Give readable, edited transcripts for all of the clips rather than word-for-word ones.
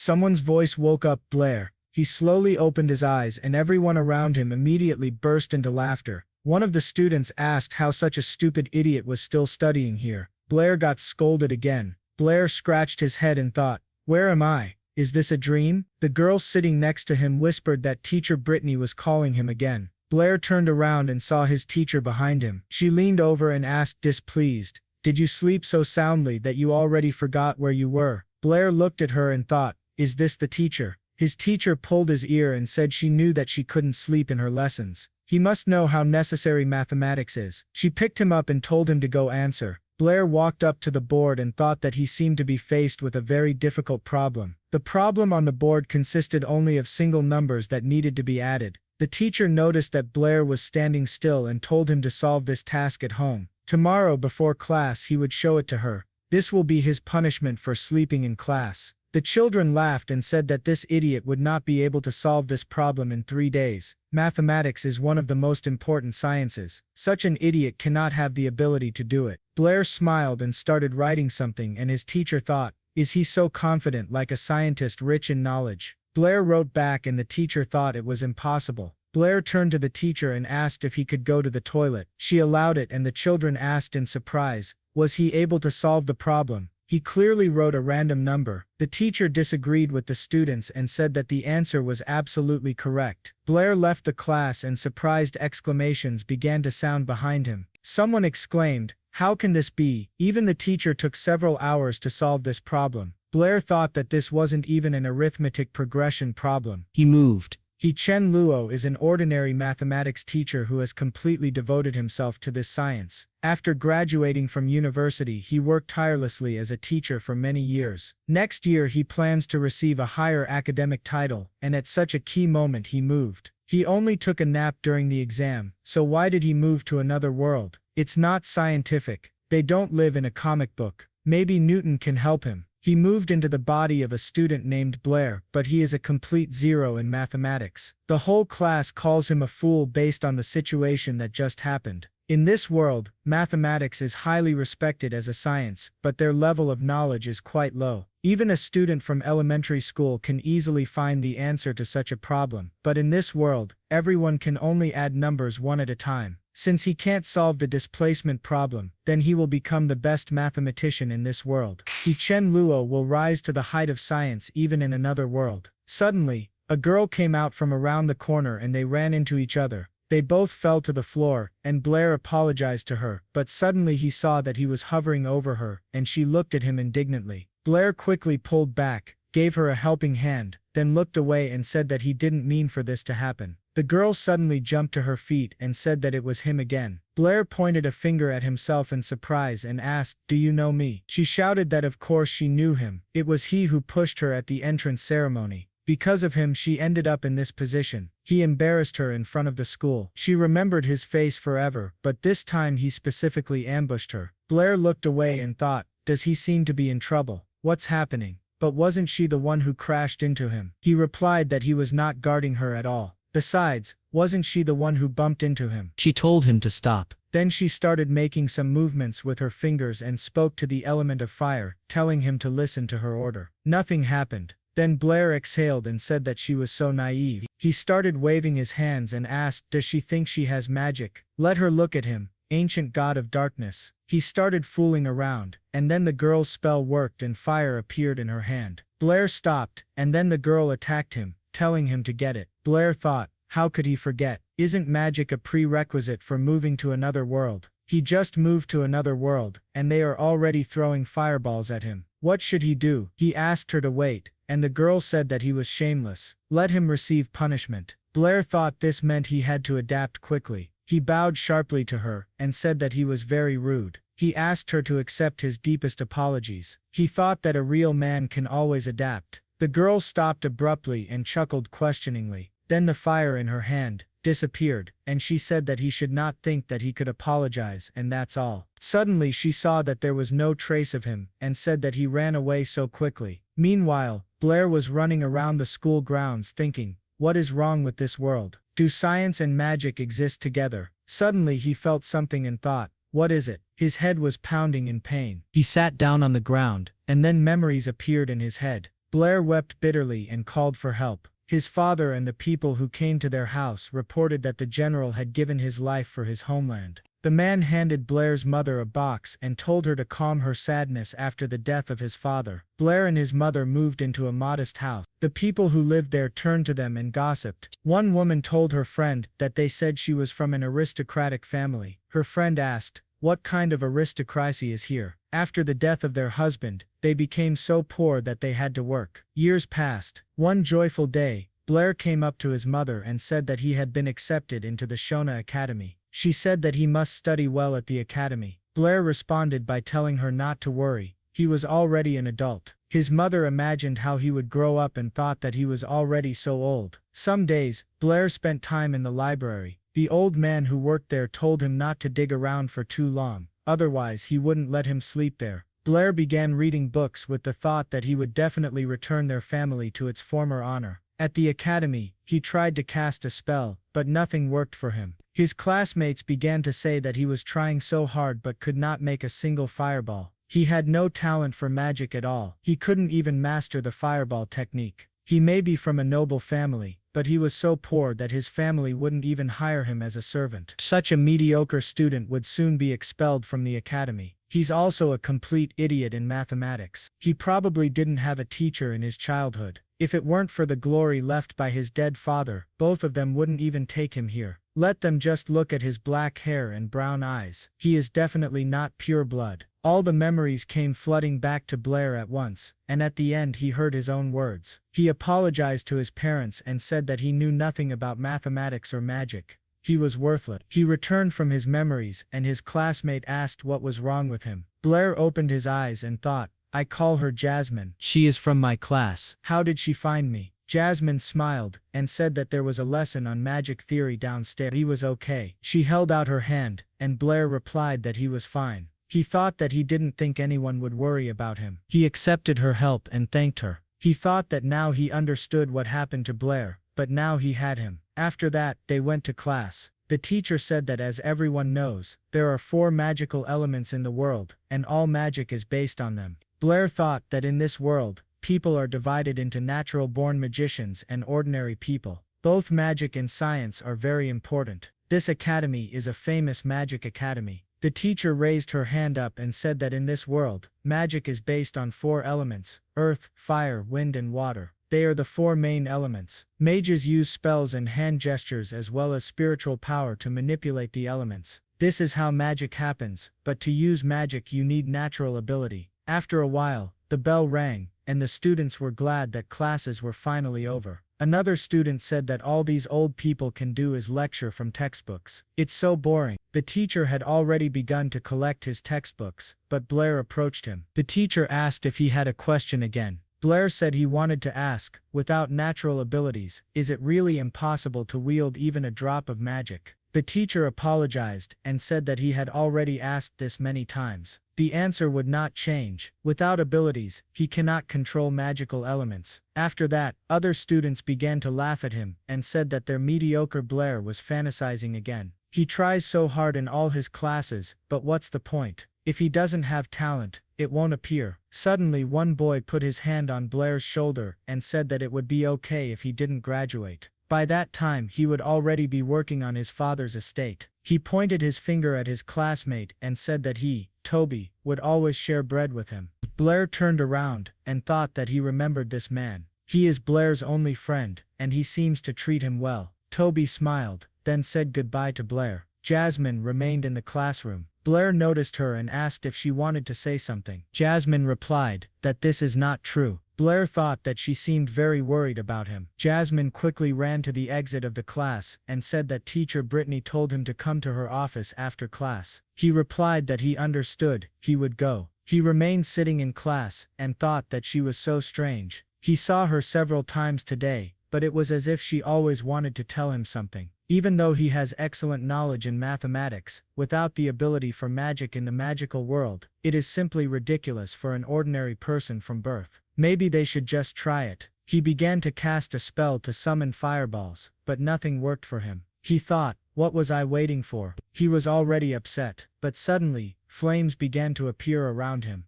Someone's voice woke up Blair. He slowly opened his eyes and everyone around him immediately burst into laughter. One of the students asked how such a stupid idiot was still studying here. Blair got scolded again. Blair scratched his head and thought, "Where am I? Is this a dream?" The girl sitting next to him whispered that teacher Brittany was calling him again. Blair turned around and saw his teacher behind him. She leaned over and asked displeased, "Did you sleep so soundly that you already forgot where you were?" Blair looked at her and thought, "Is this the teacher?" His teacher pulled his ear and said she knew that she couldn't sleep in her lessons. He must know how necessary mathematics is. She picked him up and told him to go answer. Blair walked up to the board and thought that he seemed to be faced with a very difficult problem. The problem on the board consisted only of single numbers that needed to be added. The teacher noticed that Blair was standing still and told him to solve this task at home. Tomorrow before class he would show it to her. This will be his punishment for sleeping in class. The children laughed and said that this idiot would not be able to solve this problem in 3 days. Mathematics is one of the most important sciences. Such an idiot cannot have the ability to do it. Blair smiled and started writing something and his teacher thought, "Is he so confident like a scientist rich in knowledge?" Blair wrote back and the teacher thought it was impossible. Blair turned to the teacher and asked if he could go to the toilet. She allowed it and the children asked in surprise, was he able to solve the problem? He clearly wrote a random number. The teacher disagreed with the students and said that the answer was absolutely correct. Blair left the class and surprised exclamations began to sound behind him. Someone exclaimed, "How can this be? Even the teacher took several hours to solve this problem." Blair thought that this wasn't even an arithmetic progression problem. He moved. Chen Luo is an ordinary mathematics teacher who has completely devoted himself to this science. After graduating from university, he worked tirelessly as a teacher for many years. Next year he plans to receive a higher academic title, and at such a key moment he moved. He only took a nap during the exam, so why did he move to another world? It's not scientific. They don't live in a comic book. Maybe Newton can help him. He moved into the body of a student named Blair, but he is a complete zero in mathematics. The whole class calls him a fool based on the situation that just happened. In this world, mathematics is highly respected as a science, but their level of knowledge is quite low. Even a student from elementary school can easily find the answer to such a problem, but in this world, everyone can only add numbers one at a time. Since he can't solve the displacement problem, then he will become the best mathematician in this world. Chen Luo will rise to the height of science even in another world. Suddenly, a girl came out from around the corner and they ran into each other. They both fell to the floor, and Blair apologized to her, but suddenly he saw that he was hovering over her, and she looked at him indignantly. Blair quickly pulled back, gave her a helping hand, then looked away and said that he didn't mean for this to happen. The girl suddenly jumped to her feet and said that it was him again. Blair pointed a finger at himself in surprise and asked, "Do you know me?" She shouted that of course she knew him. It was he who pushed her at the entrance ceremony. Because of him she ended up in this position. He embarrassed her in front of the school. She remembered his face forever, but this time he specifically ambushed her. Blair looked away and thought, does he seem to be in trouble? What's happening? But wasn't she the one who crashed into him? He replied that he was not guarding her at all. Besides, wasn't she the one who bumped into him? She told him to stop. Then she started making some movements with her fingers and spoke to the element of fire, telling him to listen to her order. Nothing happened. Then Blair exhaled and said that she was so naive. He started waving his hands and asked, does she think she has magic? Let her look at him, ancient god of darkness. He started fooling around, and then the girl's spell worked and fire appeared in her hand. Blair stopped, and then the girl attacked him, telling him to get it. Blair thought, how could he forget? Isn't magic a prerequisite for moving to another world? He just moved to another world, and they are already throwing fireballs at him. What should he do? He asked her to wait, and the girl said that he was shameless. Let him receive punishment. Blair thought this meant he had to adapt quickly. He bowed sharply to her, and said that he was very rude. He asked her to accept his deepest apologies. He thought that a real man can always adapt. The girl stopped abruptly and chuckled questioningly. Then the fire in her hand disappeared, and she said that he should not think that he could apologize, and that's all. Suddenly she saw that there was no trace of him, and said that he ran away so quickly. Meanwhile, Blair was running around the school grounds thinking, what is wrong with this world? Do science and magic exist together? Suddenly he felt something and thought, what is it? His head was pounding in pain. He sat down on the ground, and then memories appeared in his head. Blair wept bitterly and called for help. His father and the people who came to their house reported that the general had given his life for his homeland. The man handed Blair's mother a box and told her to calm her sadness after the death of his father. Blair and his mother moved into a modest house. The people who lived there turned to them and gossiped. One woman told her friend that they said she was from an aristocratic family. Her friend asked, "What kind of aristocracy is here?" After the death of their husband, they became so poor that they had to work. Years passed. One joyful day, Blair came up to his mother and said that he had been accepted into the Shona Academy. She said that he must study well at the academy. Blair responded by telling her not to worry. He was already an adult. His mother imagined how he would grow up and thought that he was already so old. Some days, Blair spent time in the library. The old man who worked there told him not to dig around for too long, otherwise he wouldn't let him sleep there. Blair began reading books with the thought that he would definitely return their family to its former honor. At the academy, he tried to cast a spell, but nothing worked for him. His classmates began to say that he was trying so hard but could not make a single fireball. He had no talent for magic at all. He couldn't even master the fireball technique. He may be from a noble family, but he was so poor that his family wouldn't even hire him as a servant. Such a mediocre student would soon be expelled from the academy. He's also a complete idiot in mathematics. He probably didn't have a teacher in his childhood. If it weren't for the glory left by his dead father, both of them wouldn't even take him here. Let them just look at his black hair and brown eyes. He is definitely not pure blood. All the memories came flooding back to Blair at once, and at the end he heard his own words. He apologized to his parents and said that he knew nothing about mathematics or magic. He was worthless. He returned from his memories and his classmate asked what was wrong with him. Blair opened his eyes and thought, "I call her Jasmine. She is from my class. How did she find me?" Jasmine smiled and said that there was a lesson on magic theory downstairs. He was okay. She held out her hand, and Blair replied that he was fine. He thought that he didn't think anyone would worry about him. He accepted her help and thanked her. He thought that now he understood what happened to Blair, but now he had him. After that, they went to class. The teacher said that as everyone knows, there are 4 magical elements in the world, and all magic is based on them. Blair thought that in this world, people are divided into natural-born magicians and ordinary people. Both magic and science are very important. This academy is a famous magic academy. The teacher raised her hand up and said that in this world, magic is based on 4 elements: earth, fire, wind and water. They are the 4 main elements. Mages use spells and hand gestures as well as spiritual power to manipulate the elements. This is how magic happens, but to use magic you need natural ability. After a while, the bell rang, and the students were glad that classes were finally over. Another student said that all these old people can do is lecture from textbooks. It's so boring. The teacher had already begun to collect his textbooks, but Blair approached him. The teacher asked if he had a question again. Blair said he wanted to ask, without natural abilities, is it really impossible to wield even a drop of magic? The teacher apologized and said that he had already asked this many times. The answer would not change. Without abilities, he cannot control magical elements. After that, other students began to laugh at him and said that their mediocre Blair was fantasizing again. He tries so hard in all his classes, but what's the point? If he doesn't have talent, it won't appear. Suddenly one boy put his hand on Blair's shoulder and said that it would be okay if he didn't graduate. By that time he would already be working on his father's estate. He pointed his finger at his classmate and said that he, Toby, would always share bread with him. Blair turned around and thought that he remembered this man. He is Blair's only friend, and he seems to treat him well. Toby smiled, then said goodbye to Blair. Jasmine remained in the classroom. Blair noticed her and asked if she wanted to say something. Jasmine replied that this is not true. Blair thought that she seemed very worried about him. Jasmine quickly ran to the exit of the class and said that teacher Brittany told him to come to her office after class. He replied that he understood, he would go. He remained sitting in class and thought that she was so strange. He saw her several times today, but it was as if she always wanted to tell him something. Even though he has excellent knowledge in mathematics, without the ability for magic in the magical world, it is simply ridiculous for an ordinary person from birth. Maybe they should just try it. He began to cast a spell to summon fireballs, but nothing worked for him. He thought, what was I waiting for? He was already upset, but suddenly, flames began to appear around him.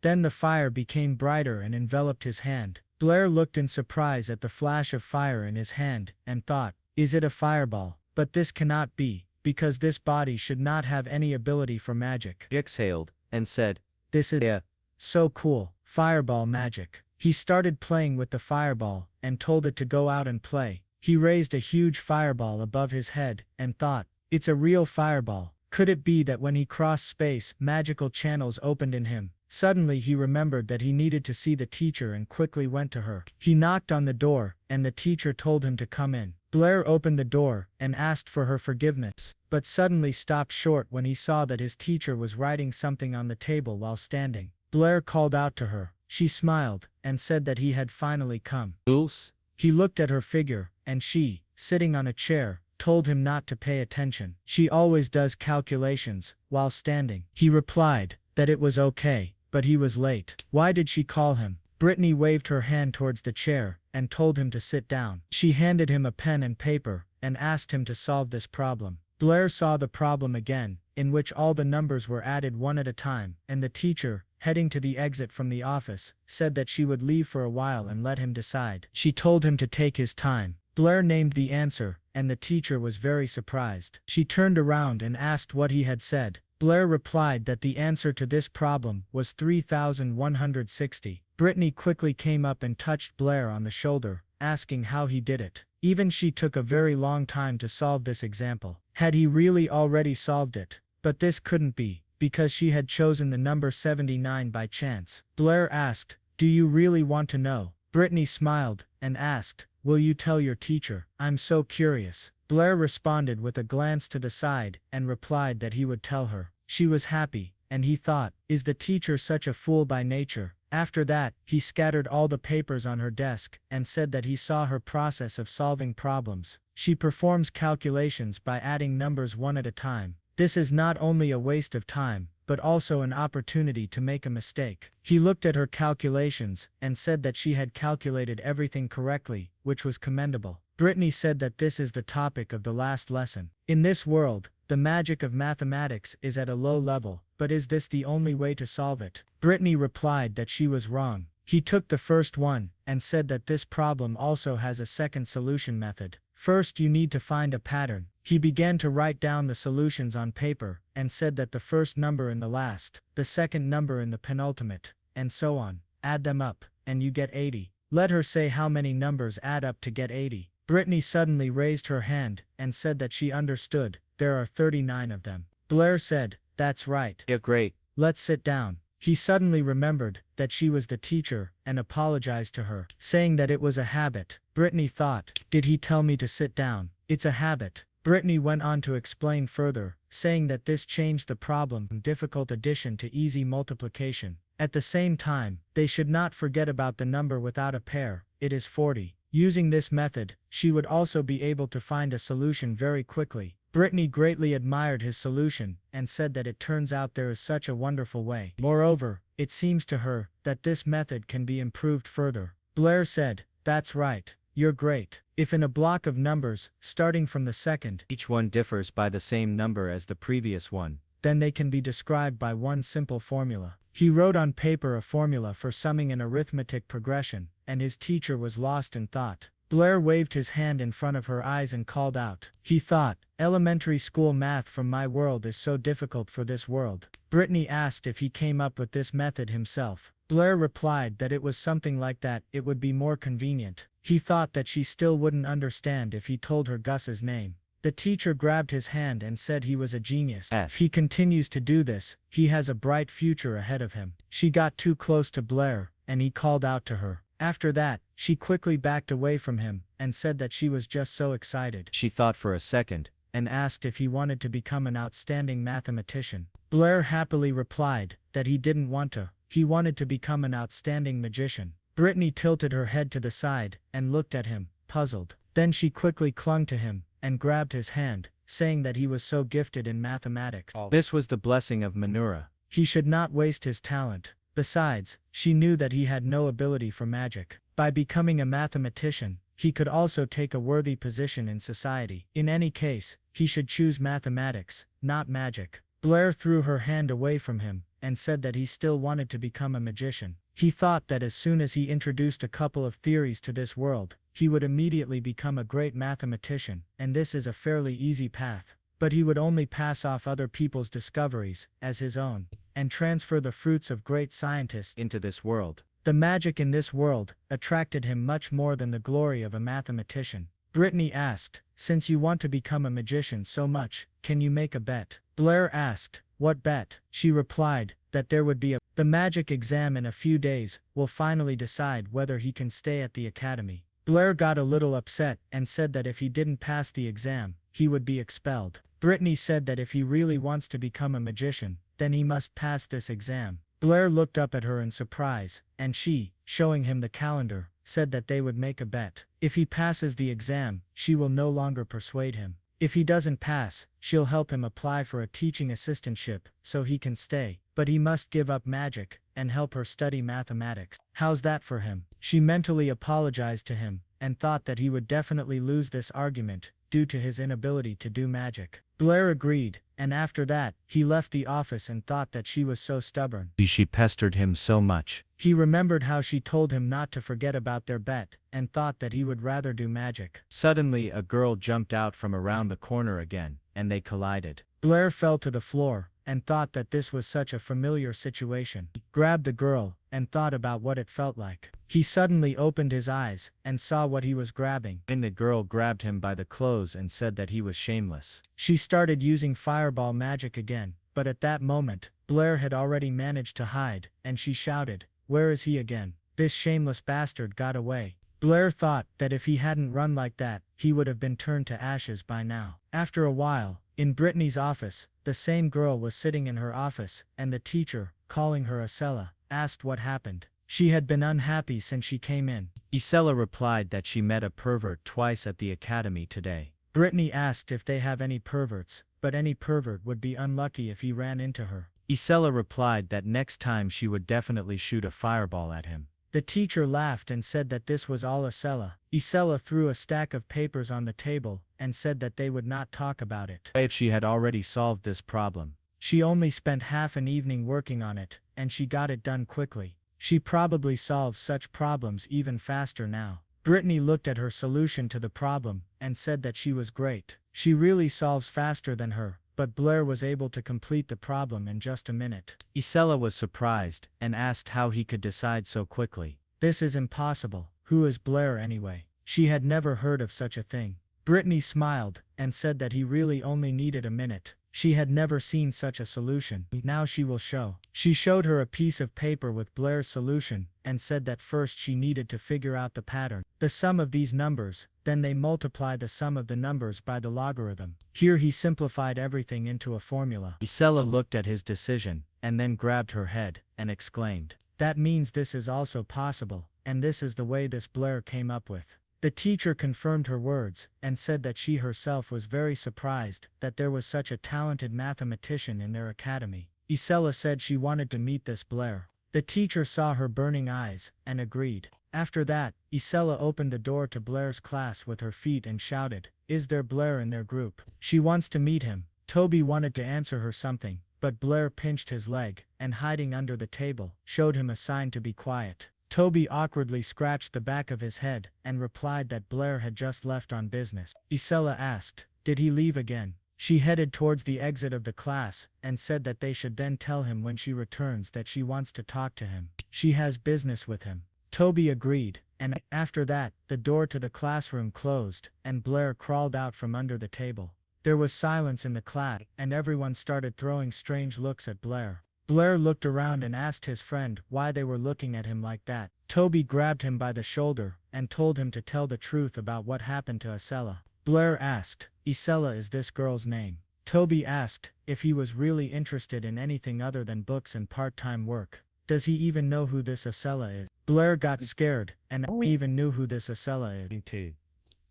Then the fire became brighter and enveloped his hand. Blair looked in surprise at the flash of fire in his hand, and thought, is it a fireball? But this cannot be, because this body should not have any ability for magic. He exhaled, and said, This is so cool, fireball magic. He started playing with the fireball, and told it to go out and play. He raised a huge fireball above his head, and thought, it's a real fireball. Could it be that when he crossed space, magical channels opened in him? Suddenly he remembered that he needed to see the teacher and quickly went to her. He knocked on the door, and the teacher told him to come in. Blair opened the door, and asked for her forgiveness, but suddenly stopped short when he saw that his teacher was writing something on the table while standing. Blair called out to her. She smiled, and said that he had finally come. Goose? He looked at her figure, and she, sitting on a chair, told him not to pay attention. She always does calculations, while standing. He replied, that it was okay, but he was late. Why did she call him? Brittany waved her hand towards the chair, and told him to sit down. She handed him a pen and paper, and asked him to solve this problem. Blair saw the problem again, in which all the numbers were added one at a time, and the teacher, heading to the exit from the office, said that she would leave for a while and let him decide. She told him to take his time. Blair named the answer, and the teacher was very surprised. She turned around and asked what he had said. Blair replied that the answer to this problem was 3,160. Brittany quickly came up and touched Blair on the shoulder, asking how he did it. Even she took a very long time to solve this example. Had he really already solved it? But this couldn't be, because she had chosen the number 79 by chance. Blair asked, do you really want to know? Brittany smiled, and asked, will you tell your teacher? I'm so curious. Blair responded with a glance to the side, and replied that he would tell her. She was happy, and he thought, is the teacher such a fool by nature? After that, he scattered all the papers on her desk, and said that he saw her process of solving problems. She performs calculations by adding numbers one at a time. This is not only a waste of time, but also an opportunity to make a mistake. He looked at her calculations, and said that she had calculated everything correctly, which was commendable. Brittany said that this is the topic of the last lesson. In this world, the magic of mathematics is at a low level, but is this the only way to solve it? Brittany replied that she was wrong. He took the first one, and said that this problem also has a second solution method. First you need to find a pattern. He began to write down the solutions on paper, and said that the first number in the last, the second number in the penultimate, and so on. Add them up, and you get 80. Let her say how many numbers add up to get 80. Brittany suddenly raised her hand, and said that she understood. There are 39 of them. Blair said, that's right. Yeah, great. Let's sit down. He suddenly remembered that she was the teacher, and apologized to her, saying that it was a habit. Brittany thought, did he tell me to sit down? It's a habit. Brittany went on to explain further, saying that this changed the problem from difficult addition to easy multiplication. At the same time, they should not forget about the number without a pair. It is 40. Using this method, she would also be able to find a solution very quickly. Brittany greatly admired his solution, and said that it turns out there is such a wonderful way. Moreover, it seems to her that this method can be improved further. Blair said, that's right. You're great. If in a block of numbers, starting from the second, Each one differs by the same number as the previous one, then they can be described by one simple formula. He wrote on paper a formula for summing an arithmetic progression, and his teacher was lost in thought. Blair waved his hand in front of her eyes and called out. He thought, elementary school math from my world is so difficult for this world. Brittany asked if he came up with this method himself. Blair replied that it was something like that, it would be more convenient. He thought that she still wouldn't understand if he told her Gus's name. The teacher grabbed his hand and said he was a genius. If he continues to do this, he has a bright future ahead of him. She got too close to Blair, and he called out to her. After that, she quickly backed away from him, and said that she was just so excited. She thought for a second, and asked if he wanted to become an outstanding mathematician. Blair happily replied that he didn't want to. He wanted to become an outstanding magician. Brittany tilted her head to the side, and looked at him, puzzled. Then she quickly clung to him, and grabbed his hand, saying that he was so gifted in mathematics. This was the blessing of Manura. He should not waste his talent. Besides, she knew that he had no ability for magic. By becoming a mathematician, he could also take a worthy position in society. In any case, he should choose mathematics, not magic. Blair threw her hand away from him, and said that he still wanted to become a magician. He thought that as soon as he introduced a couple of theories to this world, he would immediately become a great mathematician, and this is a fairly easy path. But he would only pass off other people's discoveries as his own, and transfer the fruits of great scientists into this world. The magic in this world attracted him much more than the glory of a mathematician. Brittany asked, "Since you want to become a magician so much, can you make a bet?" Blair asked, "What bet?" She replied, that there would be the magic exam in a few days will finally decide whether he can stay at the academy. Blair got a little upset and said that if he didn't pass the exam, he would be expelled. Brittany said that if he really wants to become a magician, then he must pass this exam. Blair looked up at her in surprise, and she, showing him the calendar, said that they would make a bet. If he passes the exam, she will no longer persuade him. If he doesn't pass, she'll help him apply for a teaching assistantship so he can stay, but he must give up magic and help her study mathematics. How's that for him? She mentally apologized to him and thought that he would definitely lose this argument due to his inability to do magic. Blair agreed, and after that, he left the office and thought that she was so stubborn. She pestered him so much. He remembered how she told him not to forget about their bet, and thought that he would rather do magic. Suddenly a girl jumped out from around the corner again, and they collided. Blair fell to the floor, and thought that this was such a familiar situation. He grabbed the girl, and thought about what it felt like. He suddenly opened his eyes, and saw what he was grabbing. And the girl grabbed him by the clothes and said that he was shameless. She started using fireball magic again, but at that moment, Blair had already managed to hide, and she shouted, "Where is he again? This shameless bastard got away." Blair thought that if he hadn't run like that, he would have been turned to ashes by now. After a while, in Brittany's office, the same girl was sitting in her office, and the teacher, calling her Isella, asked what happened. She had been unhappy since she came in. Isella replied that she met a pervert twice at the academy today. Brittany asked if they have any perverts, but any pervert would be unlucky if he ran into her. Isella replied that next time she would definitely shoot a fireball at him. The teacher laughed and said that this was all Isella. Isella threw a stack of papers on the table, and said that they would not talk about it. If she had already solved this problem. She only spent half an evening working on it, and she got it done quickly. She probably solves such problems even faster now. Brittany looked at her solution to the problem, and said that she was great. She really solves faster than her, but Blair was able to complete the problem in just a minute. Isella was surprised, and asked how he could decide so quickly. This is impossible. Who is Blair anyway? She had never heard of such a thing. Brittany smiled, and said that he really only needed a minute. She had never seen such a solution. Now she will show. She showed her a piece of paper with Blair's solution, and said that first she needed to figure out the pattern. The sum of these numbers, then they multiply the sum of the numbers by the logarithm. Here he simplified everything into a formula. Isella looked at his decision, and then grabbed her head, and exclaimed, "That means this is also possible, and this is the way this Blair came up with." The teacher confirmed her words, and said that she herself was very surprised that there was such a talented mathematician in their academy. Isella said she wanted to meet this Blair. The teacher saw her burning eyes, and agreed. After that, Isella opened the door to Blair's class with her feet and shouted, "Is there Blair in their group? She wants to meet him." Toby wanted to answer her something, but Blair pinched his leg, and hiding under the table, showed him a sign to be quiet. Toby awkwardly scratched the back of his head, and replied that Blair had just left on business. Isella asked, "Did he leave again?" She headed towards the exit of the class, and said that they should then tell him when she returns that she wants to talk to him. She has business with him. Toby agreed, and after that, the door to the classroom closed, and Blair crawled out from under the table. There was silence in the class, and everyone started throwing strange looks at Blair. Blair looked around and asked his friend why they were looking at him like that. Toby grabbed him by the shoulder, and told him to tell the truth about what happened to Isella. Blair asked, "Isella is this girl's name?" Toby asked if he was really interested in anything other than books and part-time work. Does he even know who this Isella is? Blair got scared, and even knew who this Isella is.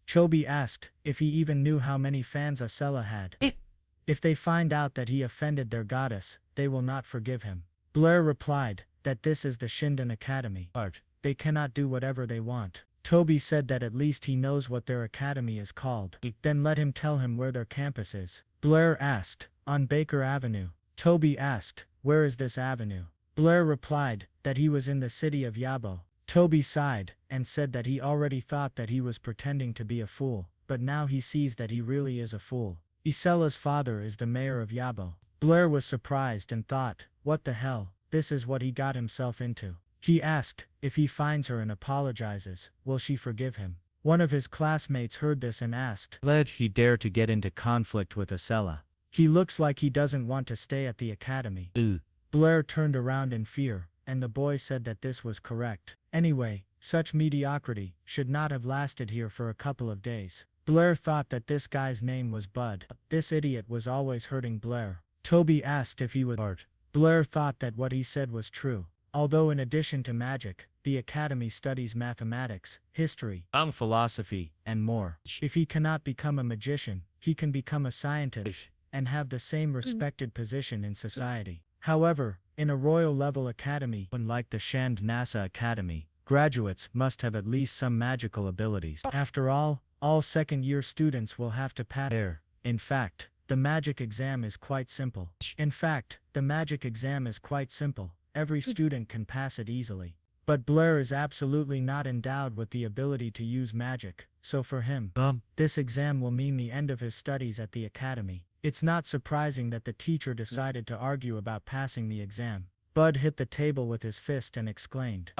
Toby asked if he even knew how many fans Isella had. If they find out that he offended their goddess, they will not forgive him. Blair replied that this is the Shinden Academy. They cannot do whatever they want. Toby said that at least he knows what their academy is called. Then let him tell him where their campus is. Blair asked, "On Baker Avenue." Toby asked, "Where is this avenue?" Blair replied that he was in the city of Yabo. Toby sighed and said that he already thought that he was pretending to be a fool, but now he sees that he really is a fool. Isella's father is the mayor of Yabo. Blair was surprised and thought, what the hell, this is what he got himself into. He asked, if he finds her and apologizes, will she forgive him? One of his classmates heard this and asked, Led he dare to get into conflict with Isella. He looks like he doesn't want to stay at the academy. Blair turned around in fear, and the boy said that this was correct. Anyway, such mediocrity should not have lasted here for a couple of days. Blair thought that this guy's name was Bud. This idiot was always hurting Blair. Toby asked if he would art. Blair thought that what he said was true. Although in addition to magic, the academy studies mathematics, history, philosophy, and more. If he cannot become a magician, he can become a scientist and have the same respected position in society. However, in a royal-level academy, unlike the Shand NASA Academy, graduates must have at least some magical abilities. After all second-year students will have to pass. In fact, the magic exam is quite simple. Every student can pass it easily. But Blair is absolutely not endowed with the ability to use magic, so for him, this exam will mean the end of his studies at the academy. It's not surprising that the teacher decided to argue about passing the exam. Bud hit the table with his fist and exclaimed,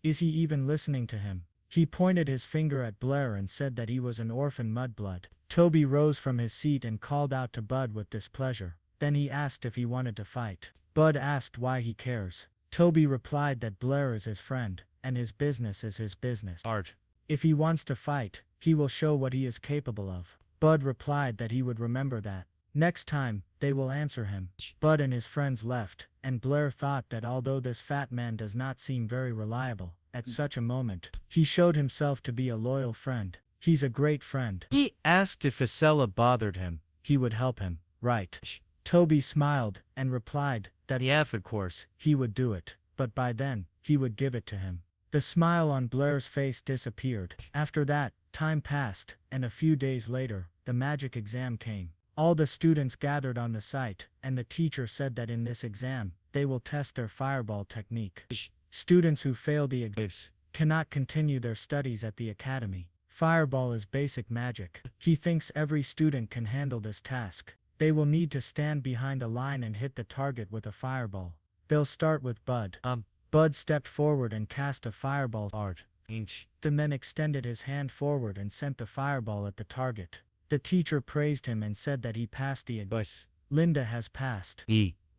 is he even listening to him? He pointed his finger at Blair and said that he was an orphan mudblood. Toby rose from his seat and called out to Bud with displeasure. Then he asked if he wanted to fight. Bud asked why he cares. Toby replied that Blair is his friend, and his business is his business. If he wants to fight, he will show what he is capable of. Bud replied that he would remember that. Next time, they will answer him. Bud and his friends left, and Blair thought that although this fat man does not seem very reliable, at such a moment, he showed himself to be a loyal friend. He's a great friend. He asked if Isella bothered him. He would help him, right? Toby smiled and replied that of course, he would do it, but by then, he would give it to him. The smile on Blair's face disappeared. After that, time passed, and a few days later, the magic exam came. All the students gathered on the site, and the teacher said that in this exam, they will test their fireball technique. Students who fail the exam cannot continue their studies at the academy. Fireball is basic magic. He thinks every student can handle this task. They will need to stand behind a line and hit the target with a fireball. They'll start with Bud. Bud stepped forward and cast a fireball. The man extended his hand forward and sent the fireball at the target. The teacher praised him and said that he passed the exam. Linda has passed.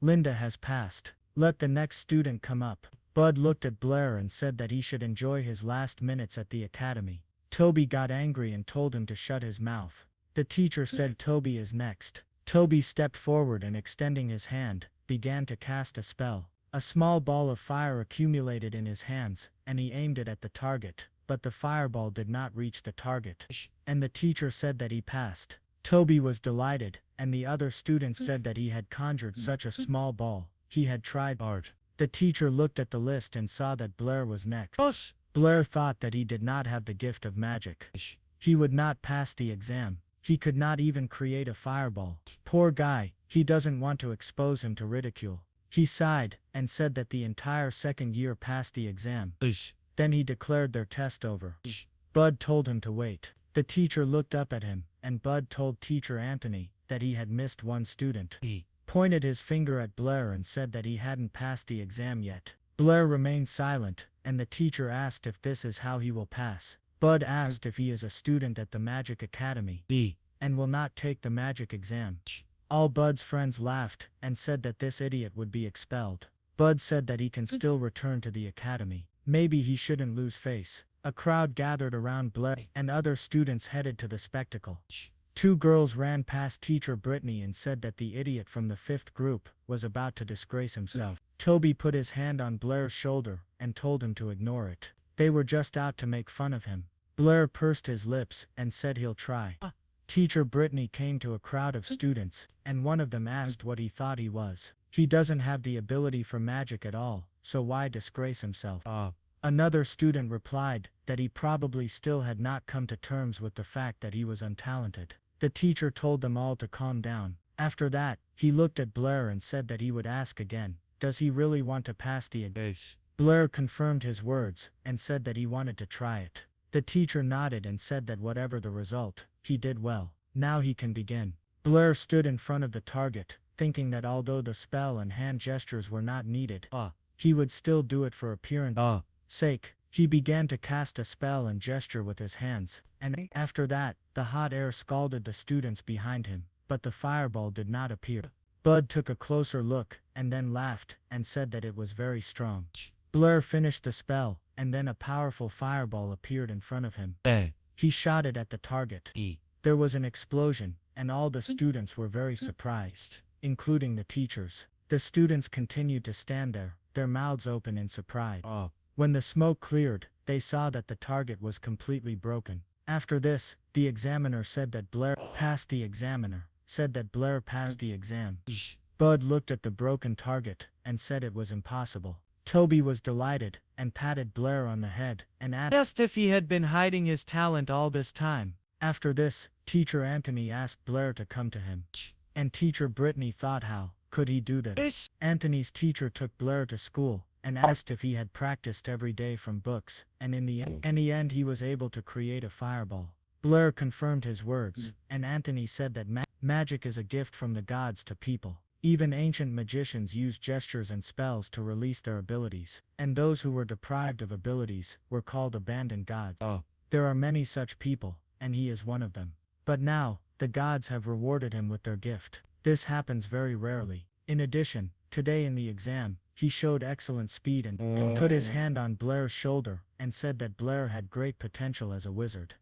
Linda has passed. Let the next student come up. Bud looked at Blair and said that he should enjoy his last minutes at the academy. Toby got angry and told him to shut his mouth. The teacher said Toby is next. Toby stepped forward and extending his hand, began to cast a spell. A small ball of fire accumulated in his hands, and he aimed it at the target, but the fireball did not reach the target. And the teacher said that he passed. Toby was delighted, and the other students said that he had conjured such a small ball. He had tried hard. The teacher looked at the list and saw that Blair was next. Blair thought that he did not have the gift of magic. He would not pass the exam. He could not even create a fireball. Poor guy, he doesn't want to expose him to ridicule. He sighed, and said that the entire second year passed the exam. Then he declared their test over. Bud told him to wait. The teacher looked up at him, and Bud told Teacher Anthony that he had missed one student. He pointed his finger at Blair and said that he hadn't passed the exam yet. Blair remained silent, and the teacher asked if this is how he will pass. Bud asked if he is a student at the Magic Academy and will not take the magic exam. All Bud's friends laughed and said that this idiot would be expelled. Bud said that he can still return to the academy. Maybe he shouldn't lose face. A crowd gathered around Blair, and other students headed to the spectacle. Two girls ran past Teacher Brittany and said that the idiot from the 5th group was about to disgrace himself. Toby put his hand on Blair's shoulder and told him to ignore it. They were just out to make fun of him. Blair pursed his lips and said he'll try. Teacher Brittany came to a crowd of students, and one of them asked what he thought he was. He doesn't have the ability for magic at all, so why disgrace himself? Another student replied that he probably still had not come to terms with the fact that he was untalented. The teacher told them all to calm down. After that, he looked at Blair and said that he would ask again. Does he really want to pass the exam? Blair confirmed his words, and said that he wanted to try it. The teacher nodded and said that whatever the result, he did well. Now he can begin. Blair stood in front of the target, thinking that although the spell and hand gestures were not needed, he would still do it for appearance sake. He began to cast a spell and gesture with his hands, and after that, the hot air scalded the students behind him, but the fireball did not appear. Bud took a closer look, and then laughed, and said that it was very strong. Blair finished the spell, and then a powerful fireball appeared in front of him. He shot it at the target. There was an explosion, and all the students were very surprised, including the teachers. The students continued to stand there, their mouths open in surprise. When the smoke cleared, they saw that the target was completely broken. After this, the examiner said that Blair passed the examiner, said that Blair passed the exam. Bud looked at the broken target, and said it was impossible. Toby was delighted, and patted Blair on the head, and asked if he had been hiding his talent all this time. After this, Teacher Anthony asked Blair to come to him. And Teacher Brittany thought, how could he do this? Anthony's teacher took Blair to school, and asked if he had practiced every day from books, and in the end he was able to create a fireball. Blair confirmed his words, and Anthony said that magic is a gift from the gods to people. Even ancient magicians used gestures and spells to release their abilities, and those who were deprived of abilities were called abandoned gods. There are many such people, and he is one of them. But now, the gods have rewarded him with their gift. This happens very rarely. In addition, today in the exam, he showed excellent speed and put his hand on Blair's shoulder, and said that Blair had great potential as a wizard.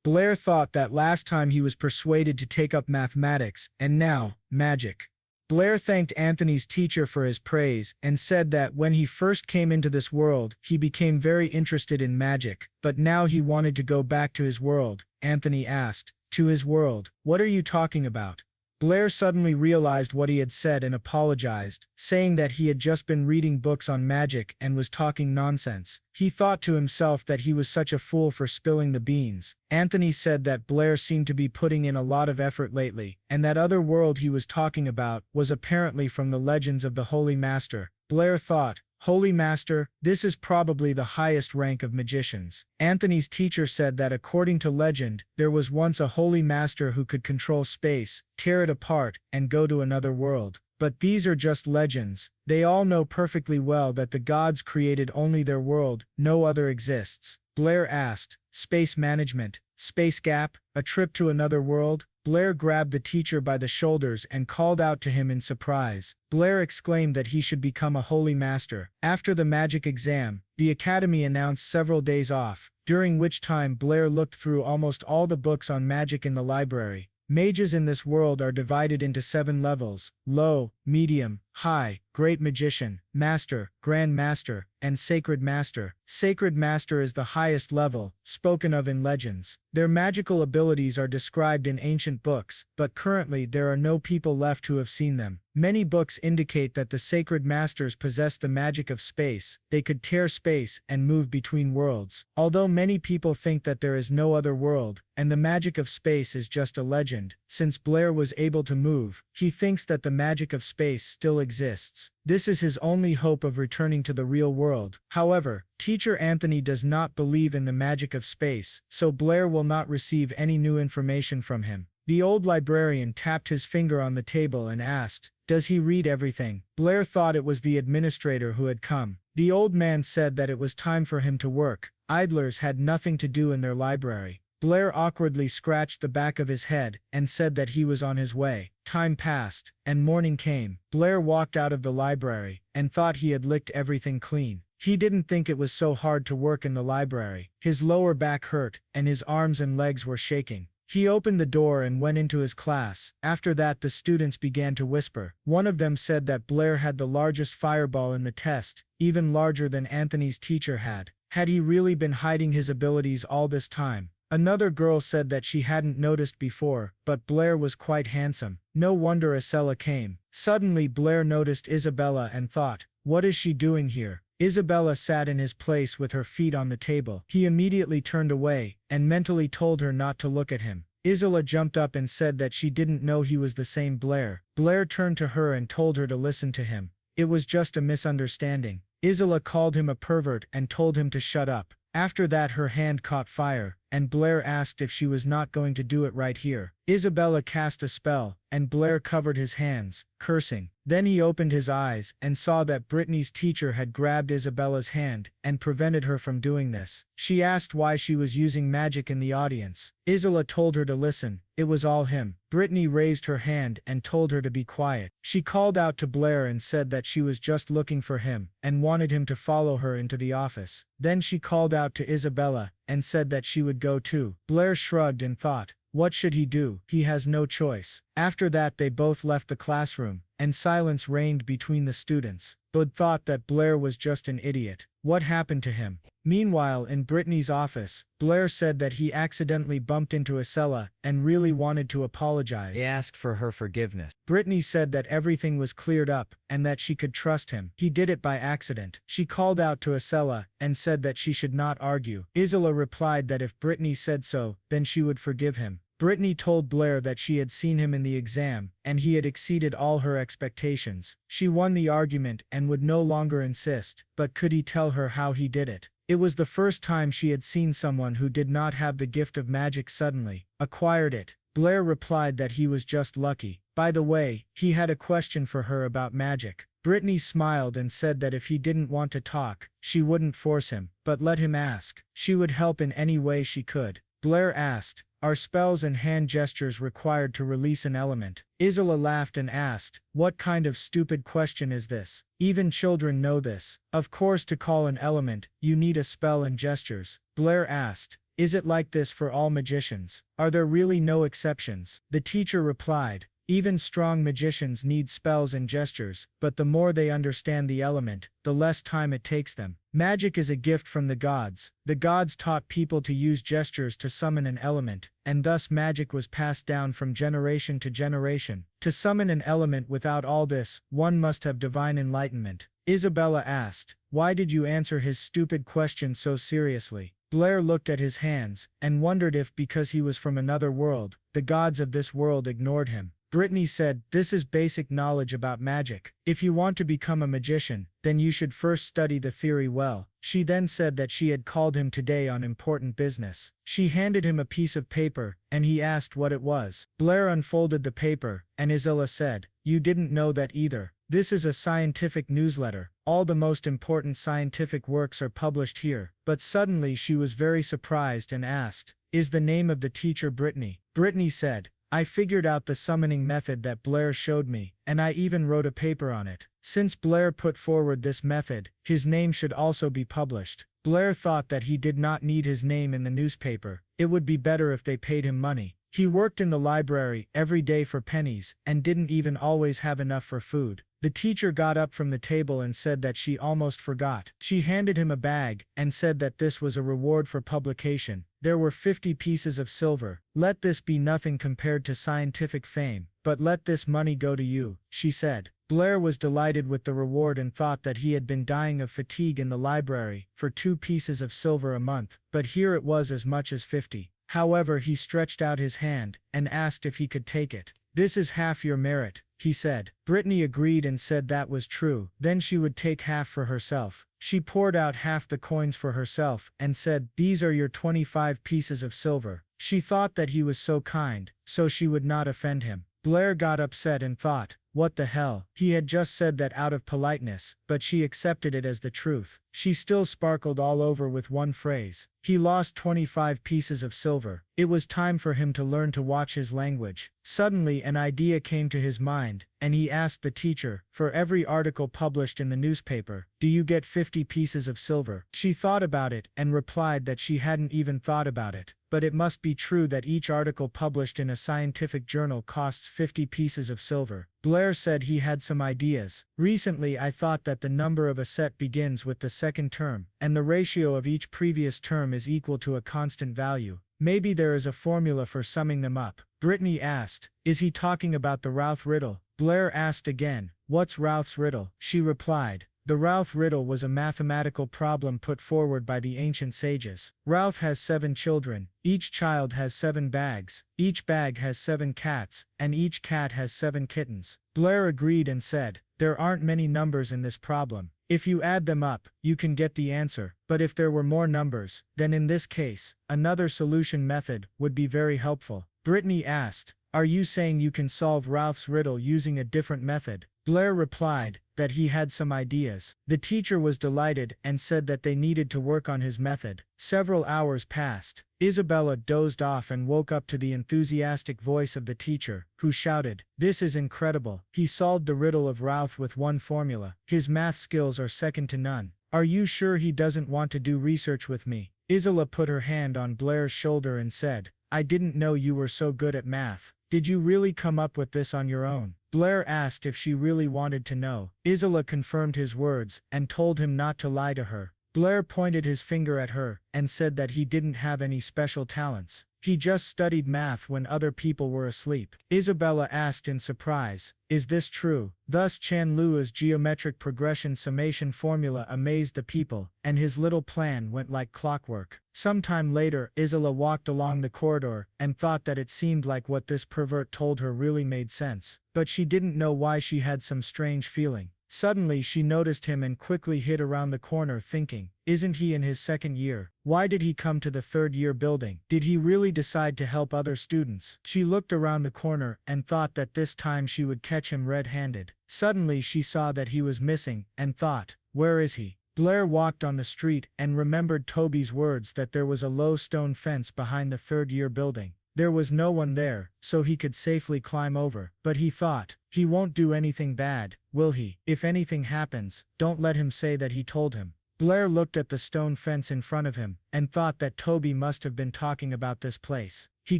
Blair thought that last time he was persuaded to take up mathematics, and now, magic. Blair thanked Anthony's teacher for his praise, and said that when he first came into this world, he became very interested in magic, but now he wanted to go back to his world. Anthony asked, "To his world? What are you talking about?" Blair suddenly realized what he had said and apologized, saying that he had just been reading books on magic and was talking nonsense. He thought to himself that he was such a fool for spilling the beans. Anthony said that Blair seemed to be putting in a lot of effort lately, and that other world he was talking about was apparently from the legends of the Holy Master. Blair thought, "Holy Master, this is probably the highest rank of magicians." Anthony's teacher said that according to legend, there was once a holy master who could control space, tear it apart, and go to another world. But these are just legends. They all know perfectly well that the gods created only their world, no other exists. Blair asked, "Space management, space gap, a trip to another world?" Blair grabbed the teacher by the shoulders and called out to him in surprise. Blair exclaimed that he should become a holy master. After the magic exam, the academy announced several days off, during which time Blair looked through almost all the books on magic in the library. Mages in this world are divided into 7 levels: low, medium, high, great magician, master, grand master, and sacred master. Sacred master is the highest level, spoken of in legends. Their magical abilities are described in ancient books, but currently there are no people left who have seen them. Many books indicate that the sacred masters possess the magic of space. They could tear space and move between worlds. Although many people think that there is no other world, and the magic of space is just a legend, since Blair was able to move, he thinks that the magic of space still exists. This is his only hope of returning to the real world. However, Teacher Anthony does not believe in the magic of space, so Blair will not receive any new information from him. The old librarian tapped his finger on the table and asked, "Does he read everything?" Blair thought it was the administrator who had come. The old man said that it was time for him to work. Idlers had nothing to do in their library. Blair awkwardly scratched the back of his head and said that he was on his way. Time passed, and morning came. Blair walked out of the library and thought he had licked everything clean. He didn't think it was so hard to work in the library. His lower back hurt, and his arms and legs were shaking. He opened the door and went into his class. After that, the students began to whisper. One of them said that Blair had the largest fireball in the test, even larger than Anthony's teacher had. Had he really been hiding his abilities all this time? Another girl said that she hadn't noticed before, but Blair was quite handsome. No wonder Isella came. Suddenly Blair noticed Isabella and thought, "What is she doing here?" Isabella sat in his place with her feet on the table. He immediately turned away, and mentally told her not to look at him. Isabella jumped up and said that she didn't know he was the same Blair. Blair turned to her and told her to listen to him. It was just a misunderstanding. Isla called him a pervert and told him to shut up. After that her hand caught fire, and Blair asked if she was not going to do it right here. Isabella cast a spell, and Blair covered his hands, cursing. Then he opened his eyes and saw that Brittany's teacher had grabbed Isabella's hand and prevented her from doing this. She asked why she was using magic in the audience. Isla told her to listen. It was all him. Brittany raised her hand and told her to be quiet. She called out to Blair and said that she was just looking for him and wanted him to follow her into the office. Then she called out to Isabella and said that she would go too. Blair shrugged and thought, what should he do? He has no choice. After that they both left the classroom, and silence reigned between the students. Bud thought that Blair was just an idiot. What happened to him? Meanwhile, in Brittany's office, Blair said that he accidentally bumped into Isabella and really wanted to apologize. He asked for her forgiveness. Brittany said that everything was cleared up and that she could trust him. He did it by accident. She called out to Isabella and said that she should not argue. Isabella replied that if Brittany said so, then she would forgive him. Brittany told Blair that she had seen him in the exam, and he had exceeded all her expectations. She won the argument and would no longer insist, but could he tell her how he did it? It was the first time she had seen someone who did not have the gift of magic suddenly acquired it. Blair replied that he was just lucky. By the way, he had a question for her about magic. Brittany smiled and said that if he didn't want to talk, she wouldn't force him, but let him ask. She would help in any way she could. Blair asked, are spells and hand gestures required to release an element? Isla laughed and asked, what kind of stupid question is this? Even children know this. Of course, to call an element, you need a spell and gestures. Blair asked, is it like this for all magicians? Are there really no exceptions? The teacher replied, even strong magicians need spells and gestures, but the more they understand the element, the less time it takes them. Magic is a gift from the gods. The gods taught people to use gestures to summon an element, and thus magic was passed down from generation to generation. To summon an element without all this, one must have divine enlightenment. Isabella asked, why did you answer his stupid question so seriously? Blair looked at his hands, and wondered if because he was from another world, the gods of this world ignored him. Brittany said, this is basic knowledge about magic. If you want to become a magician, then you should first study the theory well. She then said that she had called him today on important business. She handed him a piece of paper, and he asked what it was. Blair unfolded the paper, and Isla said, you didn't know that either. This is a scientific newsletter. All the most important scientific works are published here. But suddenly she was very surprised and asked, is the name of the teacher Brittany? Brittany said, I figured out the summoning method that Blair showed me, and I even wrote a paper on it. Since Blair put forward this method, his name should also be published. Blair thought that he did not need his name in the newspaper. It would be better if they paid him money. He worked in the library every day for pennies and didn't even always have enough for food. The teacher got up from the table and said that she almost forgot. She handed him a bag and said that this was a reward for publication. There were 50 pieces of silver. Let this be nothing compared to scientific fame, but let this money go to you, she said. Blair was delighted with the reward and thought that he had been dying of fatigue in the library for 2 pieces of silver a month, but here it was as much as 50. However, he stretched out his hand and asked if he could take it. This is half your merit, he said. Brittany agreed and said that was true. Then she would take half for herself. She poured out half the coins for herself and said, these are your 25 pieces of silver. She thought that he was so kind, so she would not offend him. Blair got upset and thought, what the hell? He had just said that out of politeness, but she accepted it as the truth. She still sparkled all over with one phrase. He lost 25 pieces of silver. It was time for him to learn to watch his language. Suddenly an idea came to his mind, and he asked the teacher, for every article published in the newspaper, do you get 50 pieces of silver? She thought about it and replied that she hadn't even thought about it. But it must be true that each article published in a scientific journal costs 50 pieces of silver. Blair said he had some ideas. Recently I thought that the number of a set begins with the second term, and the ratio of each previous term is equal to a constant value. Maybe there is a formula for summing them up. Brittany asked, is he talking about the Routh riddle? Blair asked again, what's Routh's riddle? She replied, The Ralph riddle was a mathematical problem put forward by the ancient sages. Ralph has 7 children, each child has 7 bags, each bag has 7 cats, and each cat has 7 kittens. Blair agreed and said, there aren't many numbers in this problem. If you add them up, you can get the answer, but if there were more numbers, then in this case, another solution method would be very helpful. Brittany asked, are you saying you can solve Ralph's riddle using a different method? Blair replied that he had some ideas. The teacher was delighted and said that they needed to work on his method. Several hours passed. Isabella dozed off and woke up to the enthusiastic voice of the teacher, who shouted, this is incredible. He solved the riddle of Ralph with one formula. His math skills are second to none. Are you sure he doesn't want to do research with me? Isabella put her hand on Blair's shoulder and said, I didn't know you were so good at math. Did you really come up with this on your own? Blair asked if she really wanted to know. Isabella confirmed his words and told him not to lie to her. Blair pointed his finger at her and said that he didn't have any special talents. He just studied math when other people were asleep. Isabella asked in surprise, is this true? Thus Chanlua's geometric progression summation formula amazed the people, and his little plan went like clockwork. Sometime later, Isabella walked along the corridor and thought that it seemed like what this pervert told her really made sense, but she didn't know why she had some strange feeling. Suddenly she noticed him and quickly hid around the corner thinking, isn't he in his second year? Why did he come to the third-year building? Did he really decide to help other students? She looked around the corner and thought that this time she would catch him red-handed. Suddenly she saw that he was missing and thought, where is he? Blair walked on the street and remembered Toby's words that there was a low stone fence behind the third-year building. There was no one there, so he could safely climb over. But he thought, he won't do anything bad, will he? If anything happens, don't let him say that he told him. Blair looked at the stone fence in front of him and thought that Toby must have been talking about this place. He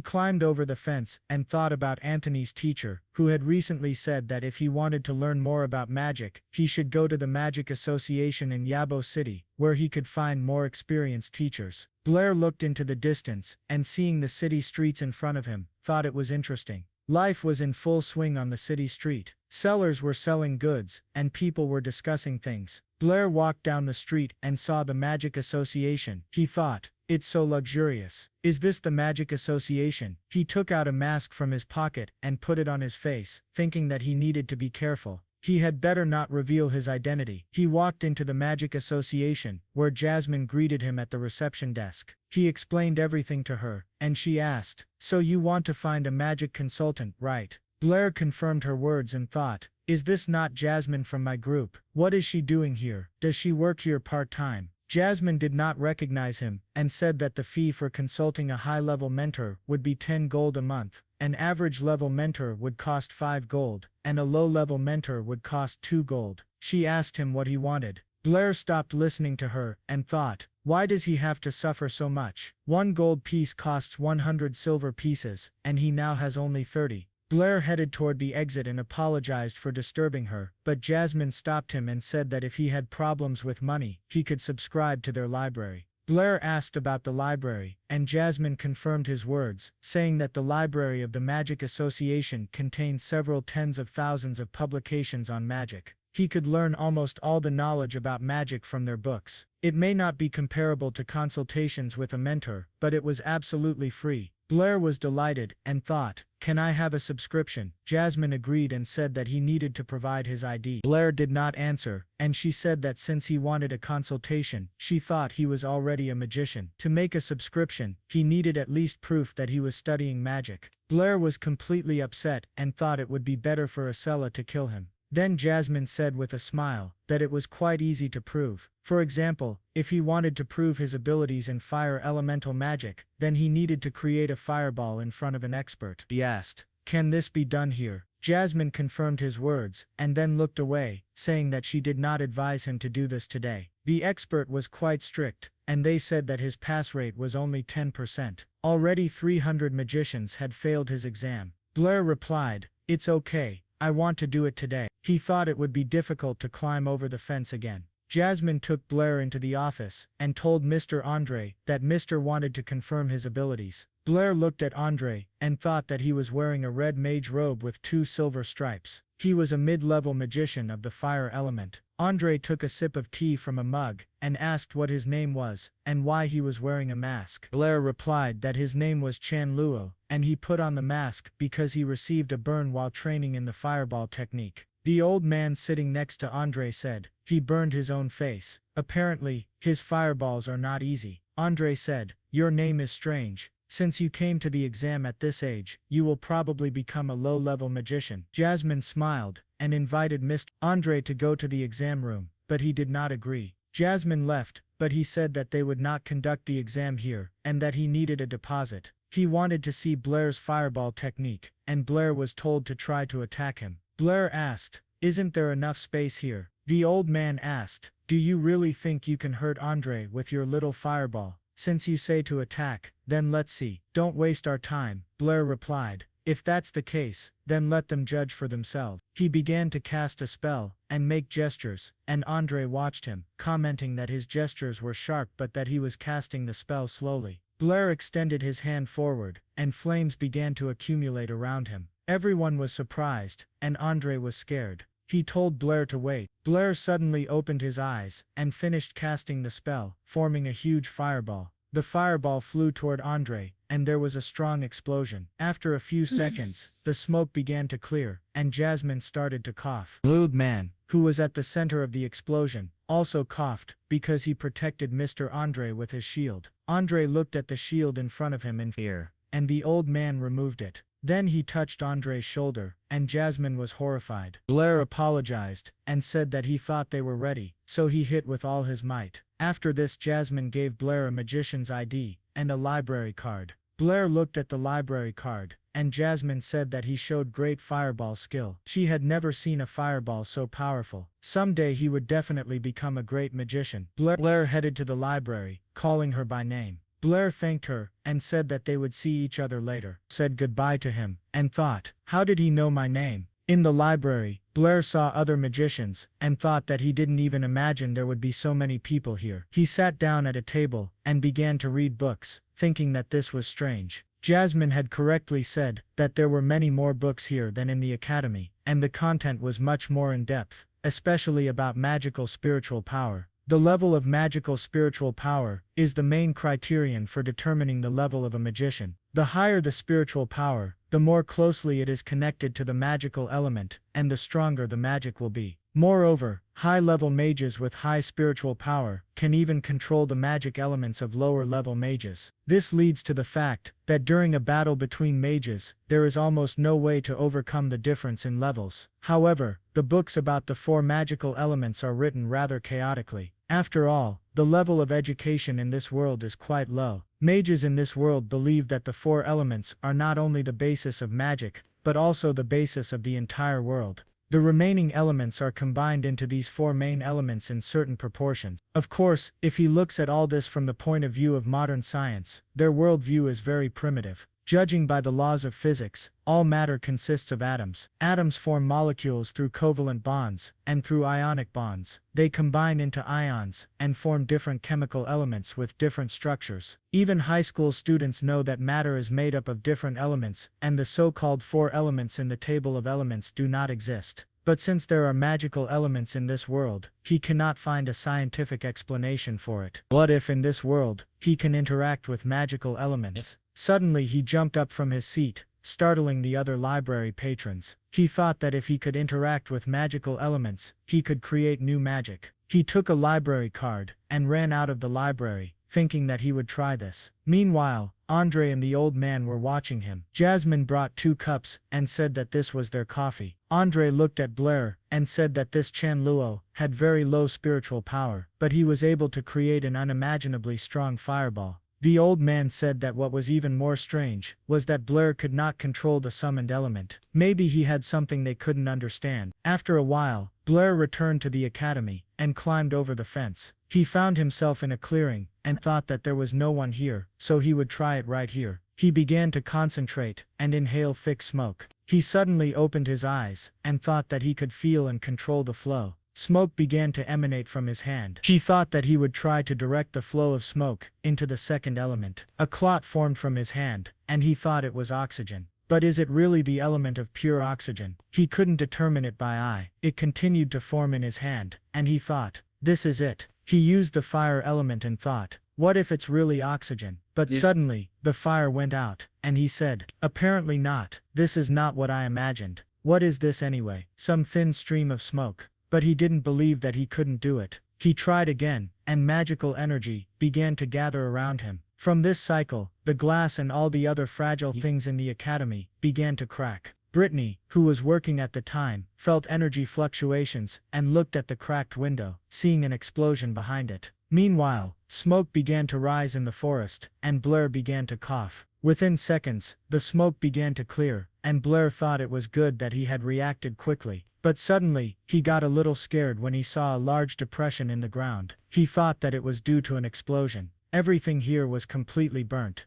climbed over the fence and thought about Anthony's teacher, who had recently said that if he wanted to learn more about magic, he should go to the Magic Association in Yabo City, where he could find more experienced teachers. Blair looked into the distance and seeing the city streets in front of him, thought it was interesting. Life was in full swing on the city street. Sellers were selling goods, and people were discussing things. Blair walked down the street and saw the Magic Association. He thought, it's so luxurious. Is this the Magic Association? He took out a mask from his pocket and put it on his face, thinking that he needed to be careful. He had better not reveal his identity. He walked into the Magic Association, where Jasmine greeted him at the reception desk. He explained everything to her, and she asked, so you want to find a magic consultant, right? Blair confirmed her words and thought, is this not Jasmine from my group? What is she doing here? Does she work here part-time? Jasmine did not recognize him, and said that the fee for consulting a high-level mentor would be 10 gold a month. An average-level mentor would cost 5 gold, and a low-level mentor would cost 2 gold. She asked him what he wanted. Blair stopped listening to her, and thought, why does he have to suffer so much? 1 gold piece costs 100 silver pieces, and he now has only 30. Blair headed toward the exit and apologized for disturbing her, but Jasmine stopped him and said that if he had problems with money, he could subscribe to their library. Blair asked about the library, and Jasmine confirmed his words, saying that the library of the Magic Association contains several tens of thousands of publications on magic. He could learn almost all the knowledge about magic from their books. It may not be comparable to consultations with a mentor, but it was absolutely free. Blair was delighted and thought, can I have a subscription? Jasmine agreed and said that he needed to provide his ID. Blair did not answer, and she said that since he wanted a consultation, she thought he was already a magician. To make a subscription, he needed at least proof that he was studying magic. Blair was completely upset and thought it would be better for Acela to kill him. Then Jasmine said with a smile that it was quite easy to prove. For example, if he wanted to prove his abilities in fire elemental magic, then he needed to create a fireball in front of an expert. He asked, can this be done here? Jasmine confirmed his words, and then looked away, saying that she did not advise him to do this today. The expert was quite strict, and they said that his pass rate was only 10%. Already 300 magicians had failed his exam. Blair replied, it's okay. I want to do it today. He thought it would be difficult to climb over the fence again. Jasmine took Blair into the office and told Mr. Andre that Mr. wanted to confirm his abilities. Blair looked at Andre and thought that he was wearing a red mage robe with 2 silver stripes. He was a mid-level magician of the fire element. Andre took a sip of tea from a mug and asked what his name was and why he was wearing a mask. Blair replied that his name was Chan Luo and he put on the mask because he received a burn while training in the fireball technique. The old man sitting next to Andre said, he burned his own face. Apparently, his fireballs are not easy. Andre said, your name is strange. Since you came to the exam at this age, you will probably become a low-level magician. Jasmine smiled and invited Mr. Andre to go to the exam room, but he did not agree. Jasmine left, but he said that they would not conduct the exam here and that he needed a deposit. He wanted to see Blair's fireball technique, and Blair was told to try to attack him. Blair asked, isn't there enough space here? The old man asked, do you really think you can hurt Andre with your little fireball? Since you say to attack, then let's see. Don't waste our time, Blair replied. If that's the case, then let them judge for themselves. He began to cast a spell and make gestures, and Andre watched him, commenting that his gestures were sharp but that he was casting the spell slowly. Blair extended his hand forward, and flames began to accumulate around him. Everyone was surprised, and Andre was scared. He told Blair to wait. Blair suddenly opened his eyes and finished casting the spell, forming a huge fireball. The fireball flew toward Andre, and there was a strong explosion. After a few seconds, the smoke began to clear, and Jasmine started to cough. The old man, who was at the center of the explosion, also coughed, because he protected Mr. Andre with his shield. Andre looked at the shield in front of him in fear, and the old man removed it. Then he touched Andre's shoulder, and Jasmine was horrified. Blair apologized, and said that he thought they were ready, so he hit with all his might. After this, Jasmine gave Blair a magician's ID, and a library card. Blair looked at the library card, and Jasmine said that he showed great fireball skill. She had never seen a fireball so powerful. Someday he would definitely become a great magician. Blair headed to the library, calling her by name. Blair thanked her, and said that they would see each other later. Said goodbye to him, and thought, how did he know my name? In the library, Blair saw other magicians, and thought that he didn't even imagine there would be so many people here. He sat down at a table, and began to read books, thinking that this was strange. Jasmine had correctly said that there were many more books here than in the academy, and the content was much more in-depth, especially about magical spiritual power. The level of magical spiritual power is the main criterion for determining the level of a magician. The higher the spiritual power, the more closely it is connected to the magical element, and the stronger the magic will be. Moreover, high-level mages with high spiritual power can even control the magic elements of lower-level mages. This leads to the fact that during a battle between mages, there is almost no way to overcome the difference in levels. However, the books about the 4 magical elements are written rather chaotically. After all, the level of education in this world is quite low. Mages in this world believe that the 4 elements are not only the basis of magic, but also the basis of the entire world. The remaining elements are combined into these 4 main elements in certain proportions. Of course, if he looks at all this from the point of view of modern science, their worldview is very primitive. Judging by the laws of physics, all matter consists of atoms. Atoms form molecules through covalent bonds, and through ionic bonds. They combine into ions, and form different chemical elements with different structures. Even high school students know that matter is made up of different elements, and the so-called 4 elements in the table of elements do not exist. But since there are magical elements in this world, he cannot find a scientific explanation for it. What if in this world, he can interact with magical elements? Suddenly he jumped up from his seat, startling the other library patrons. He thought that if he could interact with magical elements, he could create new magic. He took a library card, and ran out of the library, thinking that he would try this. Meanwhile, Andre and the old man were watching him. Jasmine brought 2 cups, and said that this was their coffee. Andre looked at Blair, and said that this Chan Luo had very low spiritual power, but he was able to create an unimaginably strong fireball. The old man said that what was even more strange was that Blair could not control the summoned element. Maybe he had something they couldn't understand. After a while, Blair returned to the academy, and climbed over the fence. He found himself in a clearing, and thought that there was no one here, so he would try it right here. He began to concentrate, and inhale thick smoke. He suddenly opened his eyes, and thought that he could feel and control the flow. Smoke began to emanate from his hand. He thought that he would try to direct the flow of smoke into the second element. A clot formed from his hand, and he thought it was oxygen. But is it really the element of pure oxygen? He couldn't determine it by eye. It continued to form in his hand, and he thought, this is it. He used the fire element and thought, what if it's really oxygen? But suddenly, the fire went out, and he said, apparently not. This is not what I imagined. What is this anyway? Some thin stream of smoke. But he didn't believe that he couldn't do it. He tried again, and magical energy began to gather around him. From this cycle, the glass and all the other fragile things in the academy began to crack. Brittany, who was working at the time, felt energy fluctuations and looked at the cracked window, seeing an explosion behind it. Meanwhile, smoke began to rise in the forest, and Blair began to cough. Within seconds, the smoke began to clear, and Blair thought it was good that he had reacted quickly. But suddenly, he got a little scared when he saw a large depression in the ground. He thought that it was due to an explosion. Everything here was completely burnt.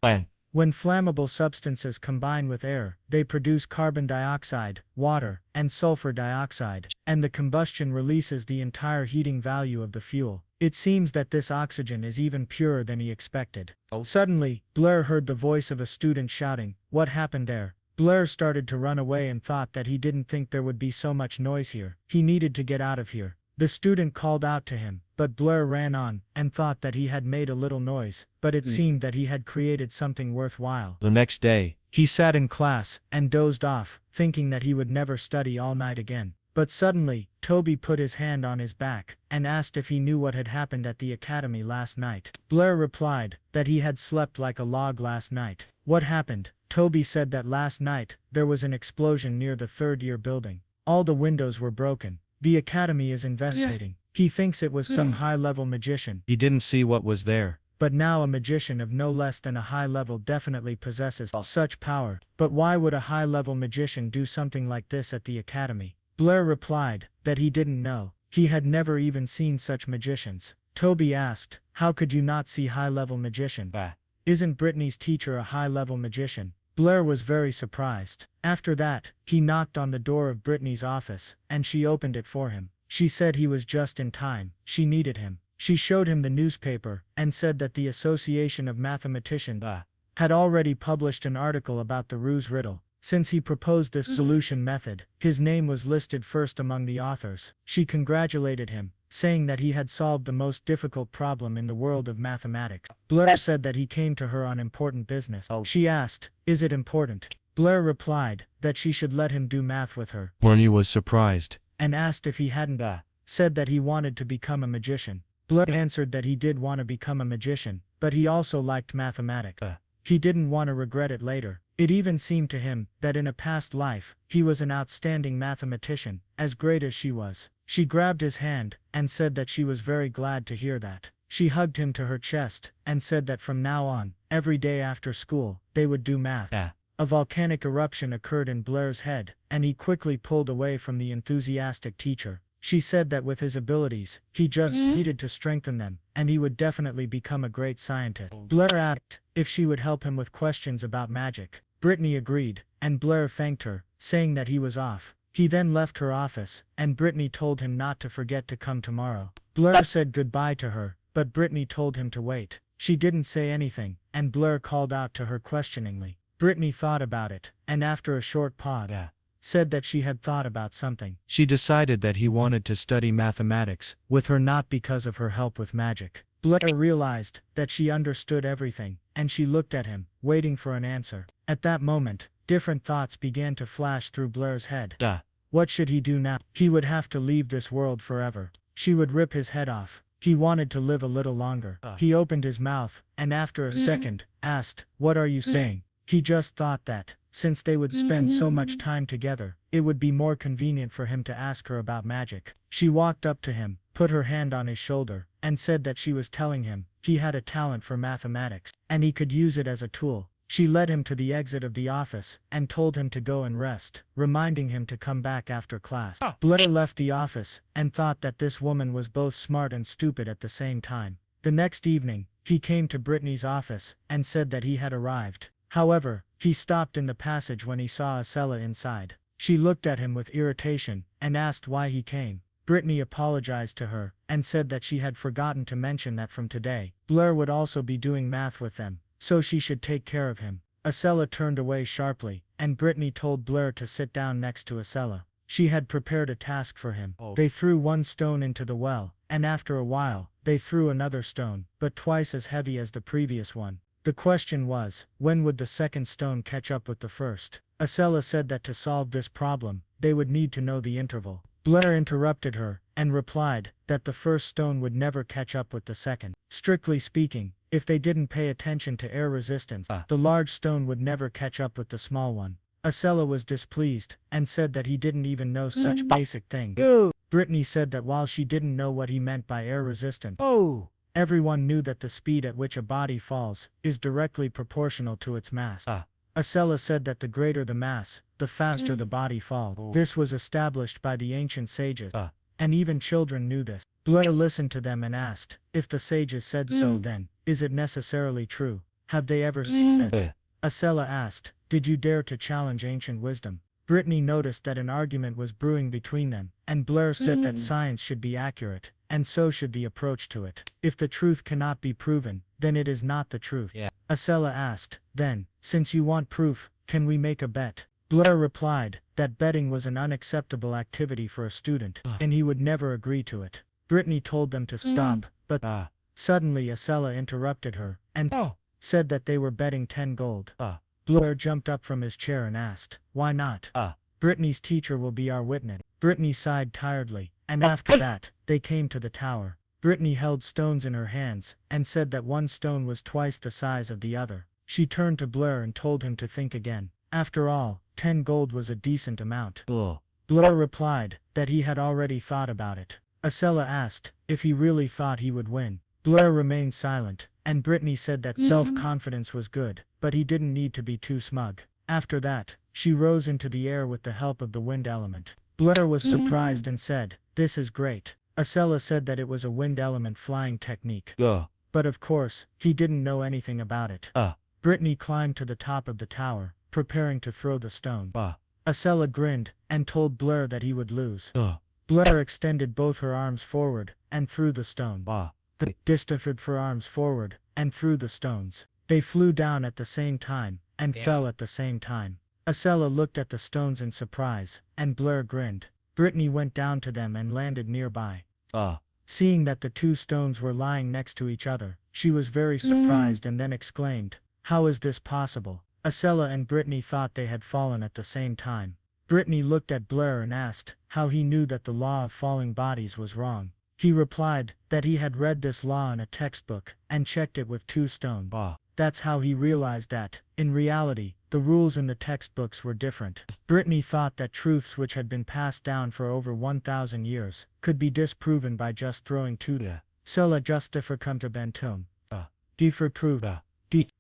When flammable substances combine with air, they produce carbon dioxide, water, and sulfur dioxide, and the combustion releases the entire heating value of the fuel. It seems that this oxygen is even purer than he expected. Suddenly, Blair heard the voice of a student shouting, "What happened there?" Blair started to run away and thought that he didn't think there would be so much noise here. He needed to get out of here. The student called out to him, but Blair ran on and thought that he had made a little noise, but it seemed that he had created something worthwhile. The next day, he sat in class and dozed off, thinking that he would never study all night again. But suddenly, Toby put his hand on his back and asked if he knew what had happened at the academy last night. Blair replied that he had slept like a log last night. What happened? Toby said that last night, there was an explosion near the third-year building. All the windows were broken. The academy is investigating. He thinks it was some high-level magician. He didn't see what was there. But now a magician of no less than a high level definitely possesses such power. But why would a high-level magician do something like this at the academy? Blair replied that he didn't know. He had never even seen such magicians. Toby asked, how could you not see high-level magician? Isn't Brittany's teacher a high-level magician? Blair was very surprised. After that, he knocked on the door of Brittany's office, and she opened it for him. She said he was just in time. She needed him. She showed him the newspaper, and said that the Association of Mathematicians had already published an article about the ruse riddle. Since he proposed this solution method, his name was listed first among the authors. She congratulated him, saying that he had solved the most difficult problem in the world of mathematics. Blair said that he came to her on important business. She asked, is it important? Blair replied that she should let him do math with her. Bernie was surprised and asked if he hadn't said that he wanted to become a magician. Blair answered that he did want to become a magician, but he also liked mathematics. He didn't want to regret it later. It even seemed to him that in a past life, he was an outstanding mathematician, as great as she was. She grabbed his hand and said that she was very glad to hear that. She hugged him to her chest and said that from now on, every day after school, they would do math. A volcanic eruption occurred in Blair's head, and he quickly pulled away from the enthusiastic teacher. She said that with his abilities, he just needed to strengthen them, and he would definitely become a great scientist. Blair asked if she would help him with questions about magic. Brittany agreed, and Blair thanked her, saying that he was off. He then left her office, and Brittany told him not to forget to come tomorrow. Blair said goodbye to her, but Brittany told him to wait. She didn't say anything, and Blair called out to her questioningly. Brittany thought about it, and after a short pause, said that she had thought about something. She decided that he wanted to study mathematics with her, not because of her help with magic. Blair realized that she understood everything, and she looked at him, waiting for an answer. At that moment, different thoughts began to flash through Blair's head. What should he do now? He would have to leave this world forever. She would rip his head off. He wanted to live a little longer. He opened his mouth, and after a second, asked, what are you saying? He just thought that, since they would spend so much time together, it would be more convenient for him to ask her about magic. She walked up to him, put her hand on his shoulder, and said that she was telling him he had a talent for mathematics, and he could use it as a tool. She led him to the exit of the office, and told him to go and rest, reminding him to come back after class. Blair left the office, and thought that this woman was both smart and stupid at the same time. The next evening, he came to Brittany's office, and said that he had arrived. However, he stopped in the passage when he saw Acela inside. She looked at him with irritation, and asked why he came. Brittany apologized to her, and said that she had forgotten to mention that from today, Blair would also be doing math with them, so she should take care of him. Acela turned away sharply, and Brittany told Blair to sit down next to Acela. She had prepared a task for him. They threw one stone into the well, and after a while, they threw another stone, but twice as heavy as the previous one. The question was, when would the second stone catch up with the first? Acela said that to solve this problem, they would need to know the interval. Blair interrupted her, and replied that the first stone would never catch up with the second. Strictly speaking, if they didn't pay attention to air resistance, the large stone would never catch up with the small one. Acela was displeased, and said that he didn't even know such basic thing. Brittany said that while she didn't know what he meant by air resistance, everyone knew that the speed at which a body falls is directly proportional to its mass. Acela said that the greater the mass, the faster the body falls. This was established by the ancient sages, and even children knew this. Blair listened to them and asked, if the sages said so, then, is it necessarily true? Have they ever seen it? Acela asked, did you dare to challenge ancient wisdom? Brittany noticed that an argument was brewing between them, and Blair said that science should be accurate, and so should the approach to it. If the truth cannot be proven, then it is not the truth. Acela asked, then, since you want proof, can we make a bet? Blair replied that betting was an unacceptable activity for a student, and he would never agree to it. Brittany told them to stop, but suddenly Acela interrupted her, and said that they were betting 10 gold. Blair jumped up from his chair and asked, why not? Brittany's teacher will be our witness. Brittany sighed tiredly, and after that, they came to the tower. Brittany held stones in her hands, and said that one stone was twice the size of the other. She turned to Blair and told him to think again. After all, 10 gold was a decent amount. Blair replied that he had already thought about it. Acela asked if he really thought he would win. Blair remained silent, and Brittany said that self-confidence was good, but he didn't need to be too smug. After that, she rose into the air with the help of the wind element. Blair was surprised and said, this is great. Acela said that it was a wind element flying technique. But of course, he didn't know anything about it. Brittany climbed to the top of the tower, preparing to throw the stone. Acela grinned, and told Blair that he would lose. Blair extended both her arms forward, and threw the stone. The distant her arms forward, and threw the stones. They flew down at the same time, and fell at the same time. Acela looked at the stones in surprise, and Blair grinned. Brittany went down to them and landed nearby. Seeing that the two stones were lying next to each other, she was very surprised and then exclaimed, how is this possible? Acela and Brittany thought they had fallen at the same time. Brittany looked at Blair and asked how he knew that the law of falling bodies was wrong. He replied that he had read this law in a textbook and checked it with 2 stones. That's how he realized that, in reality, the rules in the textbooks were different. Brittany thought that truths which had been passed down for over 1,000 years could be disproven by just throwing 2. Cela justificante bentum. Differ prove.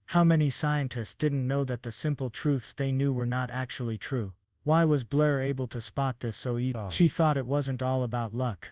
How many scientists didn't know that the simple truths they knew were not actually true? Why was Blair able to spot this so easily? She thought it wasn't all about luck.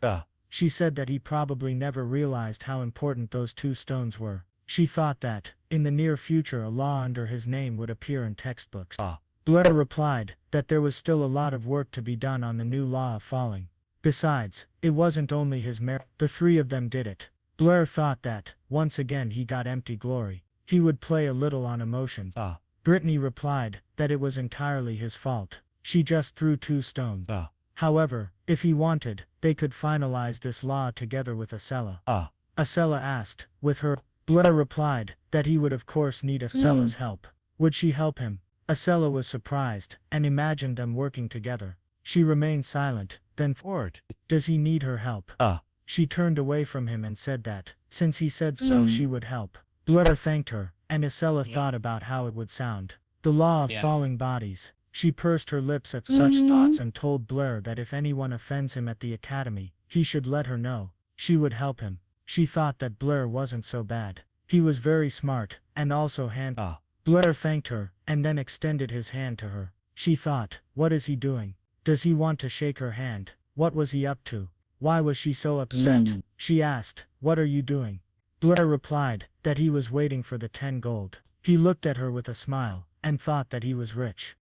She said that he probably never realized how important those 2 stones were. She thought that, in the near future, a law under his name would appear in textbooks. Blair replied that there was still a lot of work to be done on the new law of falling. Besides, it wasn't only his merit. The 3 of them did it. Blair thought that, once again he got empty glory. He would play a little on emotions. Brittany replied that it was entirely his fault. She just threw 2 stones. However, if he wanted, they could finalize this law together with Acela. Acela asked, with her. Blair replied that he would of course need Acela's help. Would she help him? Acela was surprised, and imagined them working together. She remained silent, then thought, does he need her help? She turned away from him and said that, since he said so, she would help. Blair thanked her, and Acela thought about how it would sound. The law of falling bodies. She pursed her lips at such thoughts and told Blair that if anyone offends him at the academy, he should let her know. She would help him. She thought that Blair wasn't so bad. He was very smart, and also handsome. Blair thanked her, and then extended his hand to her. She thought, what is he doing? Does he want to shake her hand? What was he up to? Why was she so upset? She asked, what are you doing? Blair replied that he was waiting for the 10 gold. He looked at her with a smile, and thought that he was rich.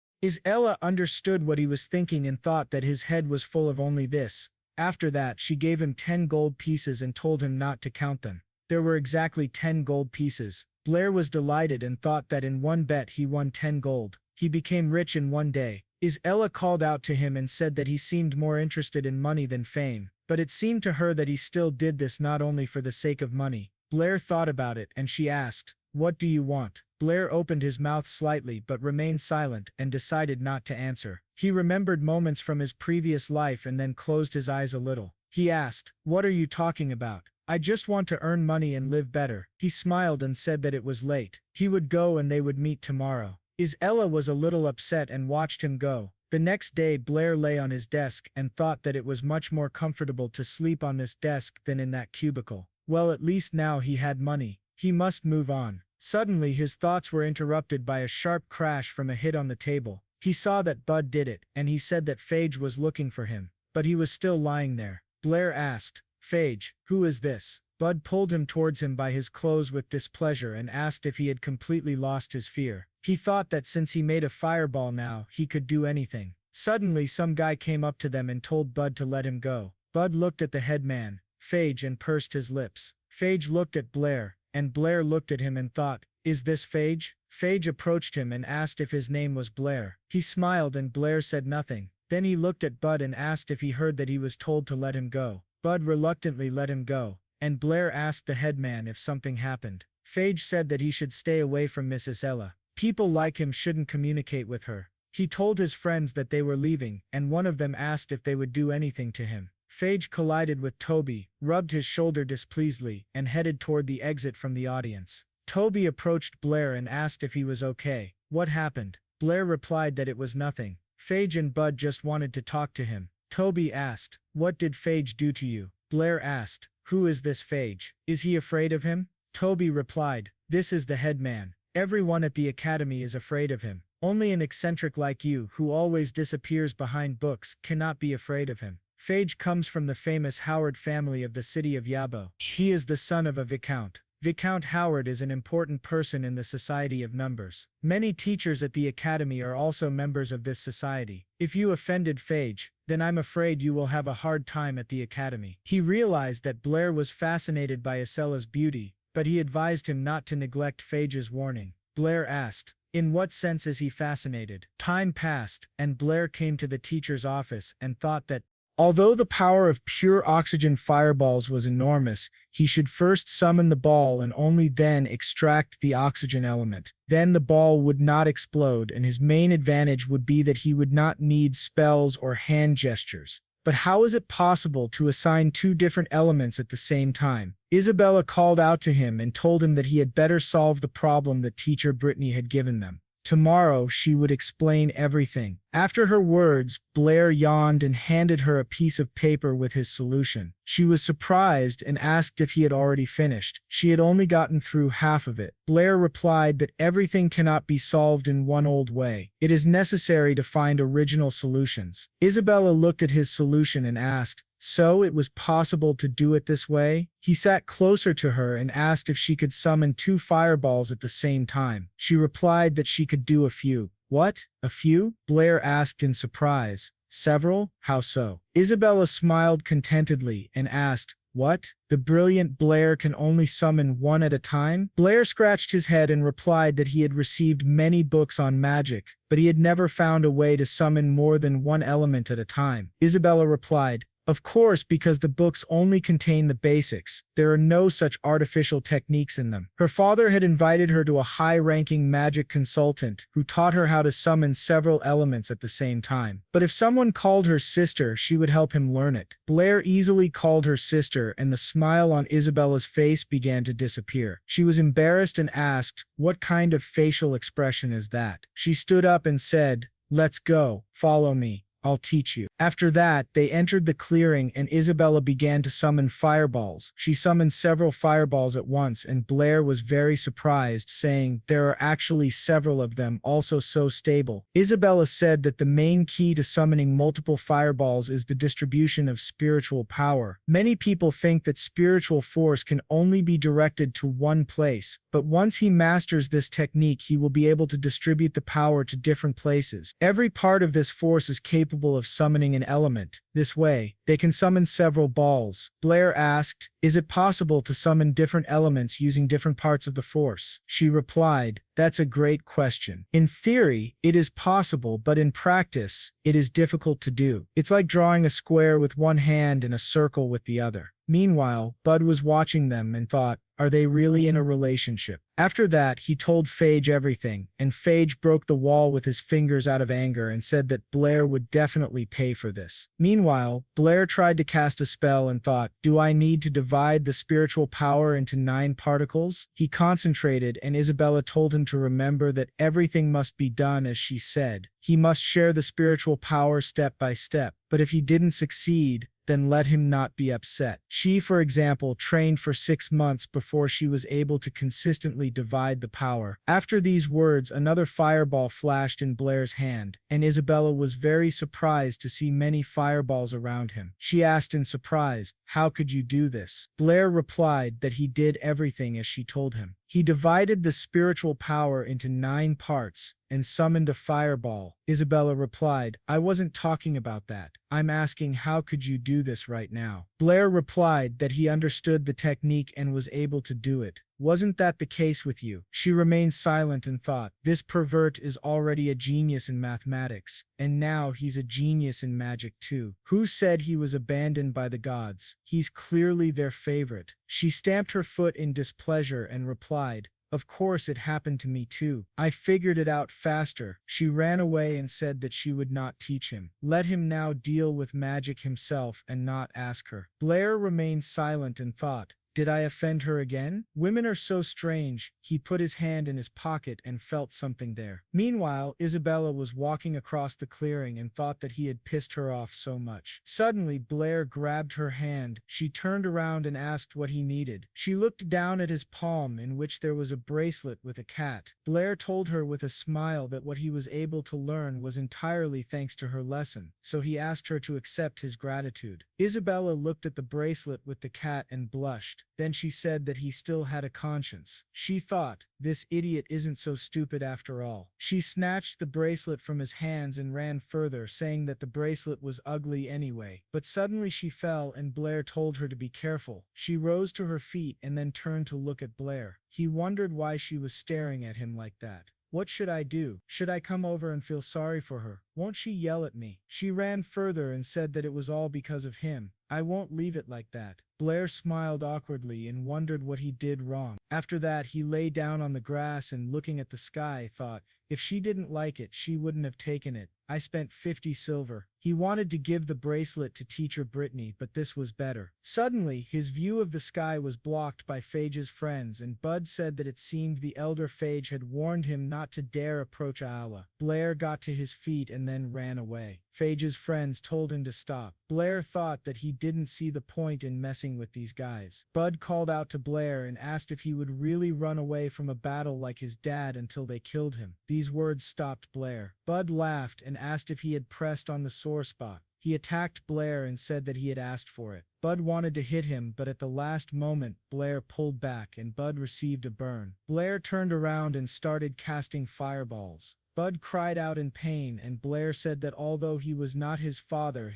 Ella understood what he was thinking and thought that his head was full of only this. After that, she gave him 10 gold pieces and told him not to count them. There were exactly 10 gold pieces. Blair was delighted and thought that in one bet he won 10 gold. He became rich in one day. Isabella called out to him and said that he seemed more interested in money than fame, but it seemed to her that he still did this not only for the sake of money. Blair thought about it and she asked, "What do you want?" Blair opened his mouth slightly but remained silent and decided not to answer. He remembered moments from his previous life and then closed his eyes a little. He asked, "What are you talking about?" "I just want to earn money and live better." He smiled and said that it was late. He would go and they would meet tomorrow. Isabella was a little upset and watched him go. The next day Blair lay on his desk and thought that it was much more comfortable to sleep on this desk than in that cubicle. Well, at least now he had money. He must move on. Suddenly his thoughts were interrupted by a sharp crash from a hit on the table. He saw that Bud did it, and he said that Phage was looking for him, but he was still lying there. Blair asked, "Phage, who is this?" Bud pulled him towards him by his clothes with displeasure and asked if he had completely lost his fear. He thought that since he made a fireball now, he could do anything. Suddenly some guy came up to them and told Bud to let him go. Bud looked at the head man, Phage, and pursed his lips. Phage looked at Blair, and Blair looked at him and thought, "Is this Phage?" Phage approached him and asked if his name was Blair. He smiled and Blair said nothing. Then he looked at Bud and asked if he heard that he was told to let him go. Bud reluctantly let him go, and Blair asked the headman if something happened. Phage said that he should stay away from Mrs. Ella. People like him shouldn't communicate with her. He told his friends that they were leaving, and one of them asked if they would do anything to him. Phage collided with Toby, rubbed his shoulder displeasedly, and headed toward the exit from the audience. Toby approached Blair and asked if he was okay. "What happened?" Blair replied that it was nothing. Phage and Bud just wanted to talk to him. Toby asked, "What did Phage do to you?" Blair asked, "Who is this Phage? Is he afraid of him?" Toby replied, "This is the headman. Everyone at the academy is afraid of him. Only an eccentric like you, who always disappears behind books, cannot be afraid of him." Phage comes from the famous Howard family of the city of Yabo. He is the son of a viscount. Viscount Howard is an important person in the Society of Numbers. Many teachers at the academy are also members of this society. If you offended Phage, then I'm afraid you will have a hard time at the academy. He realized that Blair was fascinated by Isella's beauty, but he advised him not to neglect Phage's warning. Blair asked, "In what sense is he fascinated?" Time passed, and Blair came to the teacher's office and thought that, although the power of pure oxygen fireballs was enormous, he should first summon the ball and only then extract the oxygen element. Then the ball would not explode, and his main advantage would be that he would not need spells or hand gestures. But how is it possible to assign two different elements at the same time? Isabella called out to him and told him that he had better solve the problem that teacher Brittany had given them. Tomorrow she would explain everything. After her words, Blair yawned and handed her a piece of paper with his solution. She was surprised and asked if he had already finished. She had only gotten through half of it. Blair replied that everything cannot be solved in one old way. It is necessary to find original solutions. Isabella looked at his solution and asked, "So it was possible to do it this way?" He sat closer to her and asked if she could summon two fireballs at the same time. She replied that she could do a few. "What? A few?" Blair asked in surprise. "Several? How so?" Isabella smiled contentedly and asked, "What? The brilliant Blair can only summon one at a time?" Blair scratched his head and replied that he had received many books on magic, but he had never found a way to summon more than one element at a time. Isabella replied, "Of course, because the books only contain the basics. There are no such artificial techniques in them." Her father had invited her to a high-ranking magic consultant who taught her how to summon several elements at the same time. But if someone called her sister, she would help him learn it. Blair easily called her sister, and the smile on Isabella's face began to disappear. She was embarrassed and asked, "What kind of facial expression is that?" She stood up and said, "Let's go. Follow me. I'll teach you." After that, they entered the clearing and Isabella began to summon fireballs. She summoned several fireballs at once and Blair was very surprised, saying, "There are actually several of them, also so stable." Isabella said that the main key to summoning multiple fireballs is the distribution of spiritual power. Many people think that spiritual force can only be directed to one place, but once he masters this technique, he will be able to distribute the power to different places. Every part of this force is capable capable of summoning an element. This way, they can summon several balls. Blair asked, is it possible to summon different elements using different parts of the force? She replied, that's a great question. In theory, it is possible, but in practice, it is difficult to do. It's like drawing a square with one hand and a circle with the other. Meanwhile, Bud was watching them and thought, are they really in a relationship? After that, he told Phage everything, and Phage broke the wall with his fingers out of anger and said that Blair would definitely pay for this. Meanwhile, Blair tried to cast a spell and thought, do I need to divide the spiritual power into 9 particles? He concentrated, and Isabella told him to remember that everything must be done as she said. He must share the spiritual power step by step, but if he didn't succeed, then let him not be upset. She, for example, trained for 6 months before she was able to consistently divide the power. After these words, another fireball flashed in Blair's hand, and Isabella was very surprised to see many fireballs around him. She asked in surprise, how could you do this? Blair replied that he did everything as she told him. He divided the spiritual power into 9 parts and summoned a fireball. Isabella replied, I wasn't talking about that. I'm asking how could you do this right now? Blair replied that he understood the technique and was able to do it. Wasn't that the case with you? She remained silent and thought, this pervert is already a genius in mathematics, and now he's a genius in magic too. Who said he was abandoned by the gods? He's clearly their favorite. She stamped her foot in displeasure and replied, of course it happened to me too. I figured it out faster. She ran away and said that she would not teach him. Let him now deal with magic himself and not ask her. Blair remained silent and thought, did I offend her again? Women are so strange. He put his hand in his pocket and felt something there. Meanwhile, Isabella was walking across the clearing and thought that he had pissed her off so much. Suddenly, Blair grabbed her hand. She turned around and asked what he needed. She looked down at his palm, in which there was a bracelet with a cat. Blair told her with a smile that what he was able to learn was entirely thanks to her lesson, so he asked her to accept his gratitude. Isabella looked at the bracelet with the cat and blushed. Then she said that he still had a conscience. She thought, this idiot isn't so stupid after all. She snatched the bracelet from his hands and ran further, saying that the bracelet was ugly anyway. But suddenly she fell and Blair told her to be careful. She rose to her feet and then turned to look at Blair. He wondered why she was staring at him like that. What should I do? Should I come over and feel sorry for her? Won't she yell at me? She ran further and said that it was all because of him. I won't leave it like that. Blair smiled awkwardly and wondered what he did wrong. After that, he lay down on the grass and looking at the sky thought, if she didn't like it, she wouldn't have taken it. I spent 50 silver. He wanted to give the bracelet to teacher Brittany, but this was better. Suddenly, his view of the sky was blocked by Phage's friends, and Bud said that it seemed the elder Phage had warned him not to dare approach Ayala. Blair got to his feet and then ran away. Phage's friends told him to stop. Blair thought that he didn't see the point in messing with these guys. Bud called out to Blair and asked if he would really run away from a battle like his dad until they killed him. These words stopped Blair. Bud laughed and asked if he had pressed on the sore spot. He attacked Blair and said that he had asked for it. Bud wanted to hit him, but at the last moment, Blair pulled back and Bud received a burn. Blair turned around and started casting fireballs. Bud cried out in pain, and Blair said that although he was not his father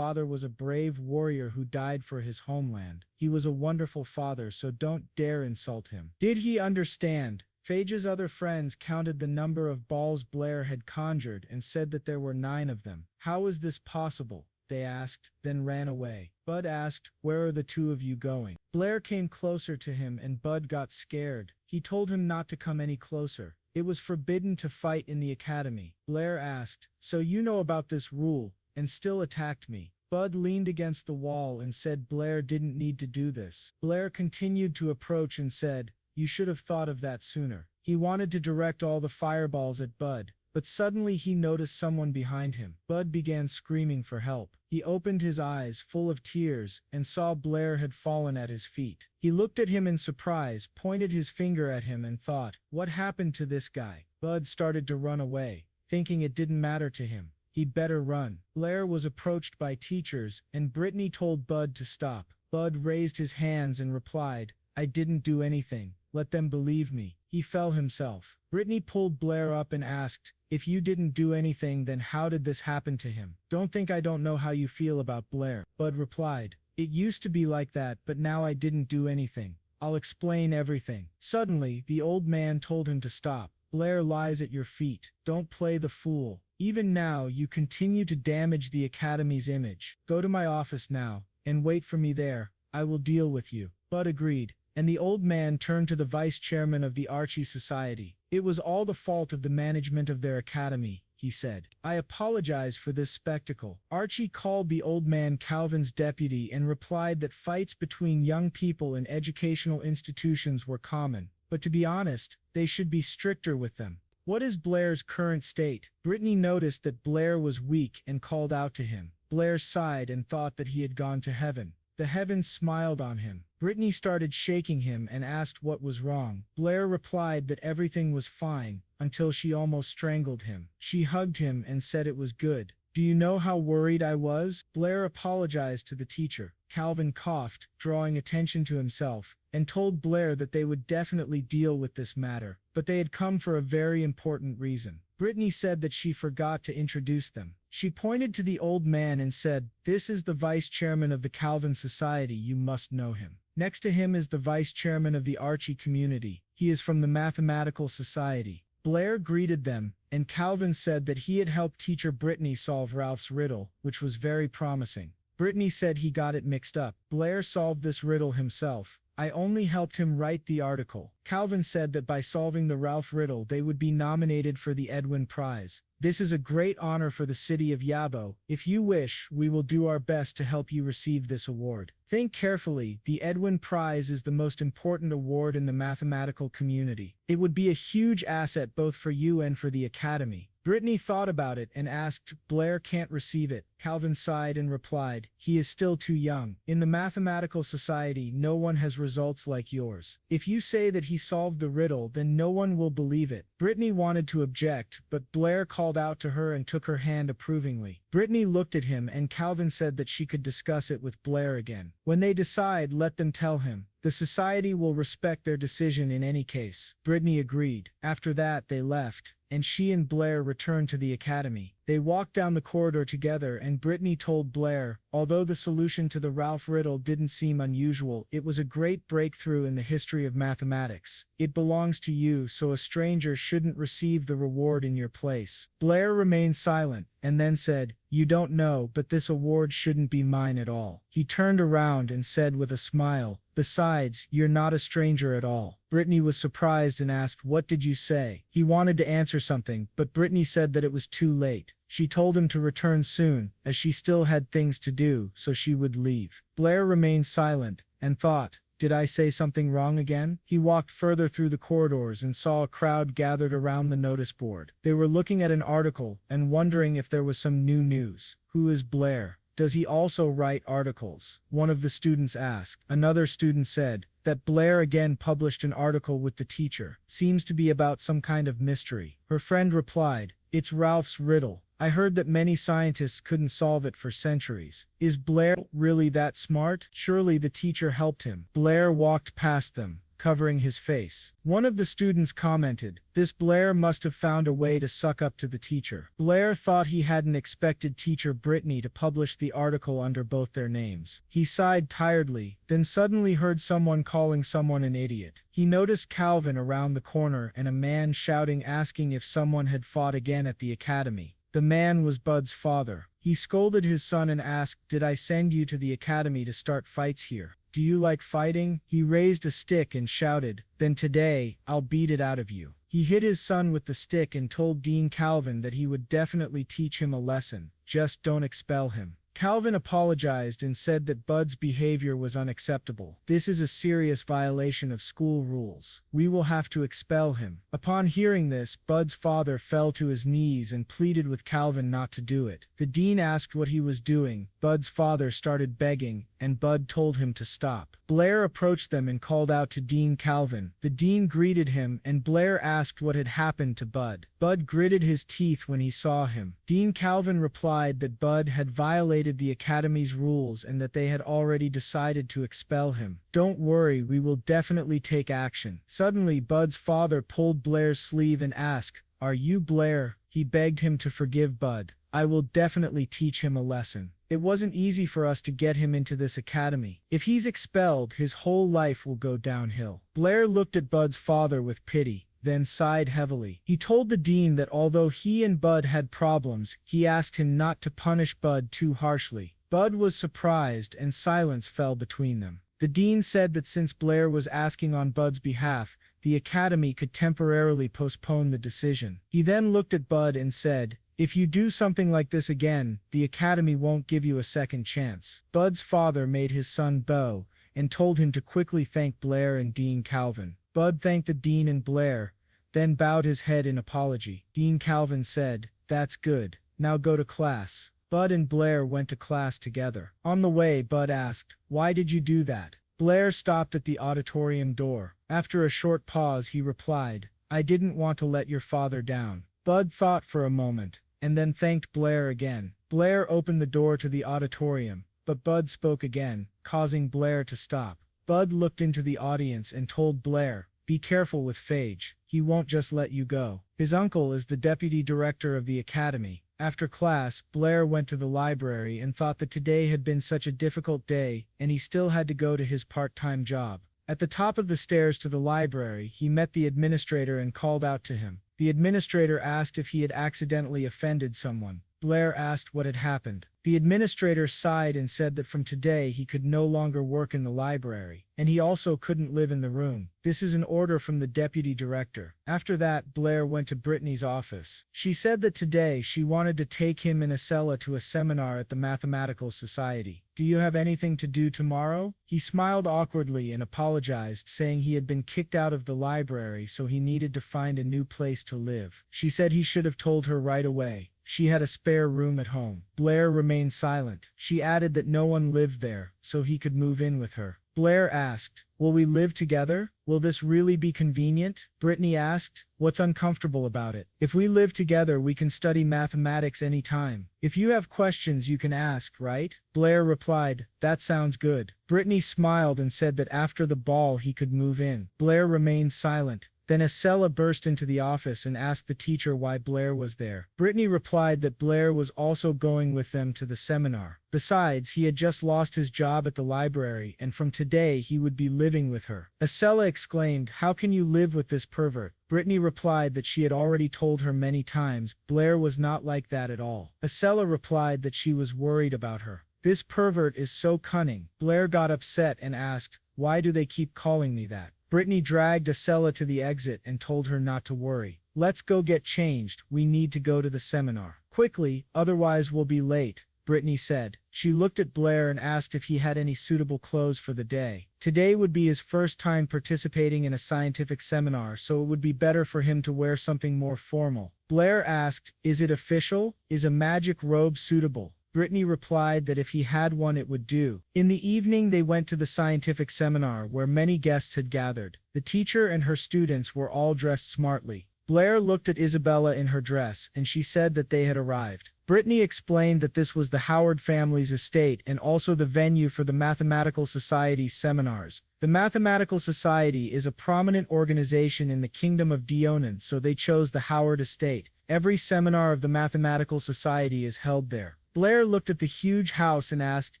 was a brave warrior who died for his homeland. He was a wonderful father, so don't dare insult him. Did he understand? Phage's other friends counted the number of balls Blair had conjured and said that there were 9 of them. How is this possible? They asked, then ran away. Bud asked, where are the 2 of you going? Blair came closer to him and Bud got scared. He told him not to come any closer. It was forbidden to fight in the academy. Blair asked, so you know about this rule, and still attacked me. Bud leaned against the wall and said Blair didn't need to do this. Blair continued to approach and said, you should have thought of that sooner. He wanted to direct all the fireballs at Bud, but suddenly he noticed someone behind him. Bud began screaming for help. He opened his eyes, full of tears, and saw Blair had fallen at his feet. He looked at him in surprise, pointed his finger at him, and thought, what happened to this guy? Bud started to run away, thinking it didn't matter to him. He'd better run. Blair was approached by teachers, and Brittany told Bud to stop. Bud raised his hands and replied, I didn't do anything. Let them believe me. He fell himself. Brittany pulled Blair up and asked, If you didn't do anything, then how did this happen to him? Don't think I don't know how you feel about Blair, Bud replied. It used to be like that, but now I didn't do anything. I'll explain everything. Suddenly, the old man told him to stop. Blair lies at your feet. Don't play the fool. Even now, you continue to damage the Academy's image. Go to my office now, and wait for me there. I will deal with you. Bud agreed, and the old man turned to the vice chairman of the Archie Society. It was all the fault of the management of their academy, he said. I apologize for this spectacle. Archie called the old man Calvin's deputy and replied that fights between young people in educational institutions were common, but to be honest, they should be stricter with them. What is Blair's current state? Brittany noticed that Blair was weak and called out to him. Blair sighed and thought that he had gone to heaven. The heavens smiled on him. Brittany started shaking him and asked what was wrong. Blair replied that everything was fine, until she almost strangled him. She hugged him and said it was good. Do you know how worried I was? Blair apologized to the teacher. Calvin coughed, drawing attention to himself, and told Blair that they would definitely deal with this matter, but they had come for a very important reason. Brittany said that she forgot to introduce them. She pointed to the old man and said, "This is the vice chairman of the Calvin Society, you must know him. Next to him is the vice chairman of the Archie community. He is from the Mathematical Society." Blair greeted them, and Calvin said that he had helped teacher Brittany solve Ralph's riddle, which was very promising. Brittany said he got it mixed up. Blair solved this riddle himself. I only helped him write the article. Calvin said that by solving the Ralph riddle they would be nominated for the Edwin Prize. This is a great honor for the city of Yabo. If you wish, we will do our best to help you receive this award. Think carefully, the Edwin Prize is the most important award in the mathematical community. It would be a huge asset both for you and for the Academy. Brittany thought about it and asked, Blair can't receive it. Calvin sighed and replied, he is still too young. In the Mathematical Society, no one has results like yours. If you say that he solved the riddle, then no one will believe it. Brittany wanted to object, but Blair called out to her and took her hand approvingly. Brittany looked at him and Calvin said that she could discuss it with Blair again. When they decide, let them tell him. The society will respect their decision in any case. Brittany agreed. After that, they left, and she and Blair returned to the academy. They walked down the corridor together and Brittany told Blair, although the solution to the Ralph riddle didn't seem unusual, it was a great breakthrough in the history of mathematics. It belongs to you, so a stranger shouldn't receive the reward in your place. Blair remained silent, and then said, you don't know, but this award shouldn't be mine at all. He turned around and said with a smile, besides, you're not a stranger at all. Brittany was surprised and asked, what did you say? He wanted to answer something, but Brittany said that it was too late. She told him to return soon, as she still had things to do, so she would leave. Blair remained silent, and thought, did I say something wrong again? He walked further through the corridors and saw a crowd gathered around the notice board. They were looking at an article and wondering if there was some new news. Who is Blair? Does he also write articles? One of the students asked. Another student said that Blair again published an article with the teacher. Seems to be about some kind of mystery. Her friend replied, it's Ralph's riddle. I heard that many scientists couldn't solve it for centuries. Is Blair really that smart? Surely the teacher helped him. Blair walked past them, covering his face. One of the students commented, this Blair must have found a way to suck up to the teacher. Blair thought he hadn't expected teacher Brittany to publish the article under both their names. He sighed tiredly, then suddenly heard someone calling someone an idiot. He noticed Calvin around the corner and a man shouting asking if someone had fought again at the academy. The man was Bud's father. He scolded his son and asked, did I send you to the academy to start fights here? Do you like fighting? He raised a stick and shouted, then today, I'll beat it out of you. He hit his son with the stick and told Dean Calvin that he would definitely teach him a lesson. Just don't expel him. Calvin apologized and said that Bud's behavior was unacceptable. This is a serious violation of school rules. We will have to expel him. Upon hearing this, Bud's father fell to his knees and pleaded with Calvin not to do it. The dean asked what he was doing. Bud's father started begging, and Bud told him to stop. Blair approached them and called out to Dean Calvin. The dean greeted him, and Blair asked what had happened to Bud. Bud gritted his teeth when he saw him. Dean Calvin replied that Bud had violated the academy's rules and that they had already decided to expel him. Don't worry, we will definitely take action. Suddenly, Bud's father pulled Blair's sleeve and asked, are you Blair? he begged him to forgive Bud. I will definitely teach him a lesson. It wasn't easy for us to get him into this academy. If he's expelled, his whole life will go downhill. Blair looked at Bud's father with pity, then sighed heavily. He told the dean that although he and Bud had problems, he asked him not to punish Bud too harshly. Bud was surprised and silence fell between them. The dean said that since Blair was asking on Bud's behalf, the academy could temporarily postpone the decision. He then looked at Bud and said, "If you do something like this again, the academy won't give you a second chance." Bud's father made his son bow and told him to quickly thank Blair and Dean Calvin. Bud thanked the dean and Blair, then bowed his head in apology. Dean Calvin said, "That's good. Now go to class." Bud and Blair went to class together. On the way, Bud asked, "Why did you do that?" Blair stopped at the auditorium door. After a short pause, he replied, "I didn't want to let your father down." Bud thought for a moment, and then thanked Blair again. Blair opened the door to the auditorium, but Bud spoke again, causing Blair to stop. Bud looked into the audience and told Blair, "Be careful with Phage. He won't just let you go." His uncle is the deputy director of the academy. After class, Blair went to the library and thought that today had been such a difficult day, and he still had to go to his part-time job. At the top of the stairs to the library, he met the administrator and called out to him. The administrator asked if he had accidentally offended someone. Blair asked what had happened. The administrator sighed and said that from today he could no longer work in the library, and he also couldn't live in the room. This is an order from the deputy director. After that, Blair went to Brittany's office. She said that today she wanted to take him and Acela to a seminar at the Mathematical Society. "Do you have anything to do tomorrow?" He smiled awkwardly and apologized, saying he had been kicked out of the library, so he needed to find a new place to live. She said he should have told her right away. She had a spare room at home. Blair remained silent. She added that no one lived there, so he could move in with her. Blair asked, "Will we live together? Will this really be convenient?" Brittany asked, "What's uncomfortable about it? If we live together, we can study mathematics anytime. If you have questions, you can ask, right?" Blair replied, "That sounds good." Brittany smiled and said that after the ball he could move in. Blair remained silent. Then Acela burst into the office and asked the teacher why Blair was there. Brittany replied that Blair was also going with them to the seminar. Besides, he had just lost his job at the library, and from today he would be living with her. Acela exclaimed, "How can you live with this pervert?" Brittany replied that she had already told her many times Blair was not like that at all. Acela replied that she was worried about her. "This pervert is so cunning." Blair got upset and asked, "Why do they keep calling me that?" Brittany dragged Acela to the exit and told her not to worry. "Let's go get changed. We need to go to the seminar. Quickly, otherwise we'll be late," Brittany said. She looked at Blair and asked if he had any suitable clothes for the day. Today would be his first time participating in a scientific seminar, so it would be better for him to wear something more formal. Blair asked, "Is it official? Is a magic robe suitable?" Brittany replied that if he had one it would do. In the evening they went to the scientific seminar where many guests had gathered. The teacher and her students were all dressed smartly. Blair looked at Isabella in her dress, and she said that they had arrived. Brittany explained that this was the Howard family's estate and also the venue for the Mathematical Society's seminars. The Mathematical Society is a prominent organization in the Kingdom of Dionan, so they chose the Howard estate. Every seminar of the Mathematical Society is held there. Blair looked at the huge house and asked,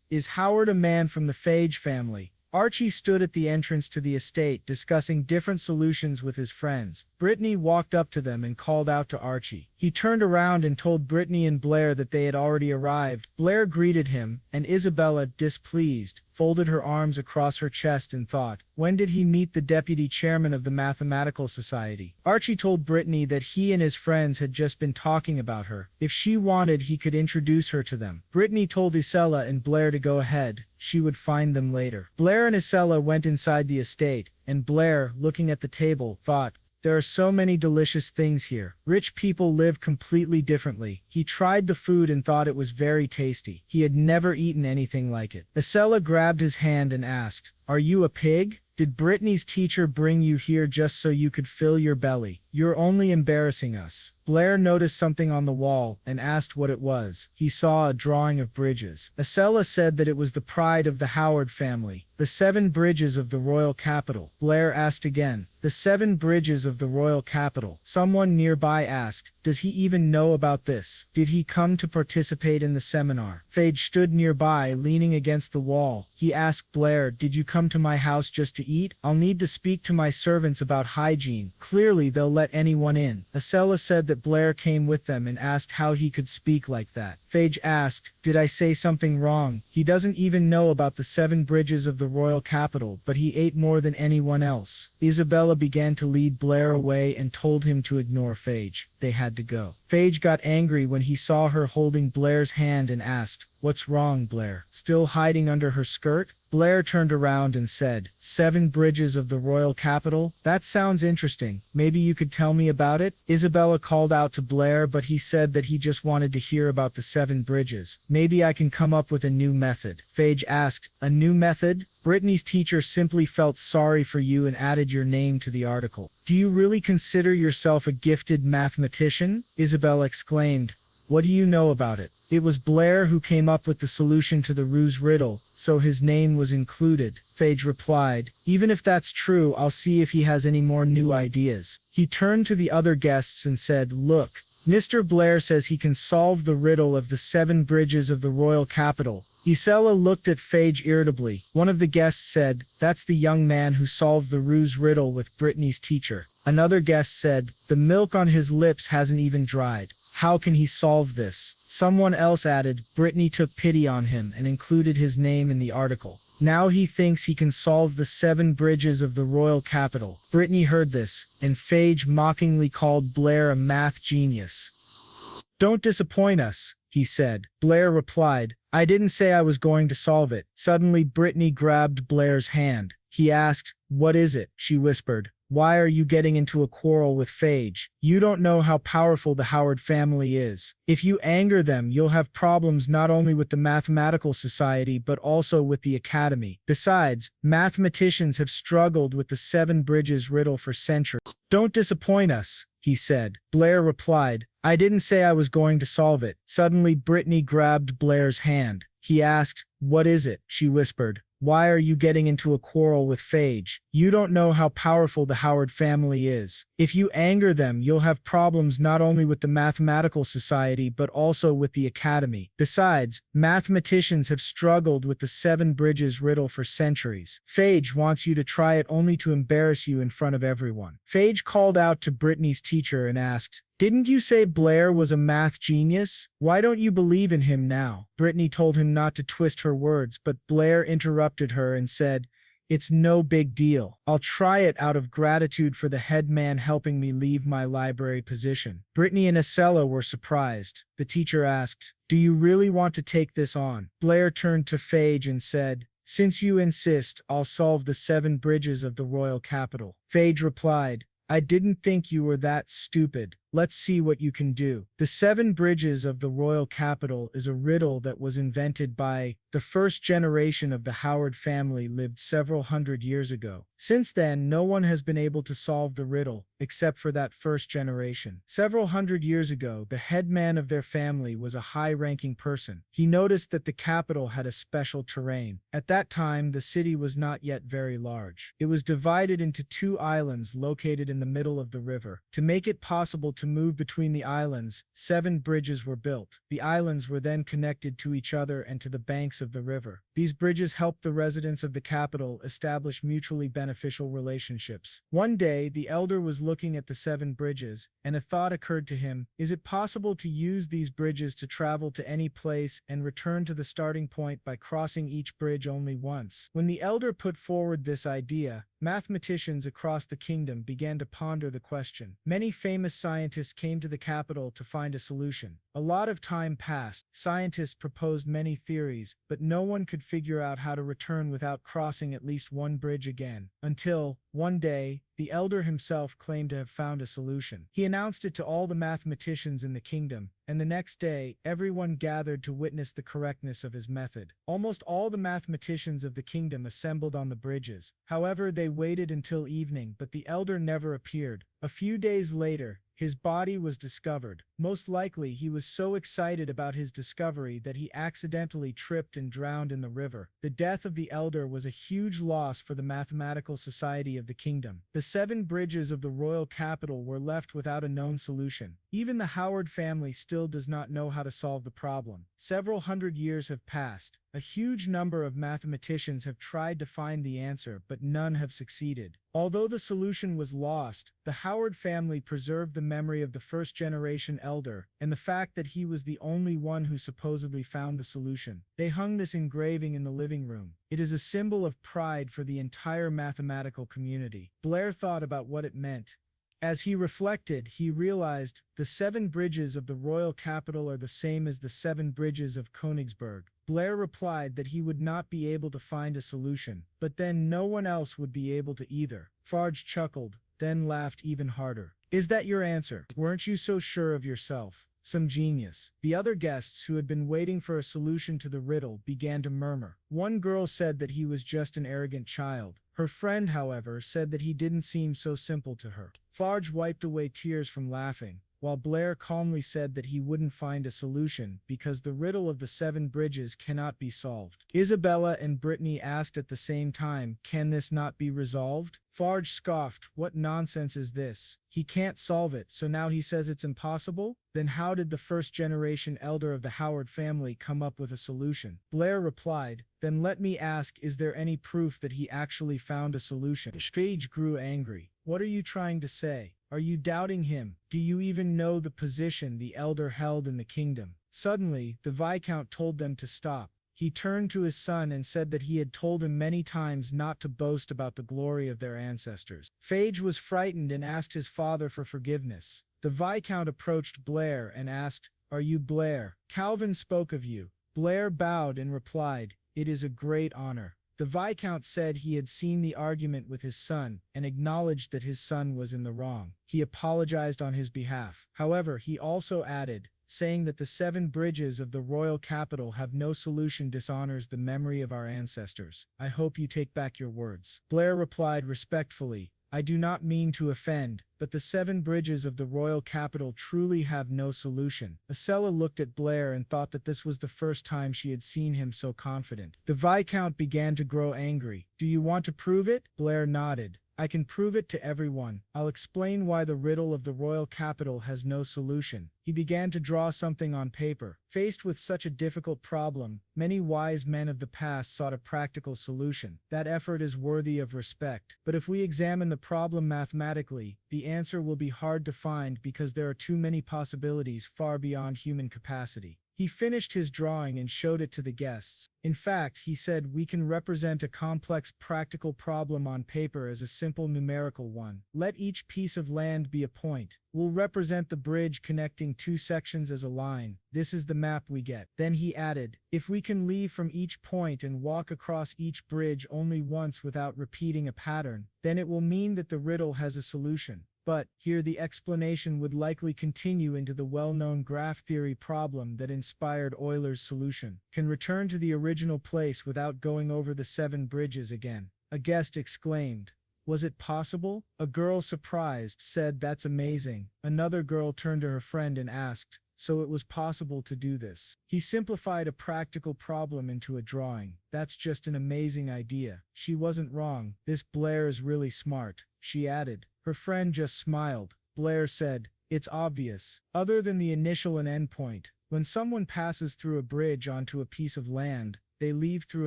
"Is Howard a man from the Phage family?" Archie stood at the entrance to the estate discussing different solutions with his friends. Brittany walked up to them and called out to Archie. He turned around and told Brittany and Blair that they had already arrived. Blair greeted him, and Isabella, displeased, folded her arms across her chest and thought, when did he meet the deputy chairman of the Mathematical Society? Archie told Brittany that he and his friends had just been talking about her. If she wanted, he could introduce her to them. Brittany told Acela and Blair to go ahead. She would find them later. Blair and Acela went inside the estate, and Blair, looking at the table, thought, there are so many delicious things here. Rich people live completely differently. He tried the food and thought it was very tasty. He had never eaten anything like it. Acela grabbed his hand and asked, "Are you a pig?" Did Brittany's teacher bring you here just so you could fill your belly? You're only embarrassing us. Blair noticed something on the wall and asked what it was. He saw a drawing of bridges. Acela said that it was the pride of the Howard family, the 7 bridges of the royal capital. Blair asked again, the 7 bridges of the royal capital. Someone nearby asked, does he even know about this? Did he come to participate in the seminar? Phage stood nearby, leaning against the wall. He asked Blair, did you come to my house just to eat? I'll need to speak to my servants about hygiene. Clearly they'll let anyone in. Acela said that Blair came with them and asked how he could speak like that. Phage asked, did I say something wrong? He doesn't even know about the 7 bridges of the royal capital, but he ate more than anyone else. Isabella began to lead Blair away and told him to ignore Phage. They had to go. Phage got angry when he saw her holding Blair's hand and asked, what's wrong, Blair? Still hiding under her skirt? Blair turned around and said, 7 bridges of the royal capital? That sounds interesting. Maybe you could tell me about it? Isabella called out to Blair, but he said that he just wanted to hear about the 7 bridges. Maybe I can come up with a new method. Phage asked, a new method? Brittany's teacher simply felt sorry for you and added your name to the article. Do you really consider yourself a gifted mathematician? Isabella exclaimed. What do you know about it? It was Blair who came up with the solution to the ruse riddle, so his name was included. Phage replied, even if that's true, I'll see if he has any more new ideas. He turned to the other guests and said, look, Mr. Blair says he can solve the riddle of the 7 bridges of the royal capital. Isela looked at Phage irritably. One of the guests said, that's the young man who solved the ruse riddle with Brittany's teacher. Another guest said, the milk on his lips hasn't even dried. How can he solve this? Someone else added, Brittany took pity on him and included his name in the article. Now he thinks he can solve the 7 bridges of the royal capital. Brittany heard this, and Phage mockingly called Blair a math genius. Don't disappoint us, he said. Blair replied, I didn't say I was going to solve it. Suddenly Brittany grabbed Blair's hand. He asked, what is it? She whispered. Why are you getting into a quarrel with Phage? You don't know how powerful the Howard family is. If you anger them, you'll have problems not only with the mathematical society but also with the academy. Besides, mathematicians have struggled with the 7 bridges riddle for centuries. Don't disappoint us, he said. Blair replied, I didn't say I was going to solve it. Suddenly Brittany grabbed Blair's hand. He asked, what is it? She whispered. Why are you getting into a quarrel with Phage? You don't know how powerful the Howard family is. If you anger them, you'll have problems not only with the mathematical society but also with the academy. Besides, mathematicians have struggled with the 7 bridges riddle for centuries. Phage wants you to try it only to embarrass you in front of everyone. Phage called out to Brittany's teacher and asked, didn't you say Blair was a math genius? Why don't you believe in him now? Brittany told him not to twist her words, but Blair interrupted her and said, it's no big deal. I'll try it out of gratitude for the head man helping me leave my library position. Brittany and Acela were surprised. The teacher asked, do you really want to take this on? Blair turned to Phage and said, since you insist, I'll solve the 7 bridges of the royal capital. Phage replied, I didn't think you were that stupid. Let's see what you can do. The 7 bridges of the royal capital is a riddle that was invented by the first generation of the Howard family lived several hundred years ago. Since then, no one has been able to solve the riddle, except for that first generation. Several hundred years ago, the head man of their family was a high-ranking person. He noticed that the capital had a special terrain. At that time, the city was not yet very large. It was divided into 2 islands located in the middle of the river. To make it possible to move between the islands, 7 bridges were built. The islands were then connected to each other and to the banks of the river. These bridges helped the residents of the capital establish mutually beneficial relationships. One day, the elder was looking at the 7 bridges, and a thought occurred to him. Is it possible to use these bridges to travel to any place and return to the starting point by crossing each bridge only once? When the elder put forward this idea, mathematicians across the kingdom began to ponder the question. Many famous scientists came to the capital to find a solution. A lot of time passed. Scientists proposed many theories, but no one could figure out how to return without crossing at least one bridge again. Until, one day, the elder himself claimed to have found a solution. He announced it to all the mathematicians in the kingdom, and the next day, everyone gathered to witness the correctness of his method. Almost all the mathematicians of the kingdom assembled on the bridges. However, they waited until evening, but the elder never appeared. A few days later, his body was discovered. Most likely, he was so excited about his discovery that he accidentally tripped and drowned in the river. The death of the elder was a huge loss for the mathematical society of the kingdom. The 7 bridges of the royal capital were left without a known solution. Even the Howard family still does not know how to solve the problem. Several hundred years have passed. A huge number of mathematicians have tried to find the answer, but none have succeeded. Although the solution was lost, the Howard family preserved the memory of the first-generation elder, and the fact that he was the only one who supposedly found the solution. They hung this engraving in the living room. It is a symbol of pride for the entire mathematical community. Blair thought about what it meant. As he reflected, he realized the 7 bridges of the royal capital are the same as the 7 bridges of Königsberg. Blair replied that he would not be able to find a solution, but then no one else would be able to either. Farge chuckled, then laughed even harder. Is that your answer? Weren't you so sure of yourself? Some genius. The other guests who had been waiting for a solution to the riddle began to murmur. One girl said that he was just an arrogant child. Her friend, however, said that he didn't seem so simple to her. Farge wiped away tears from laughing, while Blair calmly said that he wouldn't find a solution because the riddle of the 7 bridges cannot be solved. Isabella and Brittany asked at the same time, "Can this not be resolved?" Farge scoffed, "What nonsense is this? He can't solve it, so now he says it's impossible? Then how did the first-generation elder of the Howard family come up with a solution?" Blair replied, "Then let me ask, is there any proof that he actually found a solution?" Farge grew angry. "What are you trying to say? Are you doubting him? Do you even know the position the elder held in the kingdom?" Suddenly, the Viscount told them to stop. He turned to his son and said that he had told him many times not to boast about the glory of their ancestors. Farge was frightened and asked his father for forgiveness. The Viscount approached Blair and asked, "Are you Blair? Calvin spoke of you." Blair bowed and replied, "It is a great honor." The Viscount said he had seen the argument with his son and acknowledged that his son was in the wrong. He apologized on his behalf. However, he also added, saying that the 7 bridges of the royal capital have no solution dishonors the memory of our ancestors. I hope you take back your words. Blair replied respectfully, "I do not mean to offend, but the 7 bridges of the royal capital truly have no solution." Isabella looked at Blair and thought that this was the first time she had seen him so confident. The Viscount began to grow angry. "Do you want to prove it?" Blair nodded. "I can prove it to everyone. I'll explain why the riddle of the royal capital has no solution." He began to draw something on paper. Faced with such a difficult problem, many wise men of the past sought a practical solution. That effort is worthy of respect. But if we examine the problem mathematically, the answer will be hard to find because there are too many possibilities far beyond human capacity. He finished his drawing and showed it to the guests. In fact, he said, "We can represent a complex practical problem on paper as a simple numerical one. Let each piece of land be a point. We'll represent the bridge connecting 2 sections as a line. This is the map we get." Then he added, "If we can leave from each point and walk across each bridge only once without repeating a pattern, then it will mean that the riddle has a solution." But, here the explanation would likely continue into the well-known graph theory problem that inspired Euler's solution. Can return to the original place without going over the 7 bridges again. A guest exclaimed, "Was it possible?" A girl, surprised, said, "That's amazing." Another girl turned to her friend and asked, "So it was possible to do this?" He simplified a practical problem into a drawing. "That's just an amazing idea." She wasn't wrong. "This Blair is really smart," she added. Her friend just smiled. Blair said, "It's obvious. Other than the initial and end point, when someone passes through a bridge onto a piece of land, they leave through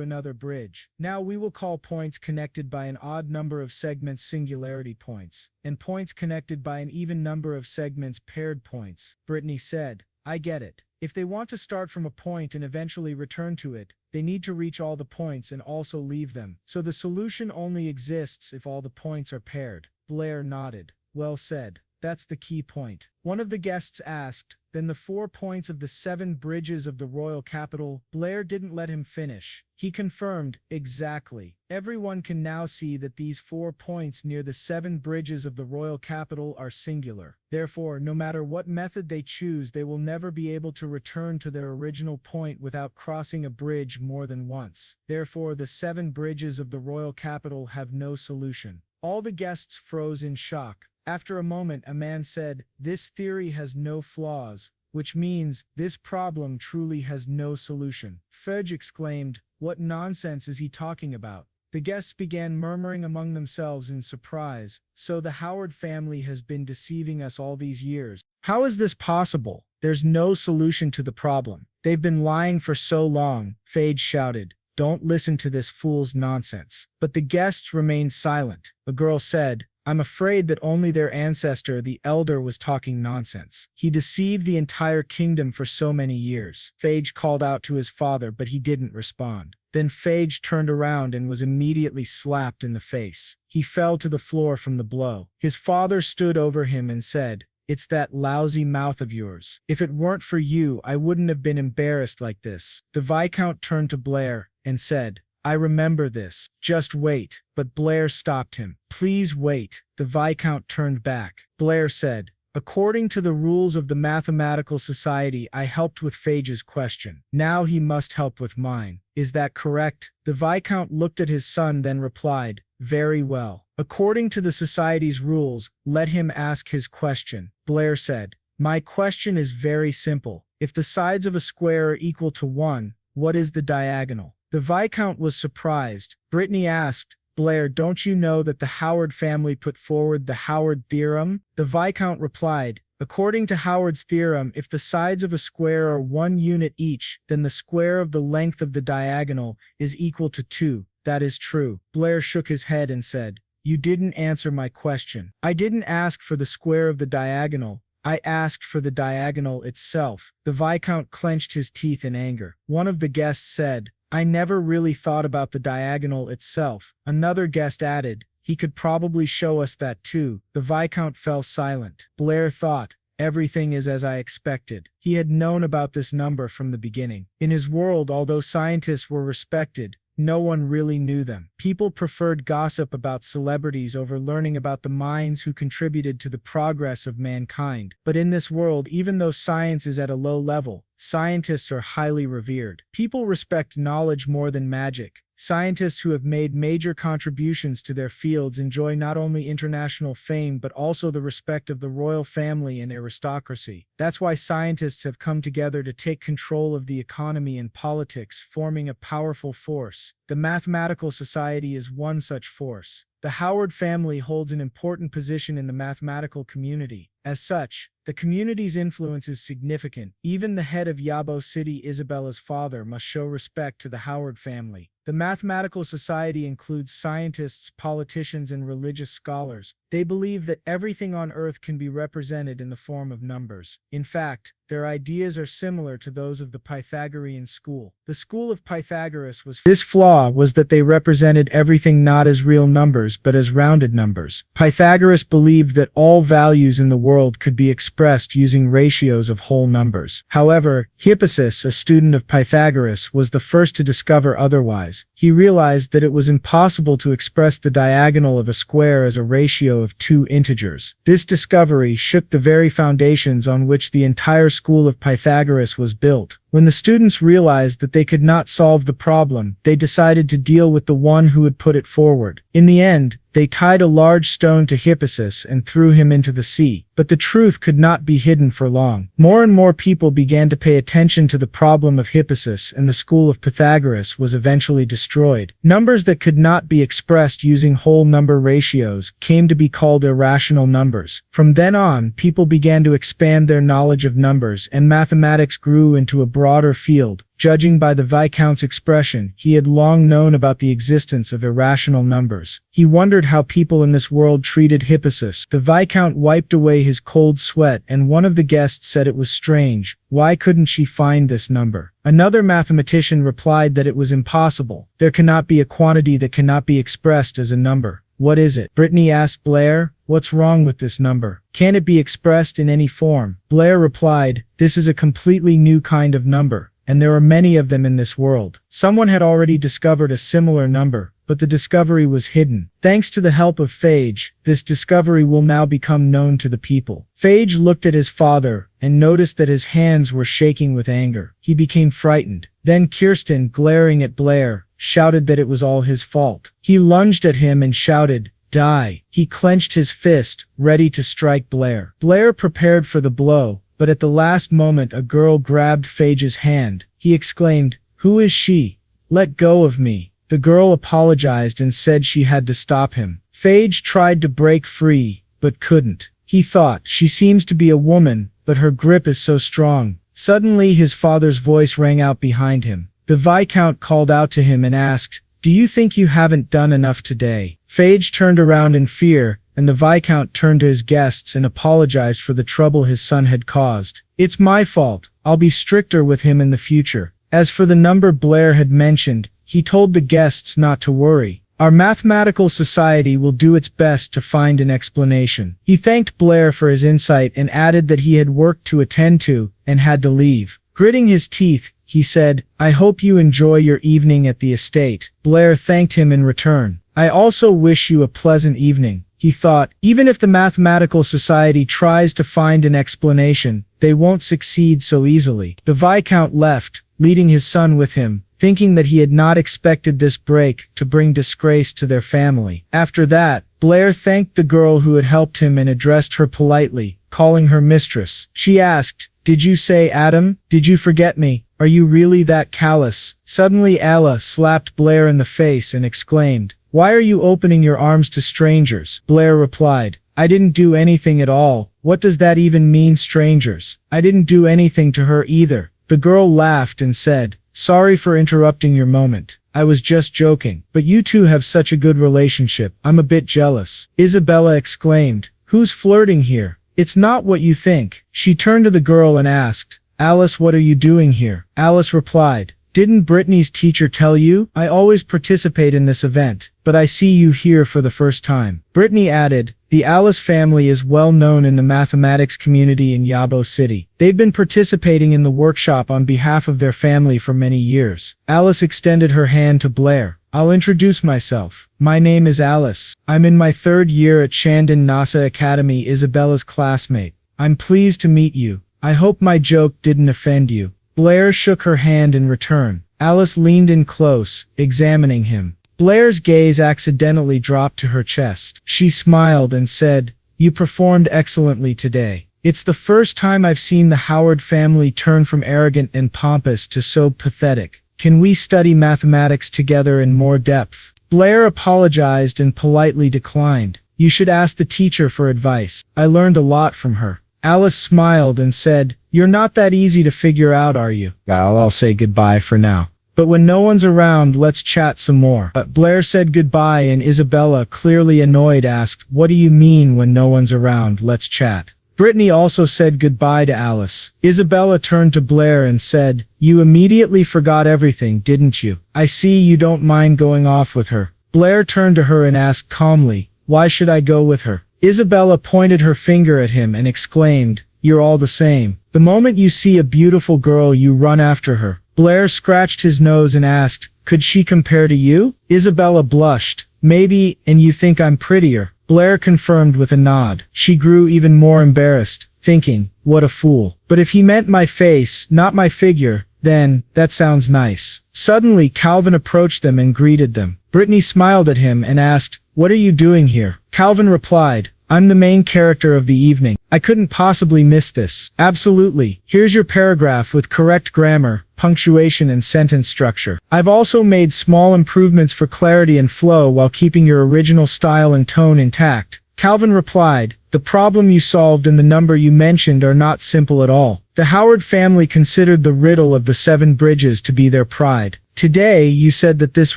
another bridge. Now we will call points connected by an odd number of segments singularity points, and points connected by an even number of segments paired points." Brittany said, "I get it. If they want to start from a point and eventually return to it, they need to reach all the points and also leave them. So the solution only exists if all the points are paired." Blair nodded. "Well said. That's the key point." One of the guests asked, Then the 4 points of the 7 bridges of the royal capital. Blair didn't let him finish. He confirmed, exactly. Everyone can now see that these 4 points near the 7 bridges of the royal capital are singular. Therefore, no matter what method they choose, they will never be able to return to their original point without crossing a bridge more than once. Therefore, the 7 bridges of the royal capital have no solution. All the guests froze in shock. After a moment, a man said, "This theory has no flaws, which means this problem truly has no solution." Fudge exclaimed, "What nonsense is he talking about?" The guests began murmuring among themselves in surprise. "So the Howard family has been deceiving us all these years. How is this possible? There's no solution to the problem. They've been lying for so long," Fage shouted. "Don't listen to this fool's nonsense." But the guests remained silent. A girl said, "I'm afraid that only their ancestor, the elder, was talking nonsense. He deceived the entire kingdom for so many years." Fage called out to his father, but he didn't respond. Then Fage turned around and was immediately slapped in the face. He fell to the floor from the blow. His father stood over him and said, "It's that lousy mouth of yours. If it weren't for you, I wouldn't have been embarrassed like this." The Viscount turned to Blair and said, "I remember this. Just wait." But Blair stopped him. "Please wait." The Viscount turned back. Blair said, "According to the rules of the Mathematical Society, I helped with Fage's question. Now he must help with mine. Is that correct?" The Viscount looked at his son, then replied, "Very well. According to the Society's rules, let him ask his question." Blair said, "My question is very simple. If the sides of a square are equal to 1, what is the diagonal?" The Viscount was surprised. Brittany asked, "Blair, don't you know that the Howard family put forward the Howard theorem?" The Viscount replied, "According to Howard's theorem, if the sides of a square are 1 unit each, then the square of the length of the diagonal is equal to 2. That is true." Blair shook his head and said, "You didn't answer my question. I didn't ask for the square of the diagonal. I asked for the diagonal itself." The Viscount clenched his teeth in anger. One of the guests said, "I never really thought about the diagonal itself." Another guest added, "He could probably show us that too." The Viscount fell silent. Blair thought, "Everything is as I expected." He had known about this number from the beginning. In his world, although scientists were respected, no one really knew them. People preferred gossip about celebrities over learning about the minds who contributed to the progress of mankind. But in this world, even though science is at a low level, scientists are highly revered. People respect knowledge more than magic. Scientists who have made major contributions to their fields enjoy not only international fame but also the respect of the royal family and aristocracy. That's why scientists have come together to take control of the economy and politics, forming a powerful force. The Mathematical Society is one such force. The Howard family holds an important position in the mathematical community. As such, the community's influence is significant. Even the head of Yabo City, Isabella's father, must show respect to the Howard family. The Mathematical Society includes scientists, politicians, and religious scholars. They believe that everything on Earth can be represented in the form of numbers. In fact, their ideas are similar to those of the Pythagorean school. The school of Pythagoras was this flaw was that they represented everything not as real numbers but as rounded numbers. Pythagoras believed that all values in the world could be expressed using ratios of whole numbers. However, Hippasus, a student of Pythagoras, was the first to discover otherwise. He realized that it was impossible to express the diagonal of a square as a ratio of 2 integers. This discovery shook the very foundations on which the entire school of Pythagoras was built. When the students realized that they could not solve the problem, they decided to deal with the one who had put it forward. In the end, they tied a large stone to Hippasus and threw him into the sea. But the truth could not be hidden for long. More and more people began to pay attention to the problem of Hippasus, and the school of Pythagoras was eventually destroyed. Numbers that could not be expressed using whole number ratios came to be called irrational numbers. From then on, people began to expand their knowledge of numbers, and mathematics grew into a broader field. Judging by the Viscount's expression, he had long known about the existence of irrational numbers. He wondered how people in this world treated Hippasus. The Viscount wiped away his cold sweat, and one of the guests said it was strange. Why couldn't she find this number? Another mathematician replied that it was impossible. There cannot be a quantity that cannot be expressed as a number. What is it? Brittany asked Blair. What's wrong with this number? Can it be expressed in any form? Blair replied, this is a completely new kind of number, and there are many of them in this world. Someone had already discovered a similar number, but the discovery was hidden. Thanks to the help of Phage, this discovery will now become known to the people. Phage looked at his father and noticed that his hands were shaking with anger. He became frightened. Then Kirsten, glaring at Blair, shouted that it was all his fault. He lunged at him and shouted, die. He clenched his fist, ready to strike Blair. Blair prepared for the blow, but at the last moment a girl grabbed Phage's hand. He exclaimed, who is she? Let go of me. The girl apologized and said she had to stop him. Phage tried to break free, but couldn't. He thought, she seems to be a woman, but her grip is so strong. Suddenly his father's voice rang out behind him. The Viscount called out to him and asked, do you think you haven't done enough today? Phage turned around in fear, and the Viscount turned to his guests and apologized for the trouble his son had caused. It's my fault. I'll be stricter with him in the future. As for the number Blair had mentioned, he told the guests not to worry. Our mathematical society will do its best to find an explanation. He thanked Blair for his insight and added that he had work to attend to and had to leave. Gritting his teeth, he said, I hope you enjoy your evening at the estate. Blair thanked him in return. I also wish you a pleasant evening. He thought, even if the mathematical society tries to find an explanation, they won't succeed so easily. The Viscount left, leading his son with him, thinking that he had not expected this break to bring disgrace to their family. After that, Blair thanked the girl who had helped him and addressed her politely, calling her mistress. She asked, did you say Adam? Did you forget me? Are you really that callous? Suddenly Ella slapped Blair in the face and exclaimed, why are you opening your arms to strangers? Blair replied, I didn't do anything at all. What does that even mean, strangers? I didn't do anything to her either. The girl laughed and said, sorry for interrupting your moment. I was just joking. But you two have such a good relationship. I'm a bit jealous. Isabella exclaimed, who's flirting here? It's not what you think. She turned to the girl and asked, Alice, what are you doing here? Alice replied, didn't Brittany's teacher tell you? I always participate in this event, but I see you here for the first time. Brittany added, the Alice family is well known in the mathematics community in Yabo City. They've been participating in the workshop on behalf of their family for many years. Alice extended her hand to Blair. I'll introduce myself. My name is Alice. I'm in my 3rd year at Shandon NASA Academy, Isabella's classmate. I'm pleased to meet you. I hope my joke didn't offend you. Blair shook her hand in return. Alice leaned in close, examining him. Blair's gaze accidentally dropped to her chest. She smiled and said, you performed excellently today. It's the first time I've seen the Howard family turn from arrogant and pompous to so pathetic. Can we study mathematics together in more depth? Blair apologized and politely declined. You should ask the teacher for advice. I learned a lot from her. Alice smiled and said, you're not that easy to figure out, are you? I'll say goodbye for now. But when no one's around, let's chat some more. Blair said goodbye and Isabella, clearly annoyed, asked, what do you mean when no one's around, let's chat? Brittany also said goodbye to Alice. Isabella turned to Blair and said, you immediately forgot everything, didn't you? I see you don't mind going off with her. Blair turned to her and asked calmly, why should I go with her? Isabella pointed her finger at him and exclaimed, you're all the same. The moment you see a beautiful girl, you run after her. Blair scratched his nose and asked, could she compare to you? Isabella blushed. Maybe, and you think I'm prettier. Blair confirmed with a nod. She grew even more embarrassed, thinking, what a fool. But if he meant my face, not my figure, then, that sounds nice. Suddenly Calvin approached them and greeted them. Brittany smiled at him and asked, what are you doing here? Calvin replied, I'm the main character of the evening. I couldn't possibly miss this. Absolutely. Here's your paragraph with correct grammar, punctuation and sentence structure. I've also made small improvements for clarity and flow while keeping your original style and tone intact. Calvin replied, the problem you solved and the number you mentioned are not simple at all. The Howard family considered the riddle of the 7 bridges to be their pride. Today, you said that this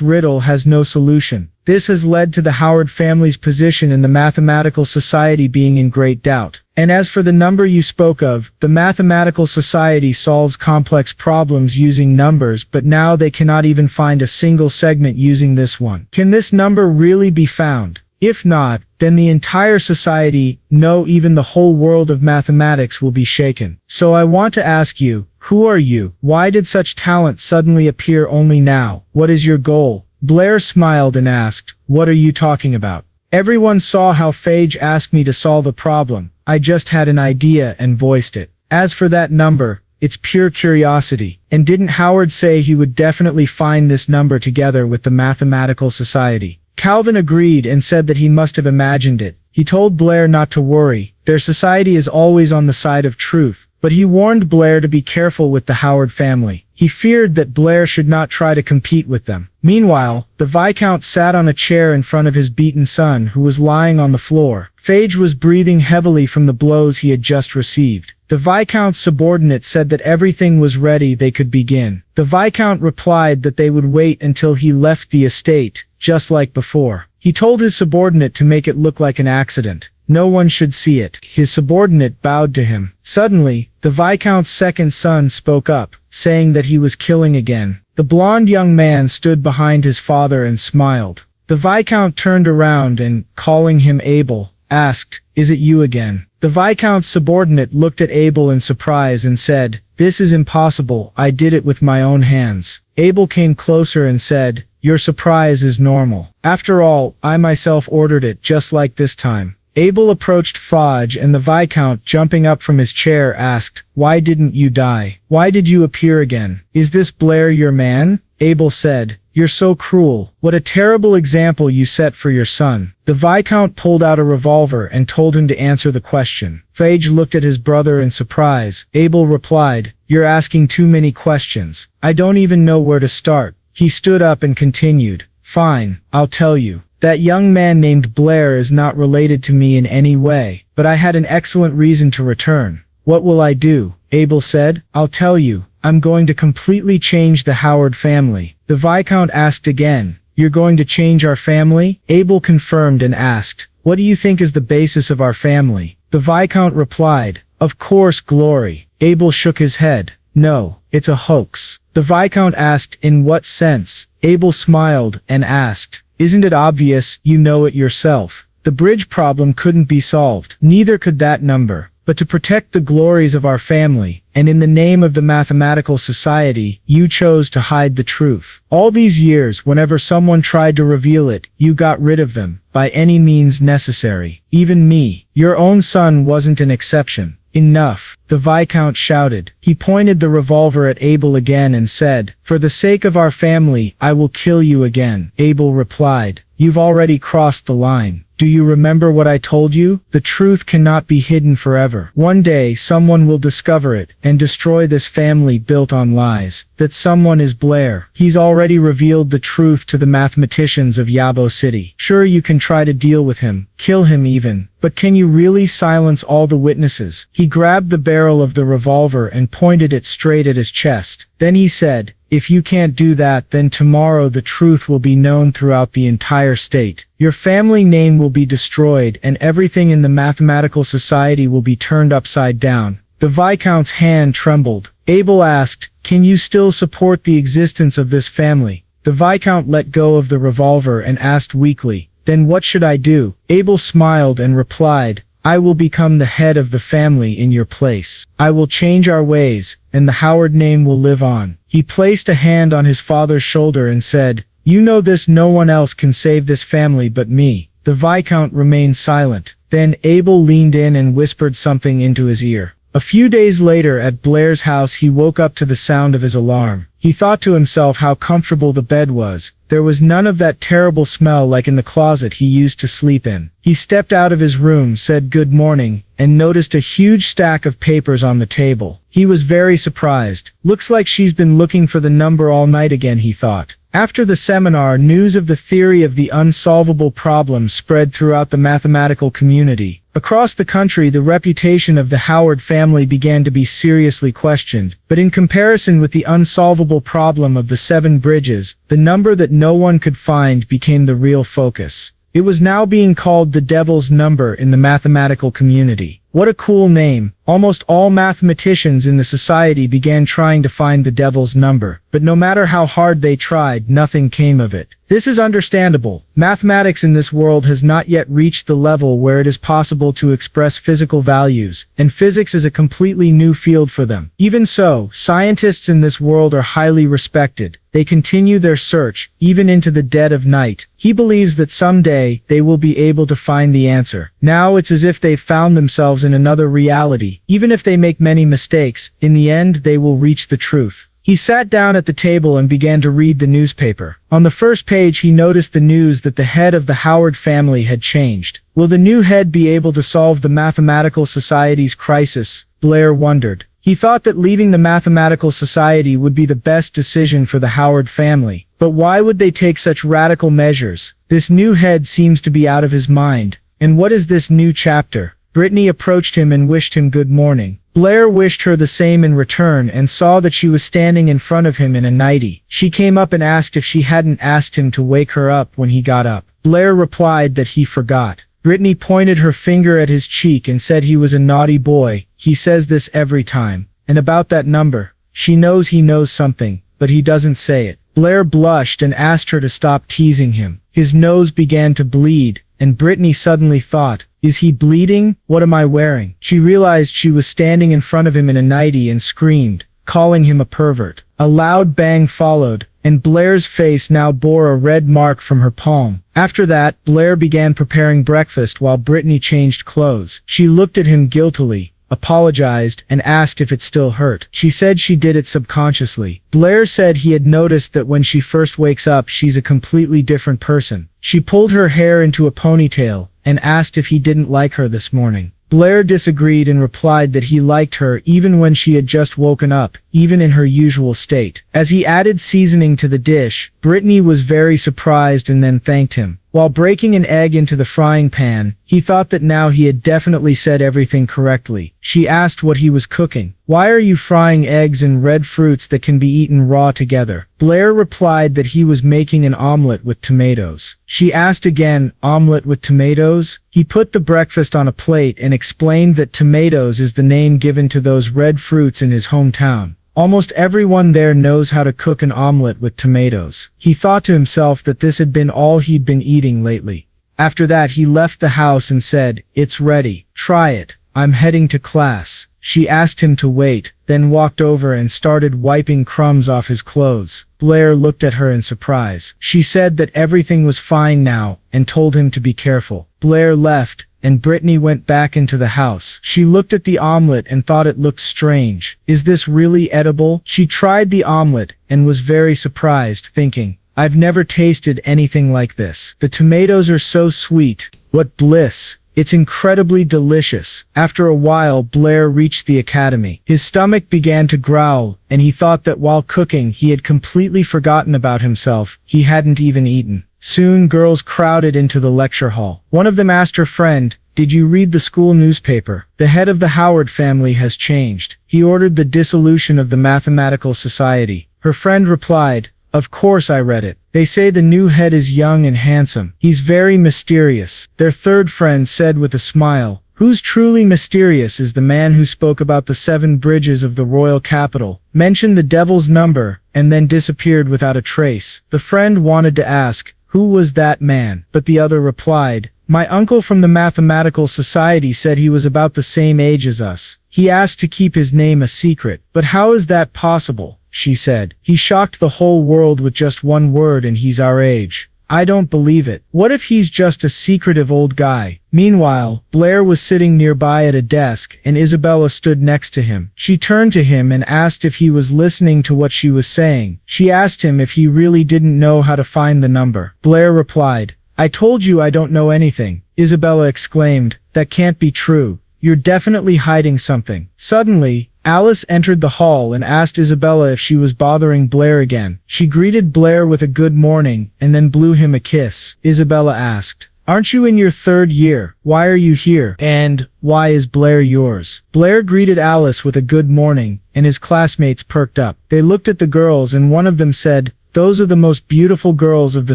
riddle has no solution. This has led to the Howard family's position in the mathematical society being in great doubt. And as for the number you spoke of, the mathematical society solves complex problems using numbers, but now they cannot even find a single segment using this one. Can this number really be found? If not, then the entire society, no, even the whole world of mathematics will be shaken. So I want to ask you, who are you? Why did such talent suddenly appear only now? What is your goal? Blair smiled and asked, what are you talking about? Everyone saw how Phage asked me to solve a problem. I just had an idea and voiced it. As for that number, it's pure curiosity. And didn't Howard say he would definitely find this number together with the Mathematical Society? Calvin agreed and said that he must have imagined it. He told Blair not to worry, their society is always on the side of truth. But he warned Blair to be careful with the Howard family. He feared that Blair should not try to compete with them. Meanwhile, the Viscount sat on a chair in front of his beaten son who was lying on the floor. Phage was breathing heavily from the blows he had just received. The Viscount's subordinate said that everything was ready, they could begin. The Viscount replied that they would wait until he left the estate, just like before. He told his subordinate to make it look like an accident. No one should see it. His subordinate bowed to him. Suddenly, the Viscount's second son spoke up, saying that he was killing again. The blond young man stood behind his father and smiled. The Viscount turned around and, calling him Abel, asked, is it you again? The Viscount's subordinate looked at Abel in surprise and said, this is impossible, I did it with my own hands. Abel came closer and said, your surprise is normal. After all, I myself ordered it just like this time. Abel approached Phage and the Viscount, jumping up from his chair, asked, why didn't you die? Why did you appear again? Is this Blair your man? Abel said, you're so cruel. What a terrible example you set for your son. The Viscount pulled out a revolver and told him to answer the question. Phage looked at his brother in surprise. Abel replied, you're asking too many questions. I don't even know where to start. He stood up and continued, fine, I'll tell you. That young man named Blair is not related to me in any way, but I had an excellent reason to return. What will I do? Abel said, I'll tell you. I'm going to completely change the Howard family. The Viscount asked again, you're going to change our family? Abel confirmed and asked, what do you think is the basis of our family? The Viscount replied, of course, glory. Abel shook his head. No, it's a hoax. The Viscount asked, in what sense? Abel smiled and asked, isn't it obvious? You know it yourself. The bridge problem couldn't be solved. Neither could that number. But to protect the glories of our family, and in the name of the Mathematical Society, you chose to hide the truth. All these years, whenever someone tried to reveal it, you got rid of them, by any means necessary. Even me. Your own son wasn't an exception. Enough, the Viscount shouted. He pointed the revolver at Abel again and said, for the sake of our family, I will kill you again. Abel replied, you've already crossed the line. Do you remember what I told you? The truth cannot be hidden forever. One day, someone will discover it, and destroy this family built on lies. That someone is Blair. He's already revealed the truth to the mathematicians of Yabo City. Sure, you can try to deal with him, kill him even, but can you really silence all the witnesses? He grabbed the barrel of the revolver and pointed it straight at his chest. Then he said, if you can't do that, then tomorrow the truth will be known throughout the entire state. Your family name will be destroyed and everything in the Mathematical Society will be turned upside down. The Viscount's hand trembled. Abel asked, can you still support the existence of this family? The Viscount let go of the revolver and asked weakly, then what should I do? Abel smiled and replied, I will become the head of the family in your place. I will change our ways, and the Howard name will live on. He placed a hand on his father's shoulder and said, you know this, no one else can save this family but me. The Viscount remained silent. Then Abel leaned in and whispered something into his ear. A few days later at Blair's house he woke up to the sound of his alarm. He thought to himself how comfortable the bed was. There was none of that terrible smell like in the closet he used to sleep in. He stepped out of his room, said good morning, and noticed a huge stack of papers on the table. He was very surprised. Looks like she's been looking for the number all night again, he thought. After the seminar, news of the theory of the unsolvable problem spread throughout the mathematical community. Across the country, the reputation of the Howard family began to be seriously questioned, but in comparison with the unsolvable problem of the 7 bridges, the number that no one could find became the real focus. It was now being called the devil's number in the mathematical community. What a cool name. Almost all mathematicians in the society began trying to find the devil's number, but no matter how hard they tried, nothing came of it. This is understandable. Mathematics in this world has not yet reached the level where it is possible to express physical values, and physics is a completely new field for them. Even so, scientists in this world are highly respected. They continue their search, even into the dead of night. He believes that someday, they will be able to find the answer. Now it's as if they've found themselves in another reality. Even if they make many mistakes, in the end they will reach the truth. He sat down at the table and began to read the newspaper. On the first page he noticed the news that the head of the Howard family had changed. Will the new head be able to solve the Mathematical Society's crisis? Blair wondered. He thought that leaving the Mathematical Society would be the best decision for the Howard family. But why would they take such radical measures? This new head seems to be out of his mind. And what is this new chapter? Brittany approached him and wished him good morning. Blair wished her the same in return and saw that she was standing in front of him in a nightie. She came up and asked if she hadn't asked him to wake her up when he got up. Blair replied that he forgot. Brittany pointed her finger at his cheek and said he was a naughty boy. He says this every time. And about that number, she knows he knows something, but he doesn't say it. Blair blushed and asked her to stop teasing him. His nose began to bleed, and Brittany suddenly thought, is he bleeding? What am I wearing? She realized she was standing in front of him in a nightie and screamed, calling him a pervert. A loud bang followed, and Blair's face now bore a red mark from her palm. After that, Blair began preparing breakfast while Brittany changed clothes. She looked at him guiltily, apologized, and asked if it still hurt. She said she did it subconsciously. Blair said he had noticed that when she first wakes up she's a completely different person. She pulled her hair into a ponytail, and asked if he didn't like her this morning. Blair disagreed and replied that he liked her even when she had just woken up, even in her usual state. As he added seasoning to the dish, Brittany was very surprised and then thanked him. While breaking an egg into the frying pan, he thought that now he had definitely said everything correctly. She asked what he was cooking. Why are you frying eggs and red fruits that can be eaten raw together? Blair replied that he was making an omelet with tomatoes. She asked again, omelet with tomatoes? He put the breakfast on a plate and explained that tomatoes is the name given to those red fruits in his hometown. Almost everyone there knows how to cook an omelet with tomatoes. He thought to himself that this had been all he'd been eating lately. After that he left the house and said, it's ready. Try it. I'm heading to class. She asked him to wait, then walked over and started wiping crumbs off his clothes. Blair looked at her in surprise. She said that everything was fine now, and told him to be careful. Blair left, and Brittany went back into the house. She looked at the omelet and thought it looked strange. Is this really edible? She tried the omelet, and was very surprised, thinking, I've never tasted anything like this. The tomatoes are so sweet. What bliss! It's incredibly delicious. After a while, Blair reached the academy. His stomach began to growl, and he thought that while cooking he had completely forgotten about himself. He hadn't even eaten. Soon girls crowded into the lecture hall. One of them asked her friend, did you read the school newspaper? The head of the Howard family has changed. He ordered the dissolution of the Mathematical Society. Her friend replied, of course I read it. They say the new head is young and handsome. He's very mysterious. Their third friend said with a smile, who's truly mysterious is the man who spoke about the 7 bridges of the royal capital, mentioned the devil's number, and then disappeared without a trace. The friend wanted to ask, who was that man? But the other replied, my uncle from the Mathematical Society said he was about the same age as us. He asked to keep his name a secret. But how is that possible? She said. He shocked the whole world with just one word and he's our age. I don't believe it. What if he's just a secretive old guy? Meanwhile, Blair was sitting nearby at a desk and Isabella stood next to him. She turned to him and asked if he was listening to what she was saying. She asked him if he really didn't know how to find the number. Blair replied, I told you I don't know anything. Isabella exclaimed, that can't be true. You're definitely hiding something. Suddenly, Alice entered the hall and asked Isabella if she was bothering Blair again. She greeted Blair with a good morning and then blew him a kiss. Isabella asked, aren't you in your 3rd year? Why are you here? And why is Blair yours? Blair greeted Alice with a good morning, and his classmates perked up. They looked at the girls and one of them said, those are the most beautiful girls of the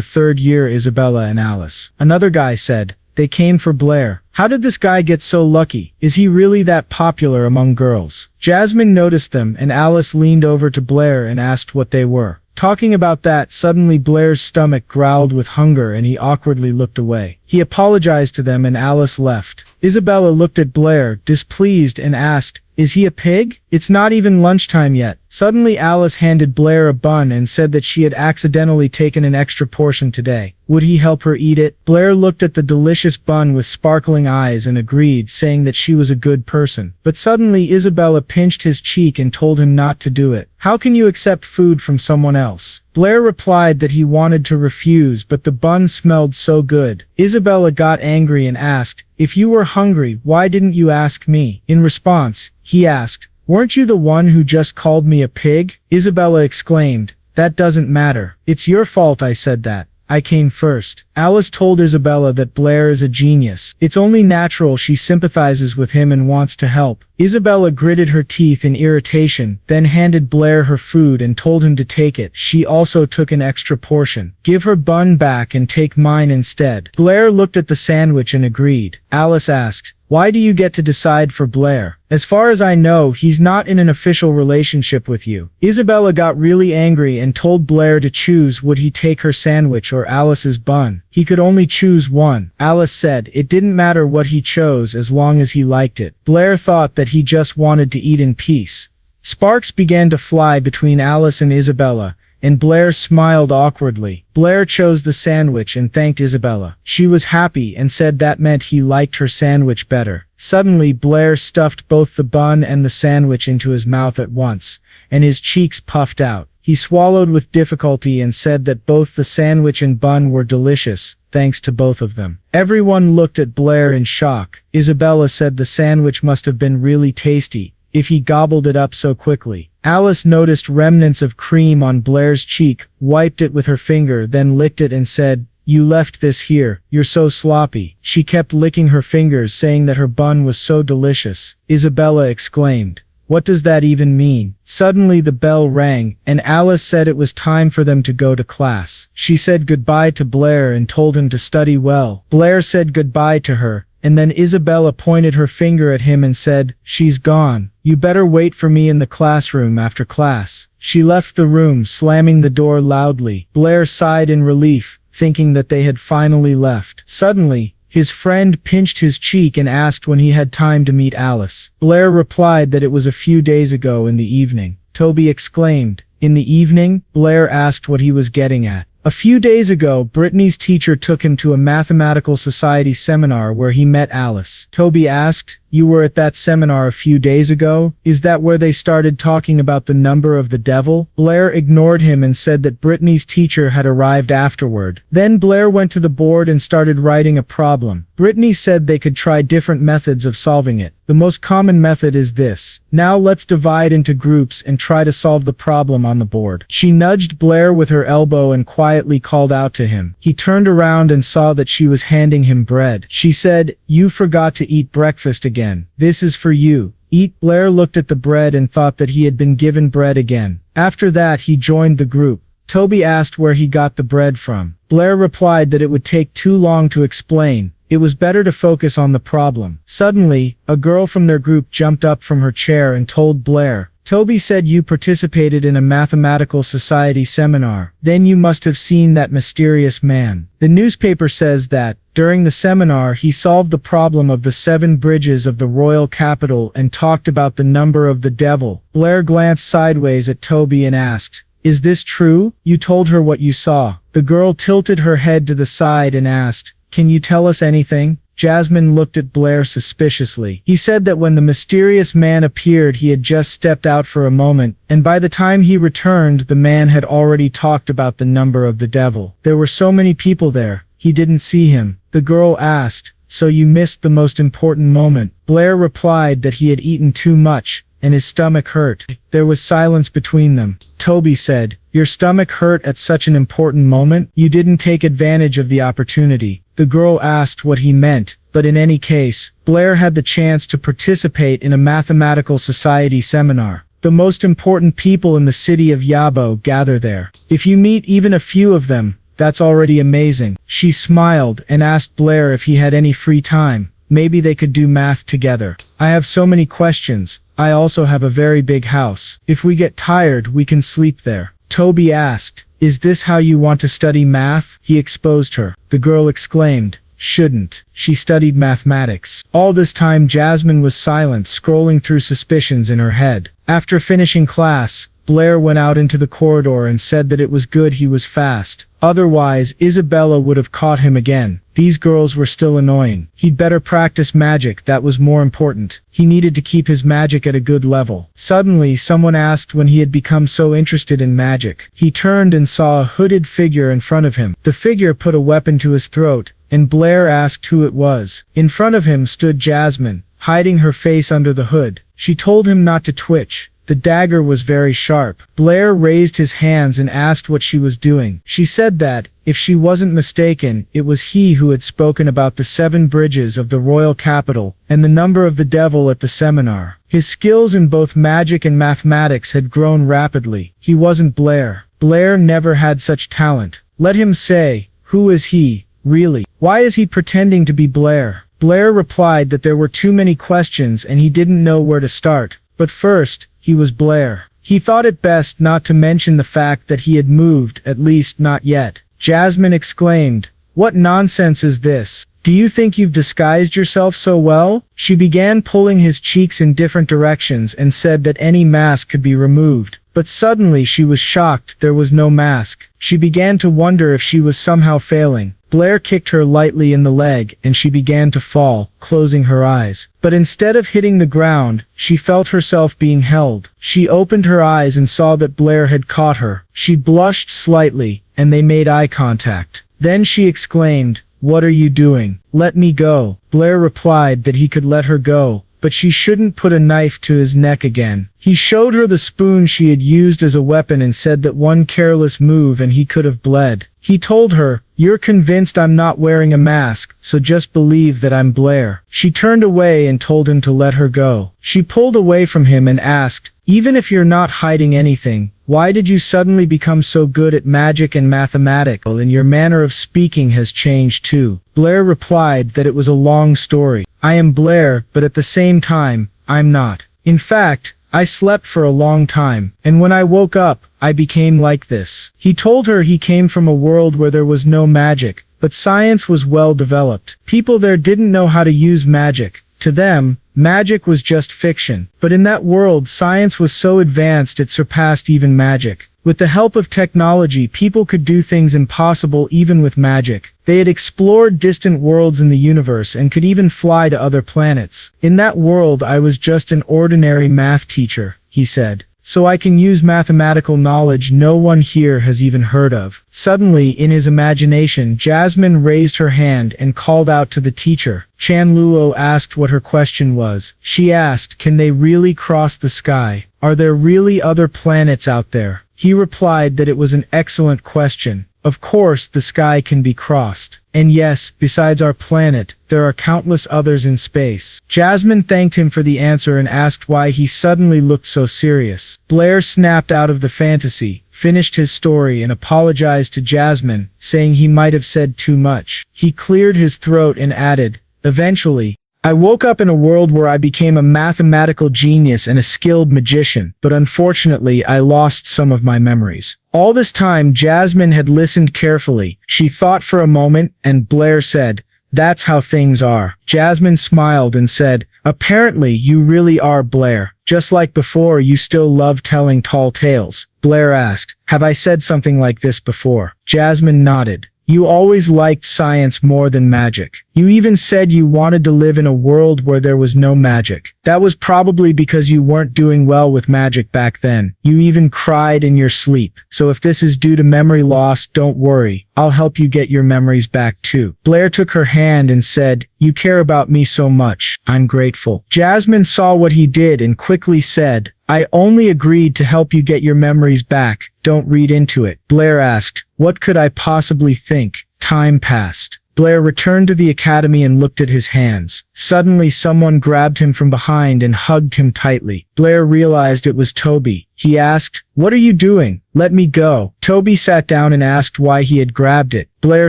3rd year, Isabella and Alice. Another guy said, They came for Blair. How did this guy get so lucky? Is he really that popular among girls? Jasmine noticed them, and Alice leaned over to Blair and asked what they were. Talking about that, suddenly Blair's stomach growled with hunger and he awkwardly looked away. He apologized to them and Alice left. Isabella looked at Blair, displeased, and asked, "Is he a pig? It's not even lunchtime yet." Suddenly Alice handed Blair a bun and said that she had accidentally taken an extra portion today. Would he help her eat it? Blair looked at the delicious bun with sparkling eyes and agreed, saying that she was a good person. But suddenly Isabella pinched his cheek and told him not to do it. "How can you accept food from someone else?" Blair replied that he wanted to refuse, but the bun smelled so good. Isabella got angry and asked, "If you were hungry, why didn't you ask me?" In response, he asked, "Weren't you the one who just called me a pig?" Isabella exclaimed, "That doesn't matter. It's your fault I said that. I came first." Alice told Isabella that Blair is a genius. It's only natural she sympathizes with him and wants to help. Isabella gritted her teeth in irritation, then handed Blair her food and told him to take it. She also took an extra portion. "Give her bun back and take mine instead." Blair looked at the sandwich and agreed. Alice asked, "Why do you get to decide for Blair? As far as I know, he's not in an official relationship with you." Isabella got really angry and told Blair to choose, would he take her sandwich or Alice's bun. He could only choose one. Alice said it didn't matter what he chose as long as he liked it. Blair thought that he just wanted to eat in peace. Sparks began to fly between Alice and Isabella, and Blair smiled awkwardly. Blair chose the sandwich and thanked Isabella. She was happy and said that meant he liked her sandwich better. Suddenly Blair stuffed both the bun and the sandwich into his mouth at once, and his cheeks puffed out. He swallowed with difficulty and said that both the sandwich and bun were delicious, thanks to both of them. Everyone looked at Blair in shock. Isabella said the sandwich must have been really tasty, if he gobbled it up so quickly. Alice noticed remnants of cream on Blair's cheek, wiped it with her finger, then licked it and said, "You left this here, you're so sloppy." She kept licking her fingers, saying that her bun was so delicious. Isabella exclaimed, "What does that even mean?" Suddenly the bell rang, and Alice said it was time for them to go to class. She said goodbye to Blair and told him to study well. Blair said goodbye to her, and then Isabella pointed her finger at him and said, "She's gone. You better wait for me in the classroom after class." She left the room, slamming the door loudly. Blair sighed in relief, thinking that they had finally left. Suddenly, his friend pinched his cheek and asked when he had time to meet Alice. Blair replied that it was a few days ago in the evening. Toby exclaimed, "In the evening?" Blair asked what he was getting at. "A few days ago, Brittany's teacher took him to a mathematical society seminar where he met Alice." Toby asked, "You were at that seminar a few days ago? Is that where they started talking about the number of the devil?" Blair ignored him and said that Brittany's teacher had arrived afterward. Then Blair went to the board and started writing a problem. Brittany said they could try different methods of solving it. "The most common method is this. Now let's divide into groups and try to solve the problem on the board." She nudged Blair with her elbow and quietly called out to him. He turned around and saw that she was handing him bread. She said, "You forgot to eat breakfast again. This is for you. Eat." Blair looked at the bread and thought that he had been given bread again. After that, he joined the group. Toby asked where he got the bread from. Blair replied that it would take too long to explain. It was better to focus on the problem. Suddenly, a girl from their group jumped up from her chair and told Blair, "Toby said you participated in a mathematical society seminar. Then you must have seen that mysterious man. The newspaper says that, during the seminar, he solved the problem of the 7 bridges of the royal capital and talked about the number of the devil." Blair glanced sideways at Toby and asked, "Is this true? You told her what you saw?" The girl tilted her head to the side and asked, "Can you tell us anything?" Jasmine looked at Blair suspiciously. He said that when the mysterious man appeared, he had just stepped out for a moment, and by the time he returned, the man had already talked about the number of the devil. There were so many people there, he didn't see him. The girl asked, "So you missed the most important moment?" Blair replied that he had eaten too much, and his stomach hurt. There was silence between them. Toby said, "Your stomach hurt at such an important moment? You didn't take advantage of the opportunity." The girl asked what he meant, but in any case, Blair had the chance to participate in a mathematical society seminar. The most important people in the city of Yabo gather there. If you meet even a few of them, That's already amazing. She smiled and asked Blair if he had any free time. Maybe they could do math together. I have so many questions. I also have a very big house. If we get tired, we can sleep there. Toby asked, "Is this how you want to study math?" He exposed her. The girl exclaimed, "Shouldn't. She studied mathematics." All this time Jasmine was silent, scrolling through suspicions in her head. After finishing class, Blair went out into the corridor and said that it was good he was fast. Otherwise, Isabella would have caught him again. These girls were still annoying. He'd better practice magic, that was more important. He needed to keep his magic at a good level. Suddenly, someone asked when he had become so interested in magic. He turned and saw a hooded figure in front of him. The figure put a weapon to his throat, and Blair asked who it was. In front of him stood Jasmine, hiding her face under the hood. She told him not to twitch. The dagger was very sharp. Blair raised his hands and asked what she was doing. She said that, if she wasn't mistaken, it was he who had spoken about the 7 bridges of the royal capital, and the number of the devil at the seminar. His skills in both magic and mathematics had grown rapidly. He wasn't Blair. Blair never had such talent. Let him say, who is he, really? Why is he pretending to be Blair? Blair replied that there were too many questions and he didn't know where to start. But first, he was Blair. He thought it best not to mention the fact that he had moved, at least not yet. Jasmine exclaimed, "What nonsense is this? Do you think you've disguised yourself so well?" She began pulling his cheeks in different directions and said that any mask could be removed. But suddenly she was shocked there was no mask. She began to wonder if she was somehow failing. Blair kicked her lightly in the leg and she began to fall, closing her eyes. But instead of hitting the ground, she felt herself being held. She opened her eyes and saw that Blair had caught her. She blushed slightly, and they made eye contact. Then she exclaimed, "What are you doing? Let me go." Blair replied that he could let her go, but she shouldn't put a knife to his neck again. He showed her the spoon she had used as a weapon and said that one careless move and he could have bled. He told her, "You're convinced I'm not wearing a mask, so just believe that I'm Blair." She turned away and told him to let her go. She pulled away from him and asked, "Even if you're not hiding anything, why did you suddenly become so good at magic and mathematics, and your manner of speaking has changed too?" Blair replied that it was a long story. "I am Blair, but at the same time, I'm not. In fact, I slept for a long time, and when I woke up, I became like this." He told her he came from a world where there was no magic, but science was well developed. People there didn't know how to use magic. To them, magic was just fiction. But in that world, science was so advanced it surpassed even magic. With the help of technology, people could do things impossible even with magic. They had explored distant worlds in the universe and could even fly to other planets. "In that world, I was just an ordinary math teacher," he said. "So I can use mathematical knowledge no one here has even heard of." Suddenly, in his imagination, Jasmine raised her hand and called out to the teacher. Chan Luo asked what her question was. She asked, "Can they really cross the sky? Are there really other planets out there?" He replied that it was an excellent question. Of course, the sky can be crossed. And yes, besides our planet, there are countless others in space. Jasmine thanked him for the answer and asked why he suddenly looked so serious. Blair snapped out of the fantasy, finished his story and apologized to Jasmine, saying he might have said too much. He cleared his throat and added, "Eventually, I woke up in a world where I became a mathematical genius and a skilled magician, but unfortunately I lost some of my memories." All this time Jasmine had listened carefully. She thought for a moment, and Blair said, "That's how things are." Jasmine smiled and said, "Apparently you really are Blair. Just like before, you still love telling tall tales." Blair asked, "Have I said something like this before?" Jasmine nodded. "You always liked science more than magic. You even said you wanted to live in a world where there was no magic. That was probably because you weren't doing well with magic back then. You even cried in your sleep. So if this is due to memory loss, don't worry. I'll help you get your memories back too." Blair took her hand and said, "You care about me so much. I'm grateful." Jasmine saw what he did and quickly said, "I only agreed to help you get your memories back. Don't read into it." Blair asked, "What could I possibly think?" Time passed. Blair returned to the academy and looked at his hands. Suddenly someone grabbed him from behind and hugged him tightly. Blair realized it was Toby. He asked, "What are you doing? Let me go." Toby sat down and asked why he had grabbed it. Blair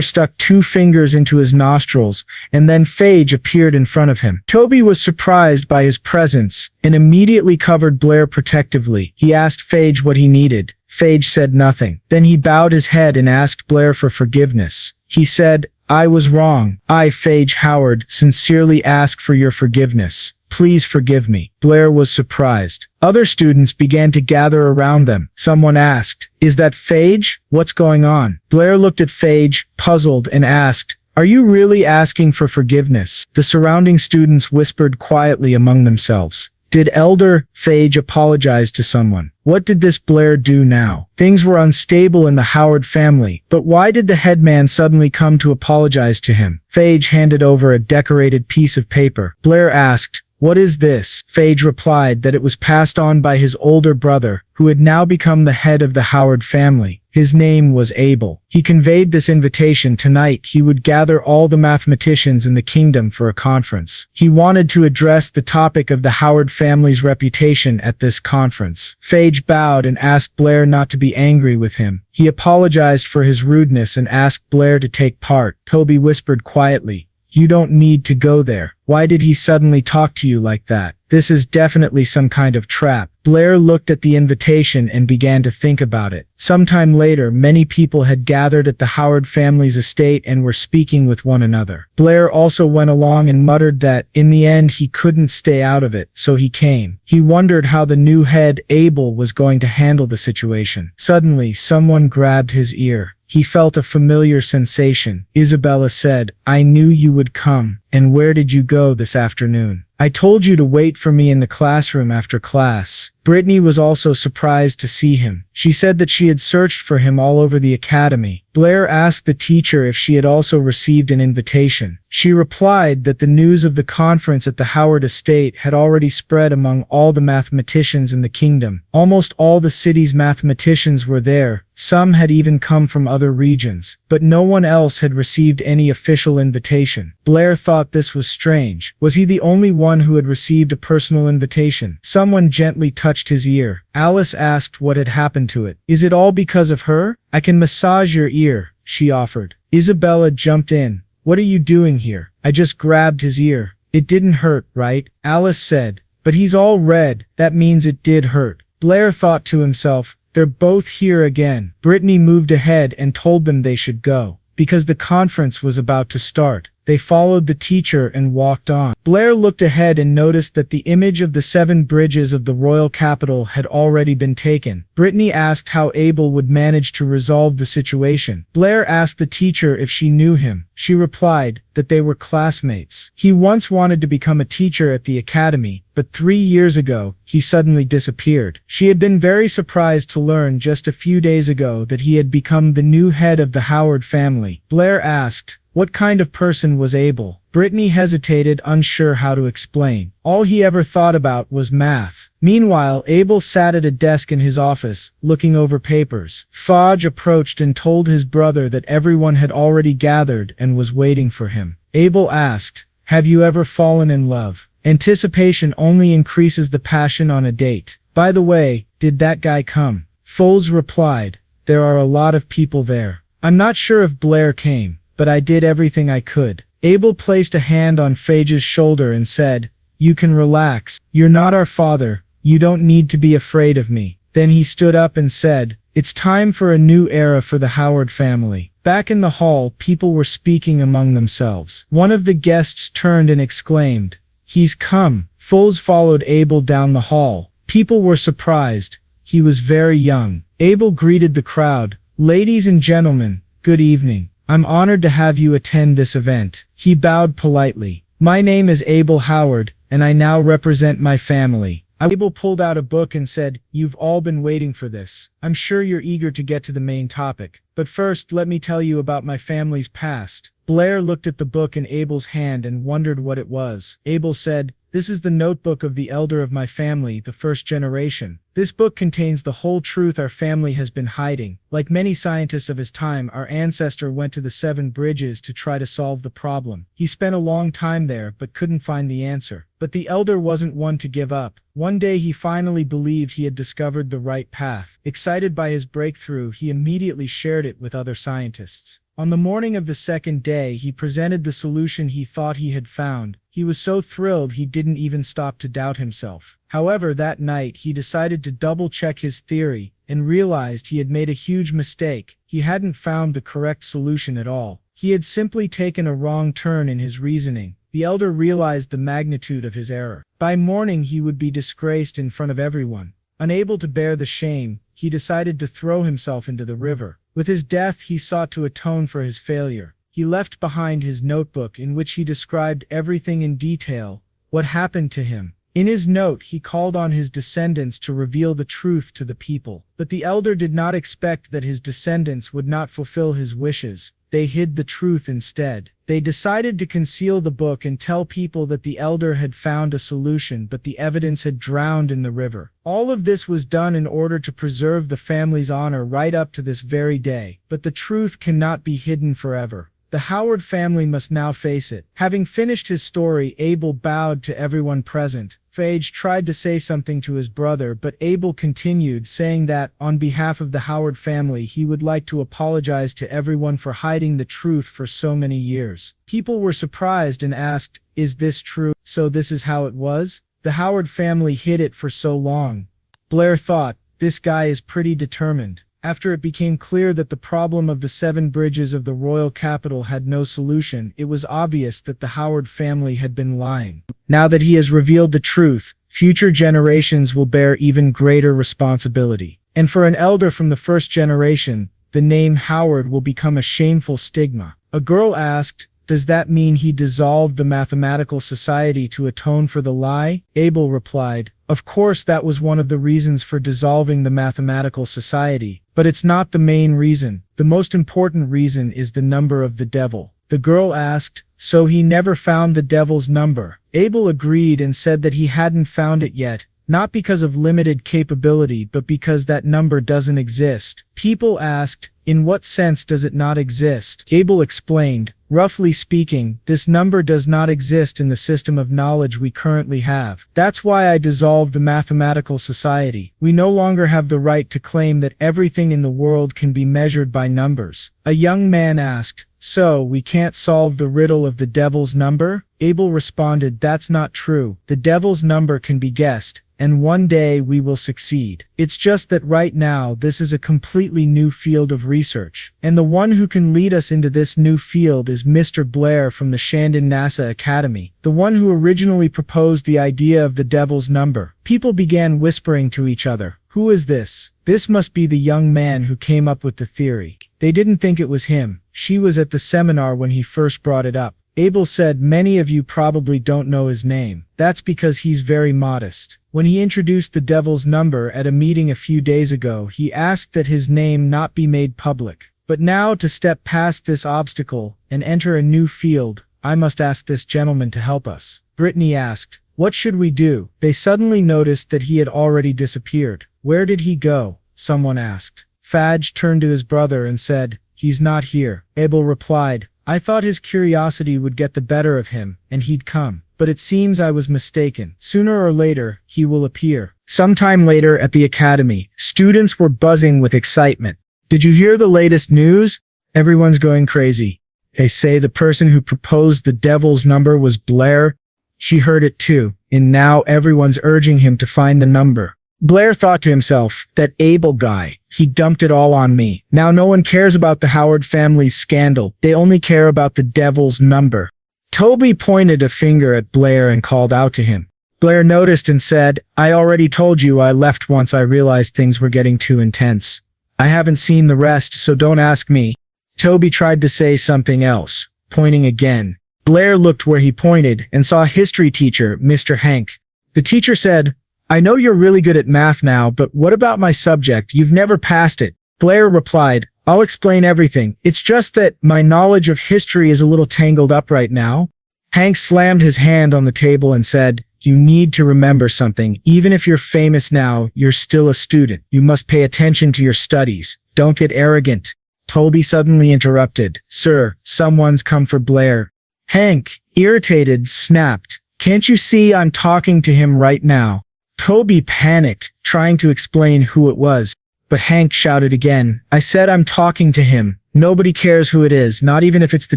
stuck 2 fingers into his nostrils, and then Phage appeared in front of him. Toby was surprised by his presence and immediately covered Blair protectively. He asked Phage what he needed. Phage said nothing. Then he bowed his head and asked Blair for forgiveness. He said, "I was wrong. I, Phage Howard, sincerely ask for your forgiveness. Please forgive me." Blair was surprised. Other students began to gather around them. Someone asked, "Is that Phage? What's going on?" Blair looked at Phage, puzzled, and asked, "Are you really asking for forgiveness?" The surrounding students whispered quietly among themselves. Did Elder Phage apologize to someone? What did this Blair do now? Things were unstable in the Howard family, but why did the headman suddenly come to apologize to him? Phage handed over a decorated piece of paper. Blair asked, "What is this?" Phage replied that it was passed on by his older brother, who had now become the head of the Howard family. His name was Abel. He conveyed this invitation. Tonight he would gather all the mathematicians in the kingdom for a conference. He wanted to address the topic of the Howard family's reputation at this conference. Phage bowed and asked Blair not to be angry with him. He apologized for his rudeness and asked Blair to take part. Toby whispered quietly, "You don't need to go there. Why did he suddenly talk to you like that? This is definitely some kind of trap." Blair looked at the invitation and began to think about it. Sometime later, many people had gathered at the Howard family's estate and were speaking with one another. Blair also went along and muttered that, in the end, he couldn't stay out of it, so he came. He wondered how the new head, Abel, was going to handle the situation. Suddenly, someone grabbed his ear. He felt a familiar sensation. Isabella said, "I knew you would come. And where did you go this afternoon?" "I told you to wait for me in the classroom after class." Brittany was also surprised to see him. She said that she had searched for him all over the academy. Blair asked the teacher if she had also received an invitation. She replied that the news of the conference at the Howard estate had already spread among all the mathematicians in the kingdom. Almost all the city's mathematicians were there. Some had even come from other regions, but no one else had received any official invitation. Blair thought this was strange. Was he the only one who had received a personal invitation? Someone gently touched his ear. Alice asked what had happened to it. "Is it all because of her? I can massage your ear," she offered. Isabella jumped in. "What are you doing here?" "I just grabbed his ear. It didn't hurt, right?" Alice said. "But he's all red. That means it did hurt." Blair thought to himself, "They're both here again." Brittany moved ahead and told them they should go, because the conference was about to start. They followed the teacher and walked on. Blair looked ahead and noticed that the image of the 7 bridges of the royal capital had already been taken. Brittany asked how Abel would manage to resolve the situation. Blair asked the teacher if she knew him. She replied that they were classmates. He once wanted to become a teacher at the academy, but 3 years ago, he suddenly disappeared. She had been very surprised to learn just a few days ago that he had become the new head of the Howard family. Blair asked, what kind of person was Abel? Brittany hesitated, unsure how to explain. All he ever thought about was math. Meanwhile, Abel sat at a desk in his office, looking over papers. Phage approached and told his brother that everyone had already gathered and was waiting for him. Abel asked, "Have you ever fallen in love? Anticipation only increases the passion on a date. By the way, did that guy come?" Foles replied, "There are a lot of people there. I'm not sure if Blair came, but I did everything I could." Abel placed a hand on Phage's shoulder and said, "You can relax. You're not our father. You don't need to be afraid of me." Then he stood up and said, "It's time for a new era for the Howard family." Back in the hall, people were speaking among themselves. One of the guests turned and exclaimed, "He's come." Foles followed Abel down the hall. People were surprised. He was very young. Abel greeted the crowd. "Ladies and gentlemen, good evening. I'm honored to have you attend this event." He bowed politely. "My name is Abel Howard, and I now represent my family." Abel pulled out a book and said, "You've all been waiting for this. I'm sure you're eager to get to the main topic. But first, let me tell you about my family's past." Blair looked at the book in Abel's hand and wondered what it was. Abel said, This is the notebook of the elder of my family, the first generation. This book contains the whole truth our family has been hiding. Like many scientists of his time, our ancestor went to the 7 bridges to try to solve the problem. He spent a long time there, but couldn't find the answer. But the elder wasn't one to give up. One day he finally believed he had discovered the right path. Excited by his breakthrough, he immediately shared it with other scientists. On the morning of the second day, he presented the solution he thought he had found. He was so thrilled he didn't even stop to doubt himself. However, that night he decided to double-check his theory and realized he had made a huge mistake. He hadn't found the correct solution at all. He had simply taken a wrong turn in his reasoning. The elder realized the magnitude of his error. By morning he would be disgraced in front of everyone. Unable to bear the shame, he decided to throw himself into the river. With his death he sought to atone for his failure. He left behind his notebook in which he described everything in detail, what happened to him. In his note he called on his descendants to reveal the truth to the people. But the elder did not expect that his descendants would not fulfill his wishes. They hid the truth instead. They decided to conceal the book and tell people that the elder had found a solution, but the evidence had drowned in the river. All of this was done in order to preserve the family's honor right up to this very day. But the truth cannot be hidden forever. The Howard family must now face it. Having finished his story, Abel bowed to everyone present. Phage tried to say something to his brother, but Abel continued, saying that, on behalf of the Howard family, he would like to apologize to everyone for hiding the truth for so many years. People were surprised and asked, "Is this true? So this is how it was? The Howard family hid it for so long." Blair thought, "This guy is pretty determined." After it became clear that the problem of the 7 bridges of the royal capital had no solution, it was obvious that the Howard family had been lying. Now that he has revealed the truth, future generations will bear even greater responsibility. And for an elder from the first generation, the name Howard will become a shameful stigma. A girl asked, "Does that mean he dissolved the mathematical society to atone for the lie?" Abel replied, "Of course that was one of the reasons for dissolving the mathematical society, but it's not the main reason. The most important reason is the number of the devil." The girl asked, "So he never found the devil's number?" Abel agreed and said that he hadn't found it yet, not because of limited capability but because that number doesn't exist. People asked, "In what sense does it not exist?" Abel explained, "Roughly speaking, this number does not exist in the system of knowledge we currently have. That's why I dissolved the mathematical society. We no longer have the right to claim that everything in the world can be measured by numbers." A young man asked, "So, we can't solve the riddle of the devil's number?" Abel responded, "That's not true. The devil's number can be guessed, and one day we will succeed. It's just that right now this is a completely new field of research. And the one who can lead us into this new field is Mr. Blair from the Shandon NASA Academy, the one who originally proposed the idea of the devil's number." People began whispering to each other, "Who is this? This must be the young man who came up with the theory." They didn't think it was him. She was at the seminar when he first brought it up. Abel said, "Many of you probably don't know his name. That's because he's very modest. When he introduced the devil's number at a meeting a few days ago, he asked that his name not be made public. But now, to step past this obstacle and enter a new field, I must ask this gentleman to help us." Brittany asked, "What should we do?" They suddenly noticed that he had already disappeared. "Where did he go?" someone asked. Phage turned to his brother and said, "He's not here." Abel replied, "I thought his curiosity would get the better of him, and he'd come. But it seems I was mistaken. Sooner or later, he will appear." Sometime later at the academy, students were buzzing with excitement. "Did you hear the latest news? Everyone's going crazy. They say the person who proposed the devil's number was Blair." She heard it too, and now everyone's urging him to find the number. Blair thought to himself, "That Abel guy, he dumped it all on me. Now no one cares about the Howard family's scandal. They only care about the devil's number." Toby pointed a finger at Blair and called out to him. Blair noticed and said, "I already told you I left once I realized things were getting too intense. I haven't seen the rest, so don't ask me." Toby tried to say something else, pointing again. Blair looked where he pointed and saw a history teacher, Mr. Hank. The teacher said, "I know you're really good at math now, but what about my subject? You've never passed it." Blair replied, "I'll explain everything. It's just that my knowledge of history is a little tangled up right now." Hank slammed his hand on the table and said, You need to remember something. Even if you're famous now, you're still a student. You must pay attention to your studies. Don't get arrogant. Toby suddenly interrupted. Sir, someone's come for Blair. Hank, irritated, snapped. Can't you see I'm talking to him right now? Toby panicked, trying to explain who it was. But Hank shouted again. I said I'm talking to him. Nobody cares who it is, not even if it's the